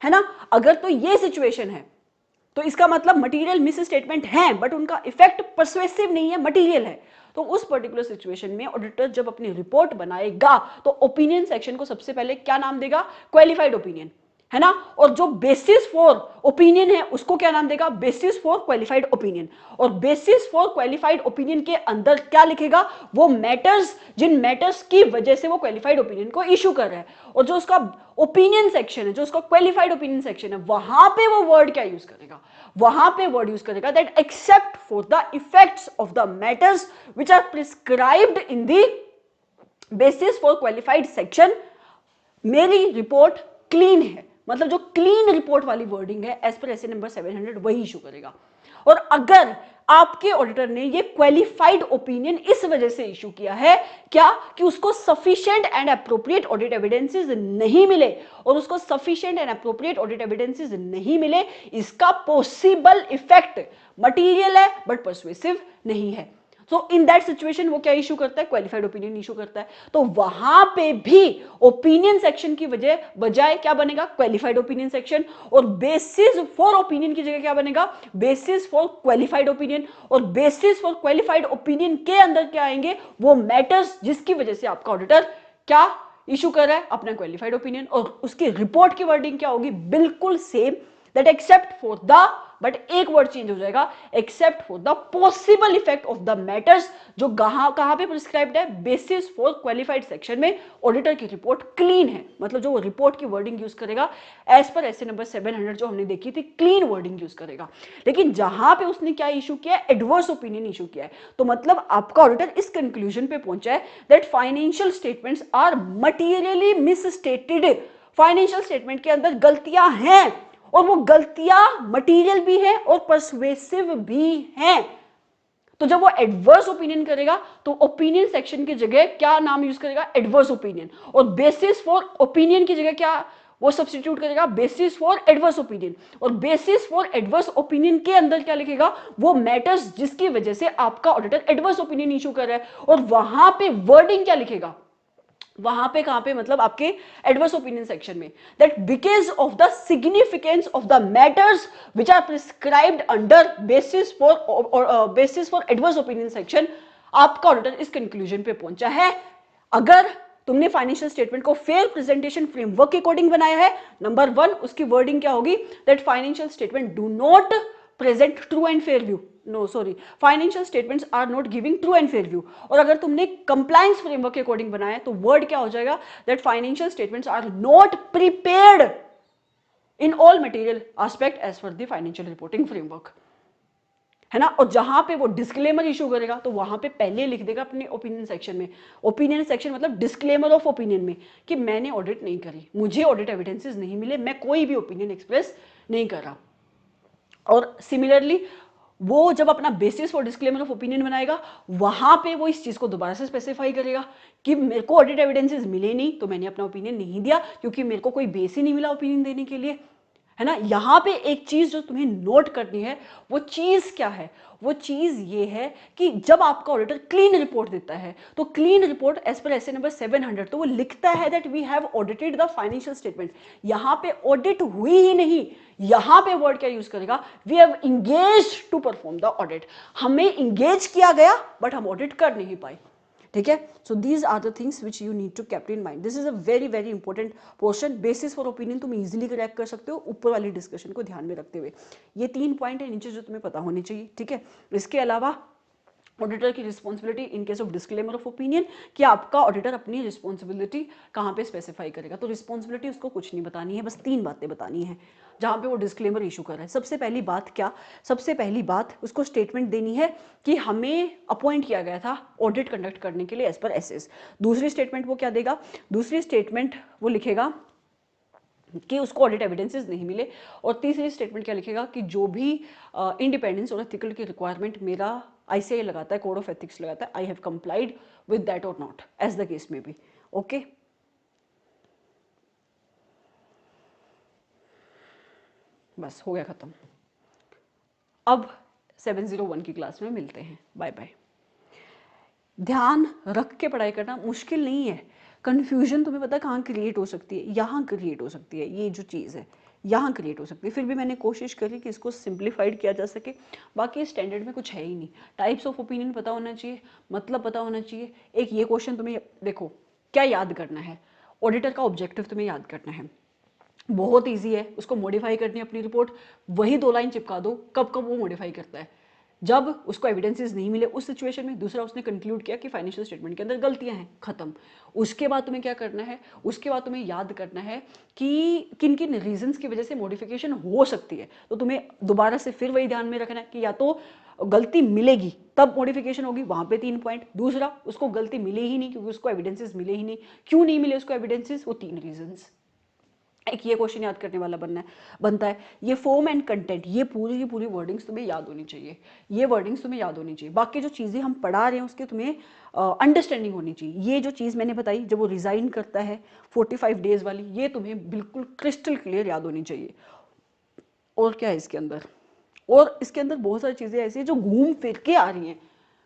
Speaker 1: ना। अगर तो ये सिचुएशन है तो इसका मतलब मटीरियल मिस स्टेटमेंट है बट उनका इफेक्ट परसुएसिव नहीं है, मटीरियल है। तो उस पर्टिकुलर सिचुएशन में ऑडिटर जब अपनी रिपोर्ट बनाएगा तो ओपिनियन सेक्शन को सबसे पहले क्या नाम देगा, क्वालिफाइड ओपिनियन, है ना। और जो बेसिस फॉर ओपिनियन है उसको क्या नाम देगा, बेसिस फॉर क्वालिफाइड ओपिनियन। और बेसिस फॉर क्वालिफाइड ओपिनियन के अंदर क्या लिखेगा, वो मैटर्स, जिन मैटर्स की वजह से वो क्वालिफाइड ओपिनियन को इशू कर रहा है। और जो उसका ओपिनियन सेक्शन है, जो उसका क्वालिफाइड ओपिनियन सेक्शन है, वहां पे वो वर्ड क्या यूज करेगा, वहां पे वर्ड यूज करेगा that except for the effects of the matters which are prescribed in the basis for qualified section, मेरी रिपोर्ट क्लीन है। मतलब जो क्लीन रिपोर्ट वाली वर्डिंग है एज पर एसए नंबर 700 वही इशू करेगा। और अगर आपके ऑडिटर ने ये क्वालिफाइड ओपिनियन इस वजह से इशू किया है क्या, कि उसको sufficient and appropriate audit evidences नहीं मिले, और उसको sufficient and appropriate audit evidences नहीं मिले, इसका पॉसिबल इफेक्ट मटीरियल है बट परसुएसिव नहीं है। सो इन दैट सिचुएशन वो क्या इशू करता है, क्वालिफाइड ओपिनियन इशू करता है। तो वहां पे भी ओपिनियन सेक्शन की बजाय क्या बनेगा, क्वालिफाइड ओपिनियन सेक्शन। और बेसिस फॉर ओपिनियन की जगह क्या बनेगा, बेसिस फॉर क्वालिफाइड ओपिनियन। और बेसिस फॉर क्वालिफाइड ओपिनियन के अंदर क्या आएंगे, वो मैटर्स जिसकी वजह से आपका ऑडिटर क्या इशू कर रहा है, अपना क्वालिफाइड ओपिनियन। और उसकी रिपोर्ट की वर्डिंग क्या होगी, बिल्कुल same, that except for the, but एक वर्ड चेंज हो जाएगा, accept for the possible effect of the matters, जो कहां पे प्रिस्क्राइब्ड है, बेसिस फॉर क्वालिफाइड सेक्शन में। ऑडिटर की रिपोर्ट क्लीन है, मतलब जो रिपोर्ट की वर्डिंग यूज करेगा एज पर एसए नंबर 700 जो हमने देखी थी, क्लीन वर्डिंग यूज करेगा। लेकिन जहां पे उसने क्या इशू किया है, एडवर्स ओपिनियन इशू किया है, तो मतलब आपका ऑडिटर इस कंक्लूजन पे पहुंचा है that financial statements are materially misstated. Financial statement के अंदर गलतियां हैं, और वो गलतियां मटीरियल भी है और परसुएसिव भी हैं। तो जब वो एडवर्स ओपिनियन करेगा तो ओपिनियन सेक्शन की जगह क्या नाम यूज करेगा, एडवर्स ओपिनियन। और बेसिस फॉर ओपिनियन की जगह क्या वो सब्स्टिट्यूट करेगा, बेसिस फॉर एडवर्स ओपिनियन। और बेसिस फॉर एडवर्स ओपिनियन के अंदर क्या लिखेगा, वो मैटर्स जिसकी वजह से आपका ऑडिटर एडवर्स ओपिनियन इशू कर रहा है। और वहां पे वर्डिंग क्या लिखेगा, वहां पे कहां पे, मतलब आपके एडवर्स ओपिनियन सेक्शन में, that because of the significance of the matters which are prescribed under basis for adverse opinion section, आपका ऑडिटर इस कंक्लूजन पे पहुंचा है। अगर तुमने फाइनेंशियल स्टेटमेंट को फेयर प्रेजेंटेशन फ्रेमवर्क के अकॉर्डिंग बनाया है, नंबर 1 उसकी वर्डिंग क्या होगी, that financial statement do not present true and fair view, no sorry, financial statements are not giving true and fair view. और अगर तुमने कंप्लायंस फ्रेमवर्क के अकॉर्डिंग बनाया तो वर्ड क्या हो जाएगा, that financial statements are not prepared in all material aspect as per the financial reporting framework, है ना। और जहां पे वो डिस्क्लेमर इशू करेगा तो वहां पे पहले लिख देगा अपने ओपिनियन सेक्शन में, ओपिनियन सेक्शन मतलब डिस्क्लेमर ऑफ ओपिनियन में, कि मैंने ऑडिट नहीं करी, मुझे ऑडिट एविडेंसेस नहीं मिले, मैं कोई भी ओपिनियन एक्सप्रेस नहीं कर रहा। और सिमिलरली वो जब अपना basis for disclaimer of opinion बनाएगा, वहां पे वो इस चीज को दोबारा से स्पेसिफाई करेगा कि मेरे को ऑडिट एविडेंसेस मिले नहीं तो मैंने अपना ओपिनियन नहीं दिया, क्योंकि मेरे को कोई बेस ही नहीं मिला ओपिनियन देने के लिए, है ना। यहां पे एक चीज जो तुम्हें नोट करनी है, वो चीज क्या है? वो चीज ये है कि जब आपका ऑडिटर क्लीन रिपोर्ट देता है, तो clean report as per SA number 700, तो वो लिखता है that we have audited the financial statement. यहां पे ऑडिट हुई ही नहीं, यहां पे वर्ड क्या यूज करेगा? We have engage to perform the audit. हमें इंगेज किया गया बट हम ऑडिट कर नहीं पाए, ठीक है। So these are the things which you need to keep in mind. This is a very very important portion. Basis for opinion तुम इजीली क्रैक कर सकते हो ऊपर वाली डिस्कशन को ध्यान में रखते हुए। ये 3 पॉइंट है नीचे जो तुम्हें पता होने चाहिए, ठीक है। इसके अलावा ऑडिटर की responsibility in case of disclaimer of opinion, कि आपका ऑडिटर अपनी रिस्पॉन्सिबिलिटी कहाँ पे स्पेसिफाई करेगा। तो रिस्पॉन्सिबिलिटी उसको कुछ नहीं बतानी है, बस 3 बातें बतानी है जहाँ पे वो डिस्क्लेमर इशू कर रहा है। सबसे पहली बात क्या? सबसे पहली बात उसको स्टेटमेंट देनी है कि हमें अपॉइंट किया गया था ऑडिट कंडक्ट करने के लिए एज पर एसएस। दूसरी स्टेटमेंट वो क्या देगा? दूसरी स्टेटमेंट वो लिखेगा कि उसको ऑडिट एविडेंसेस नहीं मिले। और तीसरी स्टेटमेंट क्या लिखेगा? कि जो भी इंडिपेंडेंस और एथिकल की रिक्वायरमेंट मेरा आईसीआई लगाता है, कोड ऑफ एथिक्स लगाता है, I have complied with that और नॉट, एज द केस में बी। ओके, बस हो गया खत्म। अब 701 की क्लास में मिलते हैं। Bye bye. ध्यान रख के पढ़ाई करना, मुश्किल नहीं है। कन्फ्यूजन तुम्हें पता है कहाँ क्रिएट हो सकती है? यहाँ क्रिएट हो सकती है। ये जो चीज़ है यहाँ क्रिएट हो सकती है। फिर भी मैंने कोशिश करी कि इसको सिंप्लीफाइड किया जा सके। बाकी स्टैंडर्ड में कुछ है ही नहीं। टाइप्स ऑफ ओपिनियन पता होना चाहिए, मतलब पता होना चाहिए। एक ये क्वेश्चन तुम्हें देखो, क्या याद करना है? ऑडिटर का ऑब्जेक्टिव तुम्हें याद करना है। बहुत ईजी है, उसको मॉडिफाई करनी है अपनी रिपोर्ट, वही 2 लाइन चिपका दो। कब कब वो मॉडिफाई करता है? जब उसको एविडेंसेस नहीं मिले उस सिचुएशन में। दूसरा, उसने कंक्लूड किया कि फाइनेंशियल स्टेटमेंट के अंदर गलतियां हैं, खत्म। उसके बाद तुम्हें क्या करना है? उसके बाद तुम्हें याद करना है कि किन किन रीजंस की वजह से मॉडिफिकेशन हो सकती है। तो तुम्हें दोबारा से फिर वही ध्यान में रखना है कि या तो गलती मिलेगी तब मॉडिफिकेशन होगी, वहां पे 3 पॉइंट। दूसरा, उसको गलती मिले ही नहीं क्योंकि उसको एविडेंसेस मिले ही नहीं। क्यों नहीं मिले उसको एविडेंसेस? वो 3 रीजंस। एक ये क्वेश्चन याद करने वाला बनता है। ये फॉर्म एंड कंटेंट, ये पूरी की पूरी वर्डिंग्स तुम्हें याद होनी चाहिए। ये वर्डिंग्स तुम्हें याद होनी चाहिए। बाकी जो चीज़ें हम पढ़ा रहे हैं उसके तुम्हें अंडरस्टैंडिंग होनी चाहिए। ये जो चीज़ मैंने बताई, जब वो रिजाइन करता है 45 डेज वाली, ये तुम्हें बिल्कुल क्रिस्टल क्लियर याद होनी चाहिए। और क्या है इसके अंदर? और इसके अंदर बहुत सारी चीज़ें ऐसी हैं जो घूम फिर के आ रही हैं।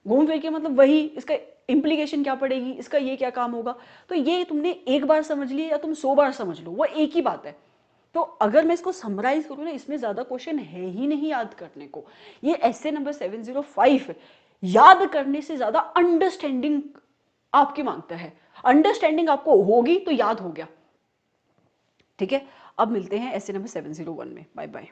Speaker 1: घूम फिर के मतलब वही, इसका इम्प्लीकेशन क्या पड़ेगी, इसका ये क्या काम होगा। तो ये तुमने एक बार समझ लिया या तुम 100 बार समझ लो, वो एक ही बात है। तो अगर मैं इसको समराइज करूँ ना, इसमें ज़्यादा क्वेश्चन है ही नहीं याद करने को। ये एस्से नंबर 705 याद करने से ज़्यादा अंडरस्टैंडिंग आपकी मांगता है। अंडरस्टैंडिंग आपको होगी तो याद हो गया, ठीक है। अब मिलते हैं एस्से नंबर 701 में। Bye bye.